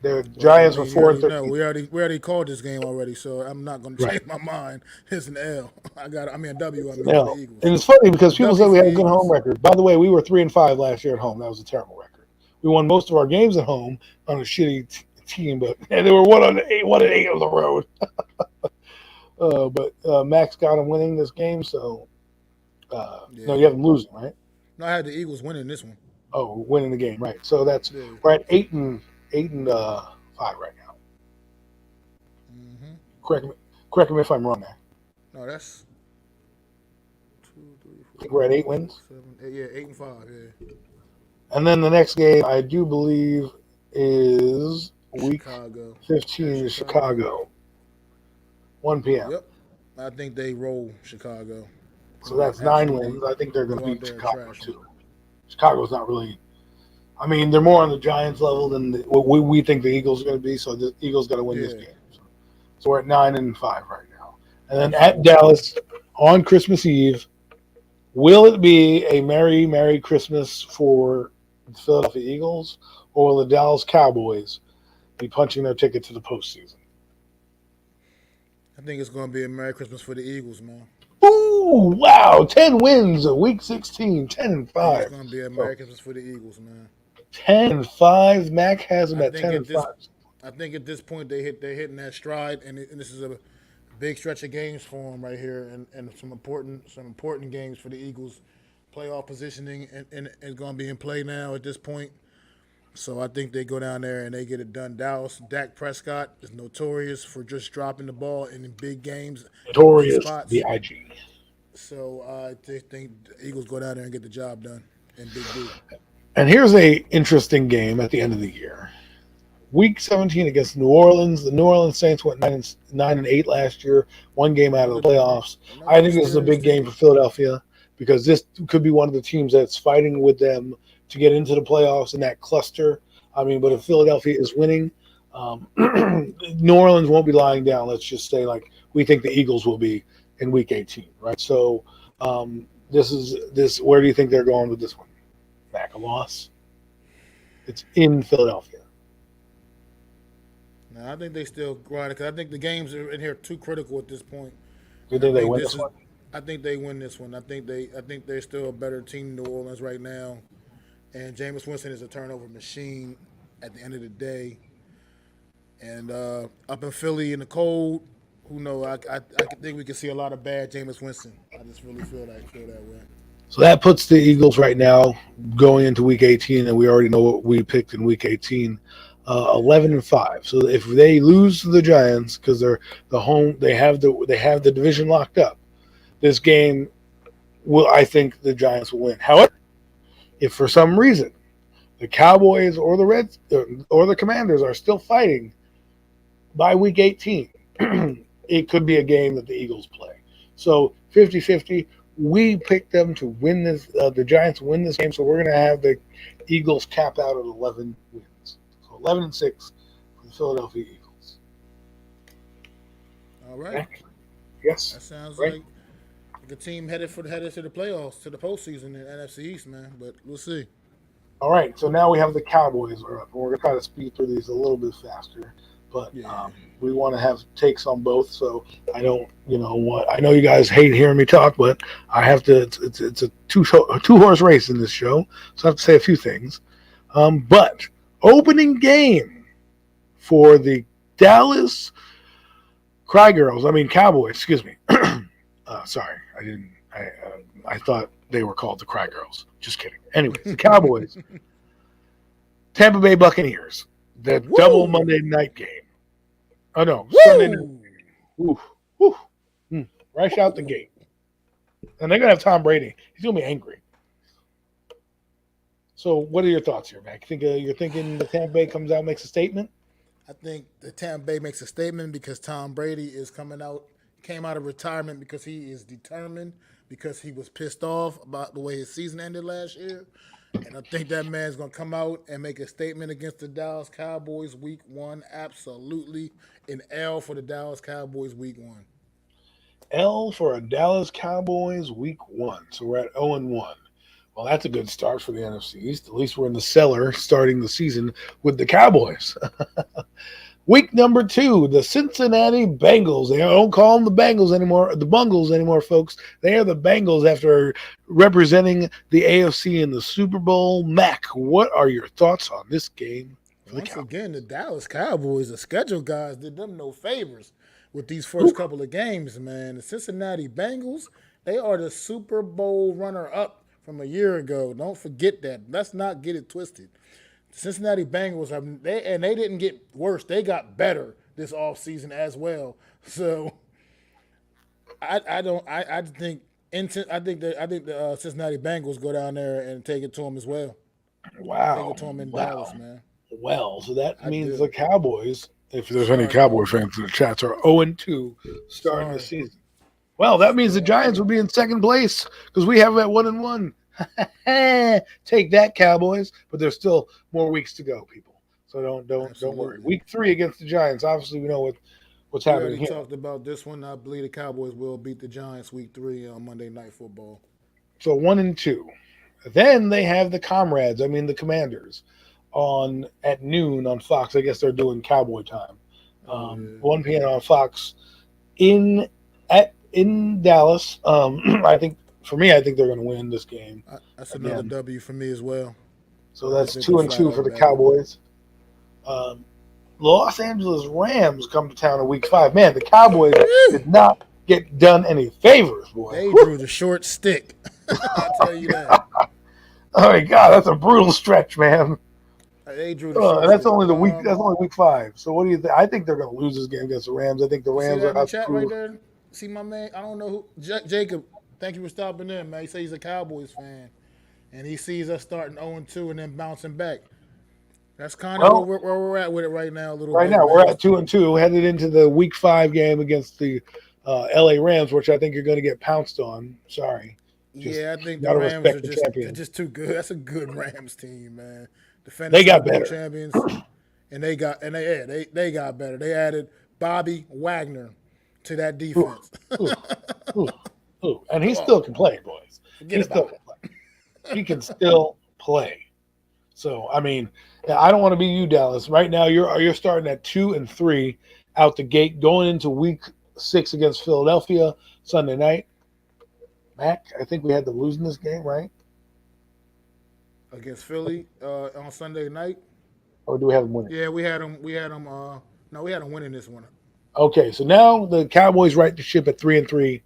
The Giants were 4-13. We already called this game already, so I'm not going to change my mind. It's an L. A W. The Eagles. And it's funny because people say we have a good home record. By the way, we were 3-5 last year at home. That was a terrible record. We won most of our games at home on a shitty team, but they were 1-8 on the road. But Max got them winning this game, so no, you have them losing, right? No, I had the Eagles winning this one. Oh, winning the game, right? So we're at 8-5 right now. Mm-hmm. Correct me if I'm wrong there. No, that's 2, 3, 4. I think we're at 8 wins. 7, 8, 8-5. Yeah. And then the next game, I do believe, is Week 15 in Chicago. 1 p.m. Yep. I think they roll Chicago. So that's 9 wins. I think they're going to beat Chicago too. Chicago's not really. I mean, they're more on the Giants level than what we think the Eagles are going to be. So the Eagles got to win this game. So we're at 9-5 right now. And then at Dallas on Christmas Eve, will it be a Merry Christmas for the Philadelphia Eagles, or will the Dallas Cowboys be punching their ticket to the postseason? I think it's going to be a Merry Christmas for the Eagles, man. Ooh, wow. 10 wins of Week 16, 10-5. It's going to be a Merry Christmas for the Eagles, man. 10-5. Mac has them at 10-5. I think at this point they're hitting that stride, and this is a big stretch of games for them right here, and some important games for the Eagles. Playoff positioning and is going to be in play now at this point. So I think they go down there and they get it done. Dak Prescott is notorious for just dropping the ball in big games in big Notorious spots. B.I.G. So I think the Eagles go down there and get the job done in Big B. And here's a interesting game at the end of the year. Week 17 against New Orleans. The New Orleans Saints went 9-8 last year, one game out of the playoffs. I think this is a big game for Philadelphia because this could be one of the teams that's fighting with them to get into the playoffs in that cluster. I mean, but if Philadelphia is winning, New Orleans won't be lying down. Let's just say like we think the Eagles will be in Week 18, right? So this. Where do you think they're going with this one? Back a loss. It's in Philadelphia. No, I think they still grind it because I think the games are in here too critical at this point. Do you think they win this one? I think they win this one. I think they're still a better team than New Orleans right now. And Jameis Winston is a turnover machine at the end of the day. And up in Philly in the cold, who knows? I think we can see a lot of bad Jameis Winston. I just really feel that way. So that puts the Eagles right now going into Week 18, and we already know what we picked in Week 18, 11-5. So if they lose to the Giants because they're the home, they have the division locked up. This game I think the Giants will win. However, if for some reason the Cowboys or the Reds or the Commanders are still fighting by Week 18, it could be a game that the Eagles play. So 50-50. We picked them to win this. The Giants win this game, so we're going to have the Eagles cap out at 11 wins. So 11-6 for the Philadelphia Eagles. All right. Okay. Yes. That sounds like a team headed to the playoffs, to the postseason in the NFC East, man. But we'll see. All right. So now we have the Cowboys are up, and we're going to try to speed through these a little bit faster. But we want to have takes on both. So I don't, I know you guys hate hearing me talk, but I have to. It's a two-horse race in this show, so I have to say a few things. But opening game for the Dallas Cowboys. Excuse me. Sorry, I didn't. I thought they were called the Cry Girls. Just kidding. Anyways, the Cowboys, Tampa Bay Buccaneers, the double Monday night game. Oh, no. Sunday night. Oof. Oof. Rush out the gate. And they're going to have Tom Brady. He's going to be angry. So what are your thoughts here, Mac? You're thinking the Tampa Bay comes out and makes a statement? I think the Tampa Bay makes a statement because Tom Brady is came out of retirement because he is determined, because he was pissed off about the way his season ended last year. And I think that man's going to come out and make a statement against the Dallas Cowboys Week 1. Absolutely an L for the Dallas Cowboys Week 1. L for a Dallas Cowboys Week 1. So we're at 0-1. Well, that's a good start for the NFC East. At least we're in the cellar starting the season with the Cowboys. Week number 2, the Cincinnati Bengals. They don't call them the Bengals anymore, the Bungles anymore, folks. They are the Bengals after representing the AFC in the Super Bowl. Mac, what are your thoughts on this game? Once again, the Dallas Cowboys, the schedule guys, did them no favors with these first couple of games, man. The Cincinnati Bengals, they are the Super Bowl runner-up from a year ago. Don't forget that. Let's not get it twisted. Cincinnati Bengals they didn't get worse; they got better this offseason as well. So I think the Cincinnati Bengals go down there and take it to them as well. Wow, take it to them in Dallas, man. Well, so that means the Cowboys, if there's any Cowboy fans in the chats, are 0-2 starting the season. Well, that means the Giants will be in second place because we have it at 1-1. Take that, Cowboys! But there's still more weeks to go, people. So don't worry. Week 3 against the Giants. Obviously, we know what's happening here. We talked about this one. I believe the Cowboys will beat the Giants Week 3 on Monday Night Football. So 1-2. Then they have the the Commanders, at noon on Fox. I guess they're doing Cowboy time. 1 p.m. on Fox in Dallas. I think they're going to win this game. That's another W for me as well. So that's 2-2 for the Cowboys. Los Angeles Rams come to town in Week 5. Man, the Cowboys did not get done any favors, boy. They drew the short stick. I'll tell you that. Oh, my God, that's a brutal stretch, man. They drew the short That's streak. only the week. That's only week 5. So what do you think? I think they're going to lose this game against the Rams. I think the You see Rams that are in the out. chat right there? See my man? I don't know who. Jacob, thank you for stopping in, man. He says he's a Cowboys fan. And he sees us starting 0-2 and then bouncing back. That's kind of Well, where we're at with it right now, a little right bit, now we're man. at 2-2, headed into the week 5 game against the LA Rams, which I think you're going to get pounced on. Sorry, just Yeah, I think the got to Rams are respect the just they're champion. just too good. That's a good Rams team, man. Defending They Super got Bowl better. champions, and they got better. They added Bobby Wagner to that Ooh, defense. ooh, ooh, ooh. And he Oh, still can play, boys. forget He still about can it. play. He can still play. So I mean, I don't want to be you, Dallas. Right now, you're starting at 2-3 out the gate, going into week 6 against Philadelphia Sunday night. Mac, I think we had them losing this game, right? Against Philly on Sunday night. Or do we have them winning? Yeah, we had them. We had them. No, we had them winning this one. Okay, so now the Cowboys right the ship at 3-3.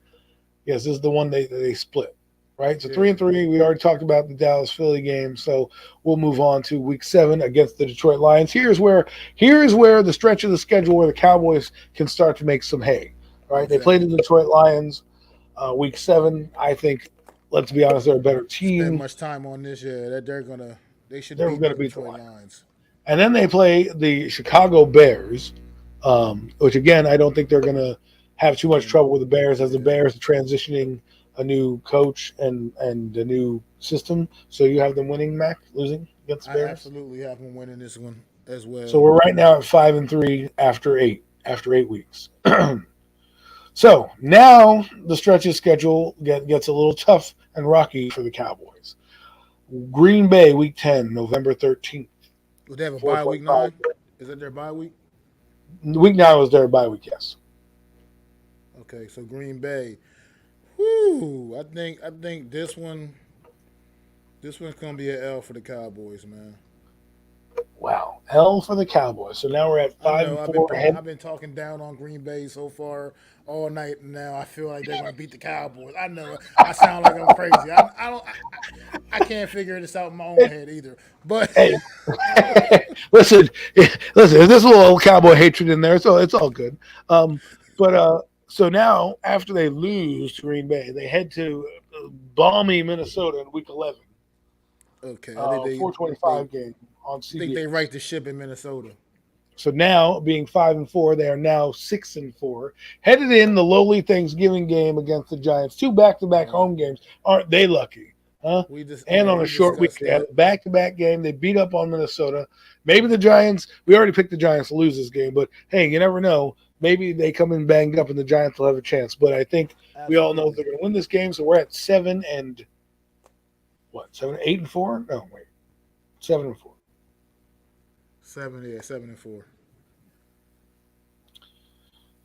Yes, this is the one they split, right? So Yeah. 3-3. We already talked about the Dallas Philly game, so we'll move on to Week 7 against the Detroit Lions. Here's where the stretch of the schedule where the Cowboys can start to make some hay, right? They played the Detroit Lions Week 7. I think, let's be honest, they're a better Spend team. much time on this. Yeah, that they should They're beat going the to beat the Detroit Lions. Lions. And then they play the Chicago Bears, which again I don't think they're going to have too much trouble with the Bears, as the Bears are transitioning a new coach and a new system. So you have them winning, Mac, losing against the I Bears. absolutely have them winning this one as well. So we're right now at 5-3 after 8 weeks. So now the stretch of schedule gets a little tough and rocky for the Cowboys. Green Bay, Week 10, November 13th. Would they have a bye week 9? Is that their bye week? Week 9 was their bye week, yes. Okay, so Green Bay. Whoo! I think this one's gonna be an L for the Cowboys, man. Wow, L for the Cowboys. So now we're at I five know and four ahead. I've been talking down on Green Bay so far all night, and now I feel like they're gonna beat the Cowboys. I know I sound like I'm crazy. I can't figure this out in my own head either. But Hey, listen, listen. If there's a little Cowboy hatred in there, so it's all good. But so now after they lose to Green Bay, they head to balmy Minnesota in Week 11. okay, I think they 4:25 game on think they CBS. right the ship in Minnesota. So now, being 5-4, they are now 6-4. Headed in the lowly Thanksgiving game against the Giants. 2 back-to-back home games. Aren't they lucky? Huh? And on a We short week, discussed they had that. a back-to-back game. They beat up on Minnesota. Maybe the Giants. We already picked the Giants to lose this game, but hey, you never know. Maybe they come in banged up, and the Giants will have a chance. But I think we all know they're going to win this game. So we're at 7 and what? 7, 8-4? No, wait, 7-4. 7-4.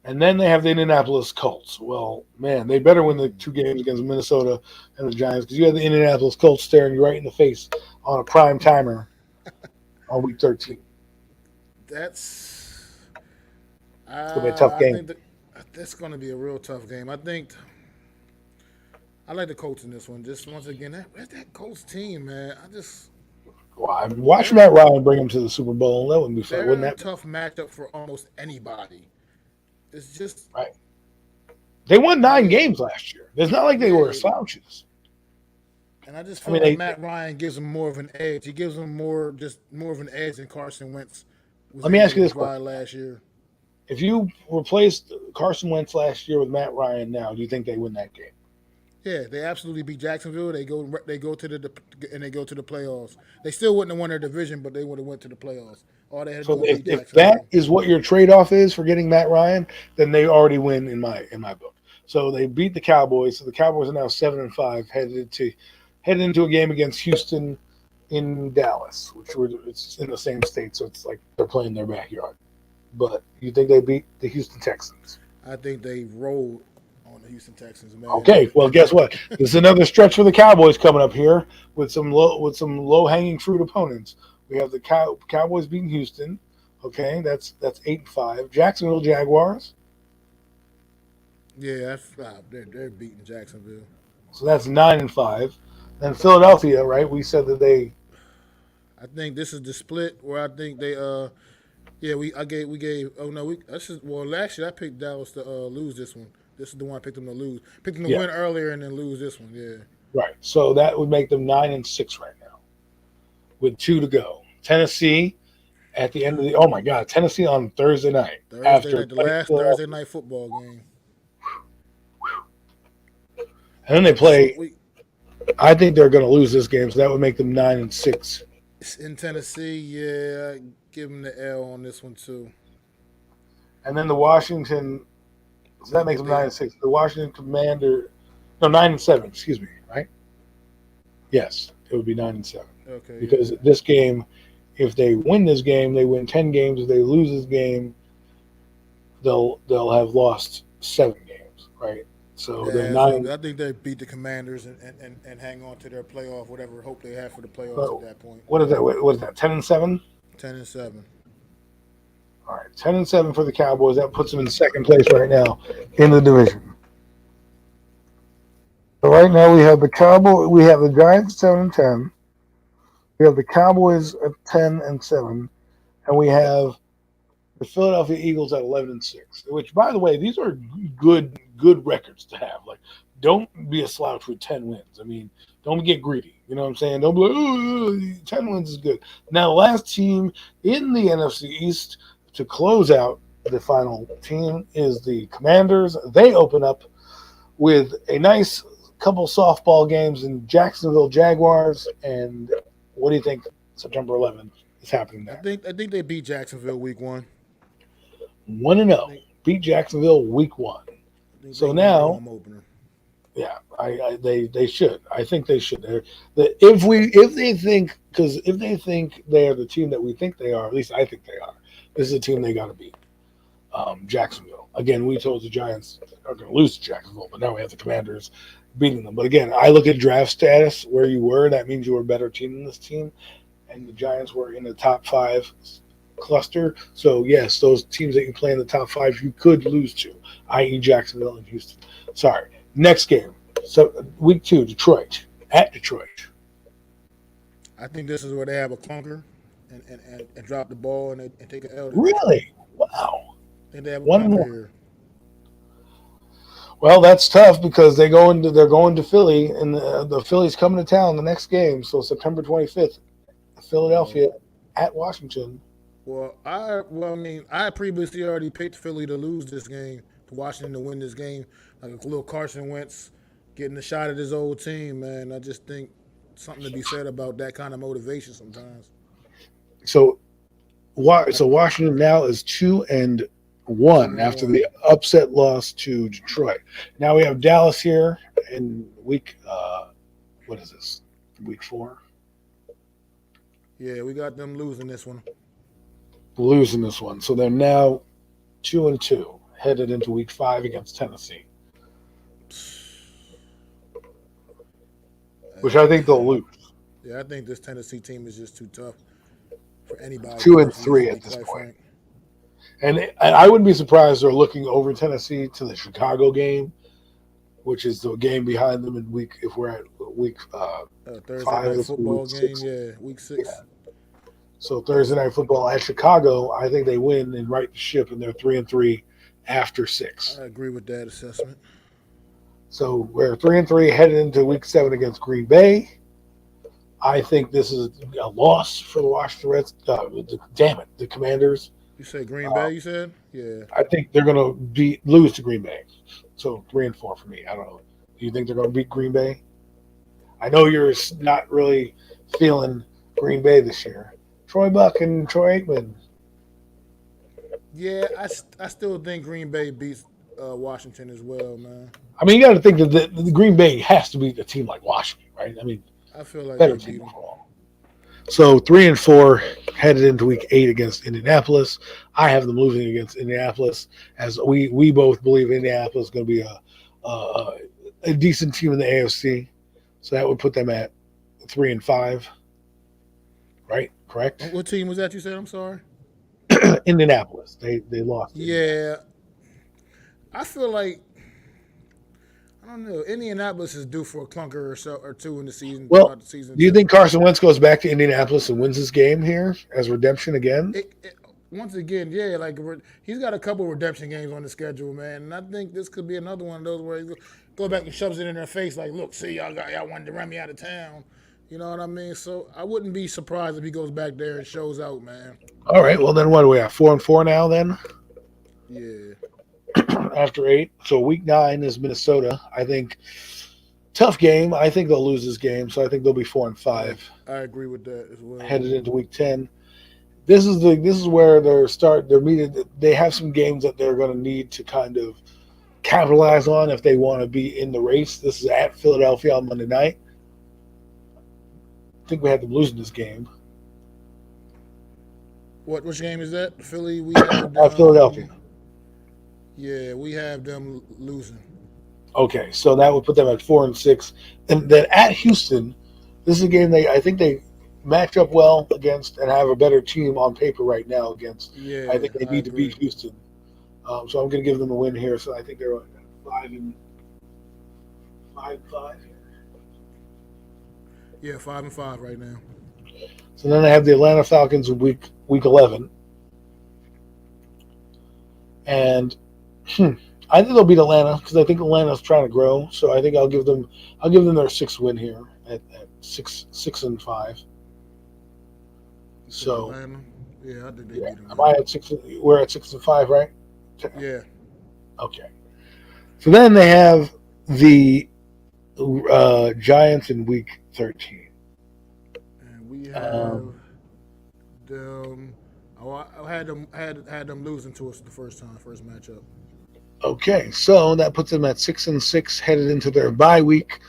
And then they have the Indianapolis Colts. Well, man, they better win the 2 games against Minnesota and the Giants, because you have the Indianapolis Colts staring you right in the face on a prime timer on Week 13. That's It's going to be a tough I game. think that's going to be a real tough game. I like the Colts in this one. Just once again, where's that Colts team, man? Watch Matt Ryan bring them to the Super Bowl. That wouldn't be fun, wouldn't They're a that? tough matchup for almost anybody. It's just Right. They won 9 games last year. It's not like they were slouches. And I just feel like Matt Ryan gives them more of an edge. He gives them more of an edge than Carson Wentz was Let me able ask you to this provide question. last year. If you replaced Carson Wentz last year with Matt Ryan now, do you think they win that game? Yeah, they absolutely beat Jacksonville. They go to the playoffs. They still wouldn't have won their division, but they would have went to the playoffs. All they had to So do was beat if Jacksonville. that is what your trade-off is for getting Matt Ryan, then they already win in my book. So they beat the Cowboys. So the Cowboys are now 7-5, headed into a game against Houston in Dallas, it's in the same state, so it's like they're playing their backyard. But you think they beat the Houston Texans? I think they rolled on the Houston Texans, man. Okay, well, guess what? There's another stretch for the Cowboys coming up here with some low-hanging fruit opponents. We have the Cowboys beating Houston. Okay, that's 8-5. Jacksonville Jaguars. Yeah, they're beating Jacksonville. So that's 9-5. Then Philadelphia, right? We said that they I think this is the split where I think they yeah we gave oh no we that's just, well last year I picked Dallas to lose this one. This is the one I picked them to lose. Picked them to Yeah, win earlier and then lose this one. Yeah. right. So that would make them 9-6 right now with 2 to go. Tennessee at the end of the. Oh my God, Tennessee on Thursday night Thursday after night, the playing last Thursday Philadelphia, night football game. and then they Short play. week. I think they're going to lose this game, so that would make them 9-6. It's in Tennessee, yeah, give them the L on this one too. And then the Washington. So I that makes think them they 9-6. The Washington Commander. No, 9-7. Excuse me. Right. Yes, it would be 9-7 okay, because yeah. this game, if they win this game, they win 10 games. If they lose this game, they'll have lost 7 games. Right. So they're Yeah, so 9. I think they beat the Commanders and hang on to their playoff, whatever hope they have for the playoffs at So that point. what is that? What is that? 10-7. 10-7. All right, 10-7 for the Cowboys. That puts them in second place right now in the division. So right now we have the Cowboy. We have the Giants 7-10. We have the Cowboys at 10-7, and we have the Philadelphia Eagles at 11-6. Which, by the way, these are good records to have. Like, don't be a slouch with 10 wins. I mean, don't get greedy. You know what I'm saying? Don't be like, oh, 10 wins is good. Now, the last team in the NFC East to close out the final team is the Commanders. They open up with a nice couple softball games in Jacksonville Jaguars. And what do you think September 11th is happening there? I think they beat Jacksonville week one. 1-0. I Beat Jacksonville week 1. think they So win their now, home opener. yeah, they should. I think they should. If they think they are the team that we think they are, at least I think they are. This is a team they got to beat. Jacksonville. Again, we told the Giants are going to lose to Jacksonville, but now we have the Commanders beating them. But again, I look at draft status where you were. That means you were a better team than this team, and the Giants were in the top 5 cluster. So yes, those teams that you play in the top 5, you could lose to, i.e., Jacksonville and Houston. Sorry. Next game. So week 2, Detroit at Detroit. I think this is where they have a clunker and drop the ball and take an L to Detroit. Really? Wow. I think they have a 1-1. clunker here. Well, that's tough because they're going to Philly, and the Philly's coming to town the next game. So September 25th, Philadelphia Well, at Washington. I mean, I previously already picked Philly to lose this game, to Washington to win this game. Like a little Carson Wentz getting a shot at his old team, man. I just think something to be said about that kind of motivation sometimes. So Washington now is 2-1 Two and after the one. upset loss to Detroit. Now we have Dallas here in week. What is this? Week 4. Yeah, we got them losing this one. Losing this one, so they're now 2-2, headed into week 5 against Tennessee, which I think they'll Yeah, lose. yeah, I think this Tennessee team is just too tough for anybody Two in and this league, three to at be this quite point. frank. And I wouldn't be surprised they're looking over Tennessee to the Chicago game, which is the game behind them in week. If we're at week Thursday 5, night this will be football week game, 6. yeah, week Yeah. 6. So Thursday night football at Chicago, I think they win and right the ship, and they're 3-3 after 6. I agree with that assessment. So we're 3-3 headed into week 7 against Green Bay. I think this is a loss for the Washington Reds. Damn it, the Commanders. You say Green Uh, Bay? You said, yeah. I think they're going to lose to Green Bay. So 3-4 for me. I don't know. Do you think they're going to beat Green Bay? I know you're not really feeling Green Bay this year. Troy Buck and Troy Aikman. Yeah, I still think Green Bay beats Washington as well, man. I mean, you got to think that the Green Bay has to beat a team like Washington, right? I mean, I feel like better they beat team them. overall. So 3-4 headed into week 8 against Indianapolis. I have them losing against Indianapolis, as we both believe Indianapolis is going to be a decent team in the AFC. So that would put them at 3-5, right? Correct? What team was that you said? I'm sorry. Indianapolis. They lost. To Indianapolis. Yeah, I feel like I don't know. Indianapolis is due for a clunker or two in the season Well, throughout the season do you too. think Carson Wentz goes back to Indianapolis and wins this game here as redemption again? Once again, yeah, like he's got a couple redemption games on the schedule, man, and I think this could be another one of those where he go back and shoves it in their face, like, look, see, y'all wanted to run me out of town. You know what I mean? So I wouldn't be surprised if he goes back there and shows out, man. All right. Well, then what do we have? 4-4 now. Then Yeah, after 8, so week 9 is Minnesota. I think tough game. I think they'll lose this game, so I think they'll be 4-5 I agree with that as well. headed into week 10. This is where they're meeting. They have some games that they're going to need to kind of capitalize on if they want to be in the race. This is at Philadelphia on Monday night. I think we had them losing this game. Which game is that? Philly. We have At Philadelphia. Yeah, we have them losing. Okay, so that would put them at 4-6, and then at Houston, this is a game I think they match up well against and have a better team on paper right now against. Yeah, I think they need to agree. beat Houston, so I'm going to give them a win here. So I think they're 5-5 here. Yeah, 5-5 right now. So then I have the Atlanta Falcons in week 11, and I think they'll beat Atlanta because I think Atlanta's trying to grow. So I think I'll give them their 6th win here at 6-5. So Atlanta. Yeah, I think they beat them. am I at 6? We're at 6-5, right? Yeah. Okay. So then they have the Giants in week 13. And we have them. Oh, I had them losing to us the first matchup. Okay, so that puts them at 6-6 headed into their bye week,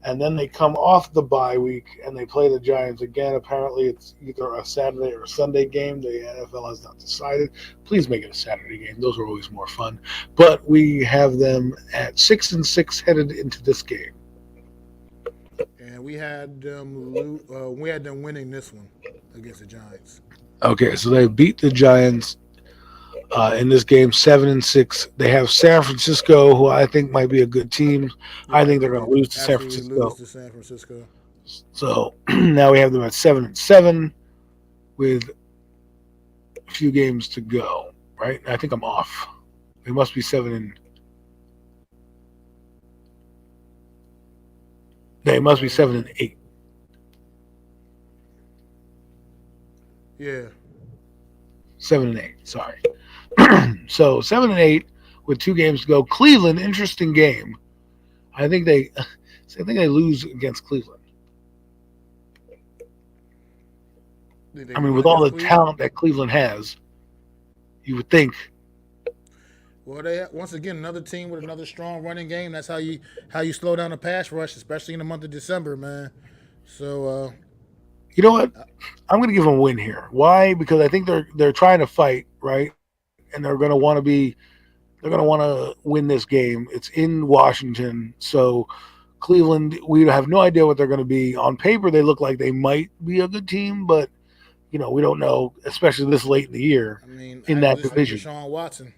and then they come off the bye week and they play the Giants again. Apparently, it's either a Saturday or a Sunday game. The NFL has not decided. Please make it a Saturday game; those are always more fun. But we have them at 6-6 headed into this game. And we had them winning this one against the Giants. Okay, so they beat the Giants in this game 7-6. They have San Francisco, who I think might be a good team. Yeah, I think they're going to lose to San Francisco. Lose to San Francisco. So now we have them at 7-7 with a few games to go. Right? I think I'm off. They must be 7. They must be 7-8. Yeah. 7-8. Sorry. So 7-8 with 2 games to go. Cleveland, interesting game. I think they lose against Cleveland. I mean, with all the talent that Cleveland has, you would think. Well, they once again another team with another strong running game. That's how you slow down a pass rush, especially in the month of December, man. So you know what? I'm going to give them a win here. Why? Because I think they're trying to fight, right? And they're going to want to win this game. It's in Washington, so Cleveland, we have no idea what they're going to be. On paper, they look like they might be a good team, but we don't know, especially this late in the year. I mean, in that division, Deshaun Watson.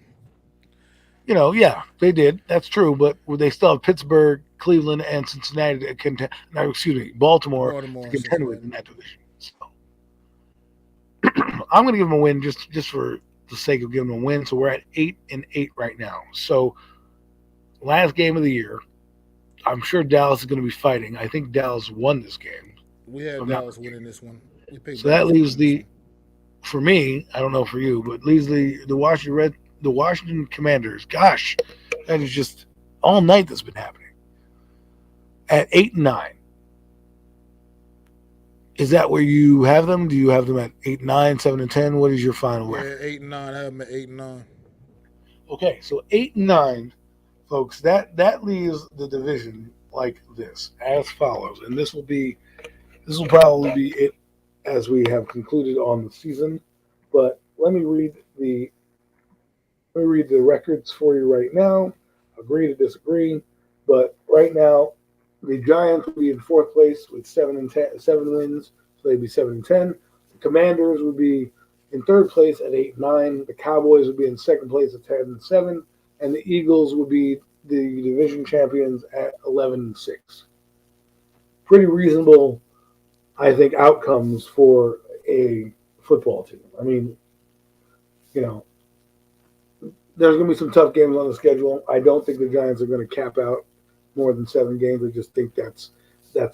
Yeah, they did. That's true, but they still have Pittsburgh, Cleveland, and Cincinnati to contend. No, excuse me, Baltimore to contend with in that division. So I'm going to give them a win just for the sake of giving them a win. So we're at 8-8 right now. So last game of the year, I'm sure Dallas is going to be fighting. I think Dallas won this game. We have Dallas winning this one. So that leaves for me, I don't know for you, but leaves the Washington Commanders. Gosh, that is just all night that's been happening. At 8-9. Is that where you have them? Do you have them at 8-9, 7-10? What is your final record? Yeah, 8-9. I have them at 8-9. Okay, so 8-9, folks. That leaves the division like this, as follows, and this will probably be it as we have concluded on the season. But let me read the records for you right now. Agree to disagree, but right now the Giants will be in 4th place with 7 wins, so they'd be 7-10. The Commanders would be in 3rd place at 8-9. The Cowboys would be in 2nd place at 10-7, and the Eagles would be the division champions at 11-6. Pretty reasonable, I think, outcomes for a football team. I mean, you know, there's going to be some tough games on the schedule. I don't think the Giants are going to cap out more than 7 games. I just think that's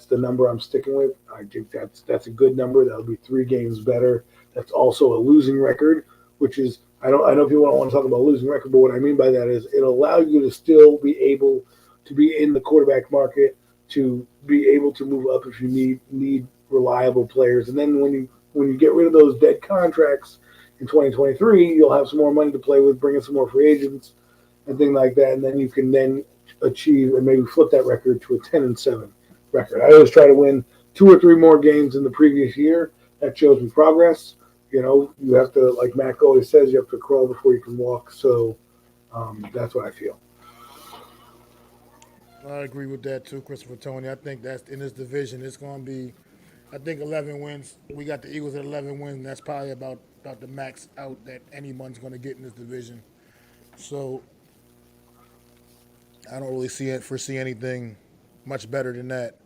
the number I'm sticking with. I think that's a good number. That'll be 3 games better. That's also a losing record, which is I know people don't want to talk about losing record, but what I mean by that is it'll allow you to still be able to be in the quarterback market, to be able to move up if you need reliable players, and then when you get rid of those dead contracts in 2023, you'll have some more money to play with, bring in some more free agents and things like that, and then you can then achieve and maybe flip that record to a 10-7 record. I always try to win 2 or 3 more games than the previous year. That shows me progress. You have to, like Mac always says, you have to crawl before you can walk. So that's what I feel. I agree with that too, Christopher Tony. I think that's in this division. It's going to be, I think 11 wins. We got the Eagles at 11 wins. And that's probably about the max out that anyone's going to get in this division. So I don't really foresee anything much better than that.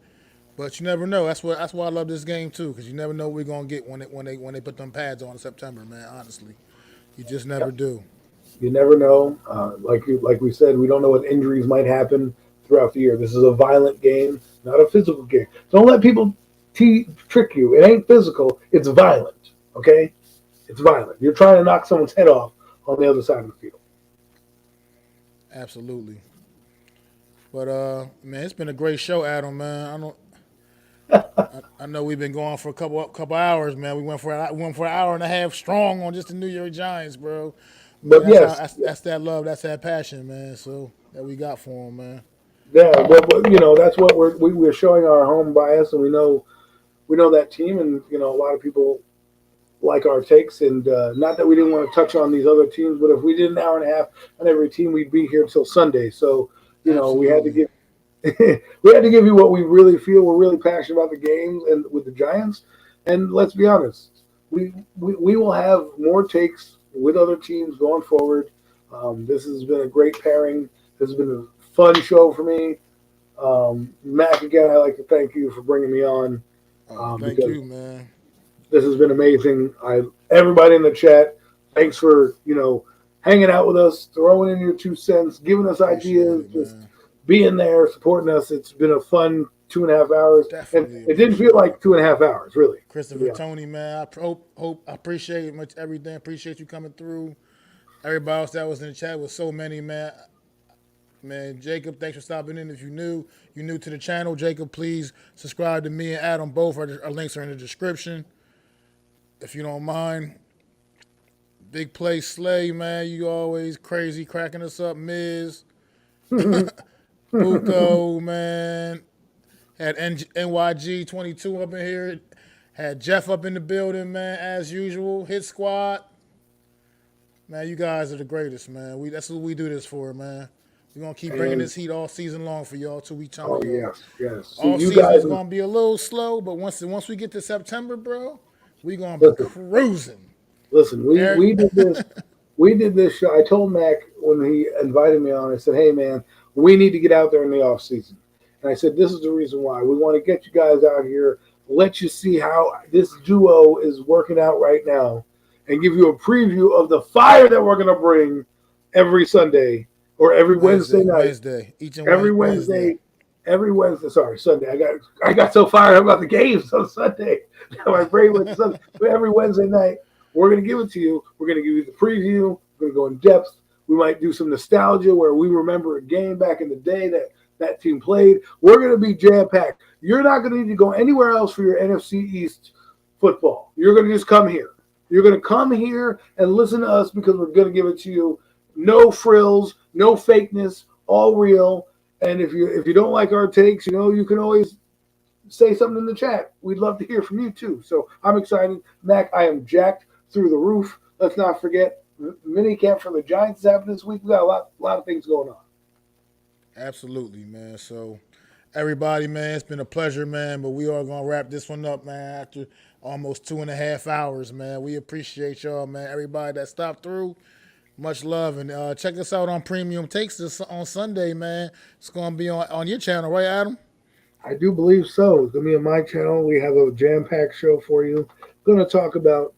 But you never know. That's why I love this game too, because you never know what we're gonna get when they put them pads on in September, man. Honestly, you just never Yep. do. You never know. Like we said, we don't know what injuries might happen throughout the year. This is a violent game, not a physical game. Don't let people trick you. It ain't physical. It's violent. Okay, it's violent. You're trying to knock someone's head off on the other side of the field. Absolutely. But man, it's been a great show, Adam. Man, I know we've been going for a couple hours, man. We went for an hour and a half strong on just the New York Giants, bro. Man, But that's how yes, that's that love, that's that passion, man. So that we got for them, man. yeah. But that's what we're showing our home bias, and we know that team, and a lot of people like our takes. And not that we didn't want to touch on these other teams, but if we did an hour and a half on every team, we'd be here till Sunday. So we had to Absolutely. give we had to give you what we really feel. We're really passionate about the games and with the Giants. And let's be honest, we will have more takes with other teams going forward. This has been a great pairing. This has been a fun show for me. Mac, again, I'd like to thank you for bringing me on Thank because you, man. this has been amazing. Everybody in the chat, thanks for hanging out with us, throwing in your 2 cents, giving us Appreciate ideas, it, just man. being there, supporting us. It's been a fun 2.5 hours, and Definitely it didn't feel appreciate it. like 2.5 hours, really, to Christopher be honest. Tony, man. I appreciate much everything. Appreciate you coming through. Everybody else that was in the chat was so many, man. Man, Jacob, thanks for stopping in. If you're new to the channel, Jacob, please subscribe to me and Adam. Both our links are in the description. If you don't mind, Big Play Slay, man. You always crazy cracking us up, Miz. Buko, man. Had NYG 22 up in here. Had Jeff up in the building, man, as usual. Hit Squad. Man, you guys are the greatest, man. That's what we do this for, man. We're gonna keep bringing And this heat all season long for y'all till we telling oh y'all. yes, yes. See All you season guys. is gonna be a little slow, but once we get to September, bro, we gonna be Listen, cruising. listen. We Eric, we did this. We did this show. I told Mac when he invited me on. I said, "Hey, man, we need to get out there in the off season." And I said, "This is the reason why we want to get you guys out here, let you see how this duo is working out right now, and give you a preview of the fire that we're gonna bring every Sunday or every Wednesday night, Wednesday, each and every Wednesday. Wednesday, every Wednesday. Sorry, Sunday. I got so fired up about the games on Sunday. My brain went to Sunday. But every Wednesday night, we're gonna give it to you. We're gonna give you the preview. We're gonna go in depth. We might do some nostalgia where we remember a game back in the day that team played. We're gonna be jam packed. You're not gonna need to go anywhere else for your NFC East football. You're gonna just come here. You're gonna come here and listen to us because we're gonna give it to you. No frills, no fakeness, all real. And if you don't like our takes, you can always say something in the chat. We'd love to hear from you too. So I'm excited. Mac, I am jacked through the roof. Let's not forget mini camp for the Giants is happening this week. We got a lot of things going on. Absolutely, man. So everybody, man, it's been a pleasure, man. But we are gonna wrap this one up, man. After almost 2.5 hours, man. We appreciate y'all, man. Everybody that stopped through. Much love, and check us out on Premium Takes this on Sunday, man. It's gonna be on your channel, right, Adam? I do believe so. It's gonna be on my channel. We have a jam-packed show for you. Gonna talk about,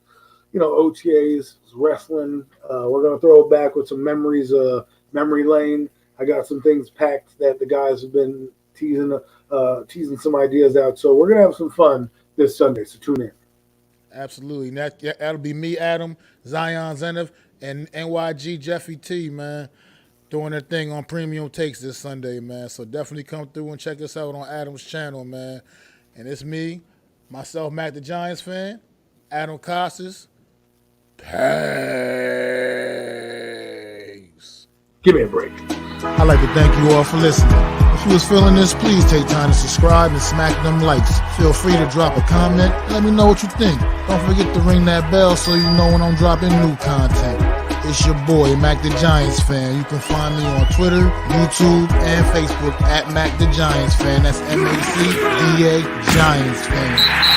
OTAs, wrestling. We're gonna throw it back with some memories, memory lane. I got some things packed that the guys have been teasing some ideas out. So we're gonna have some fun this Sunday. So tune in. Absolutely. That'll be me, Adam, Zion Zenith, and NYG Jeffy T, man, doing their thing on Premium Takes this Sunday, man. So definitely come through and check us out on Adam's channel, man. And it's me, myself, Mac the Giants fan, Adam Costas. Peace. Give me a break. I'd like to thank you all for listening. If you was feeling this, please take time to subscribe and smack them likes. Feel free to drop a comment. Let me know what you think. Don't forget to ring that bell so you know when I'm dropping new content. It's your boy, Mac the Giants Fan. You can find me on Twitter, YouTube, and Facebook at Mac the Giants Fan. That's MacDa Giants Fan.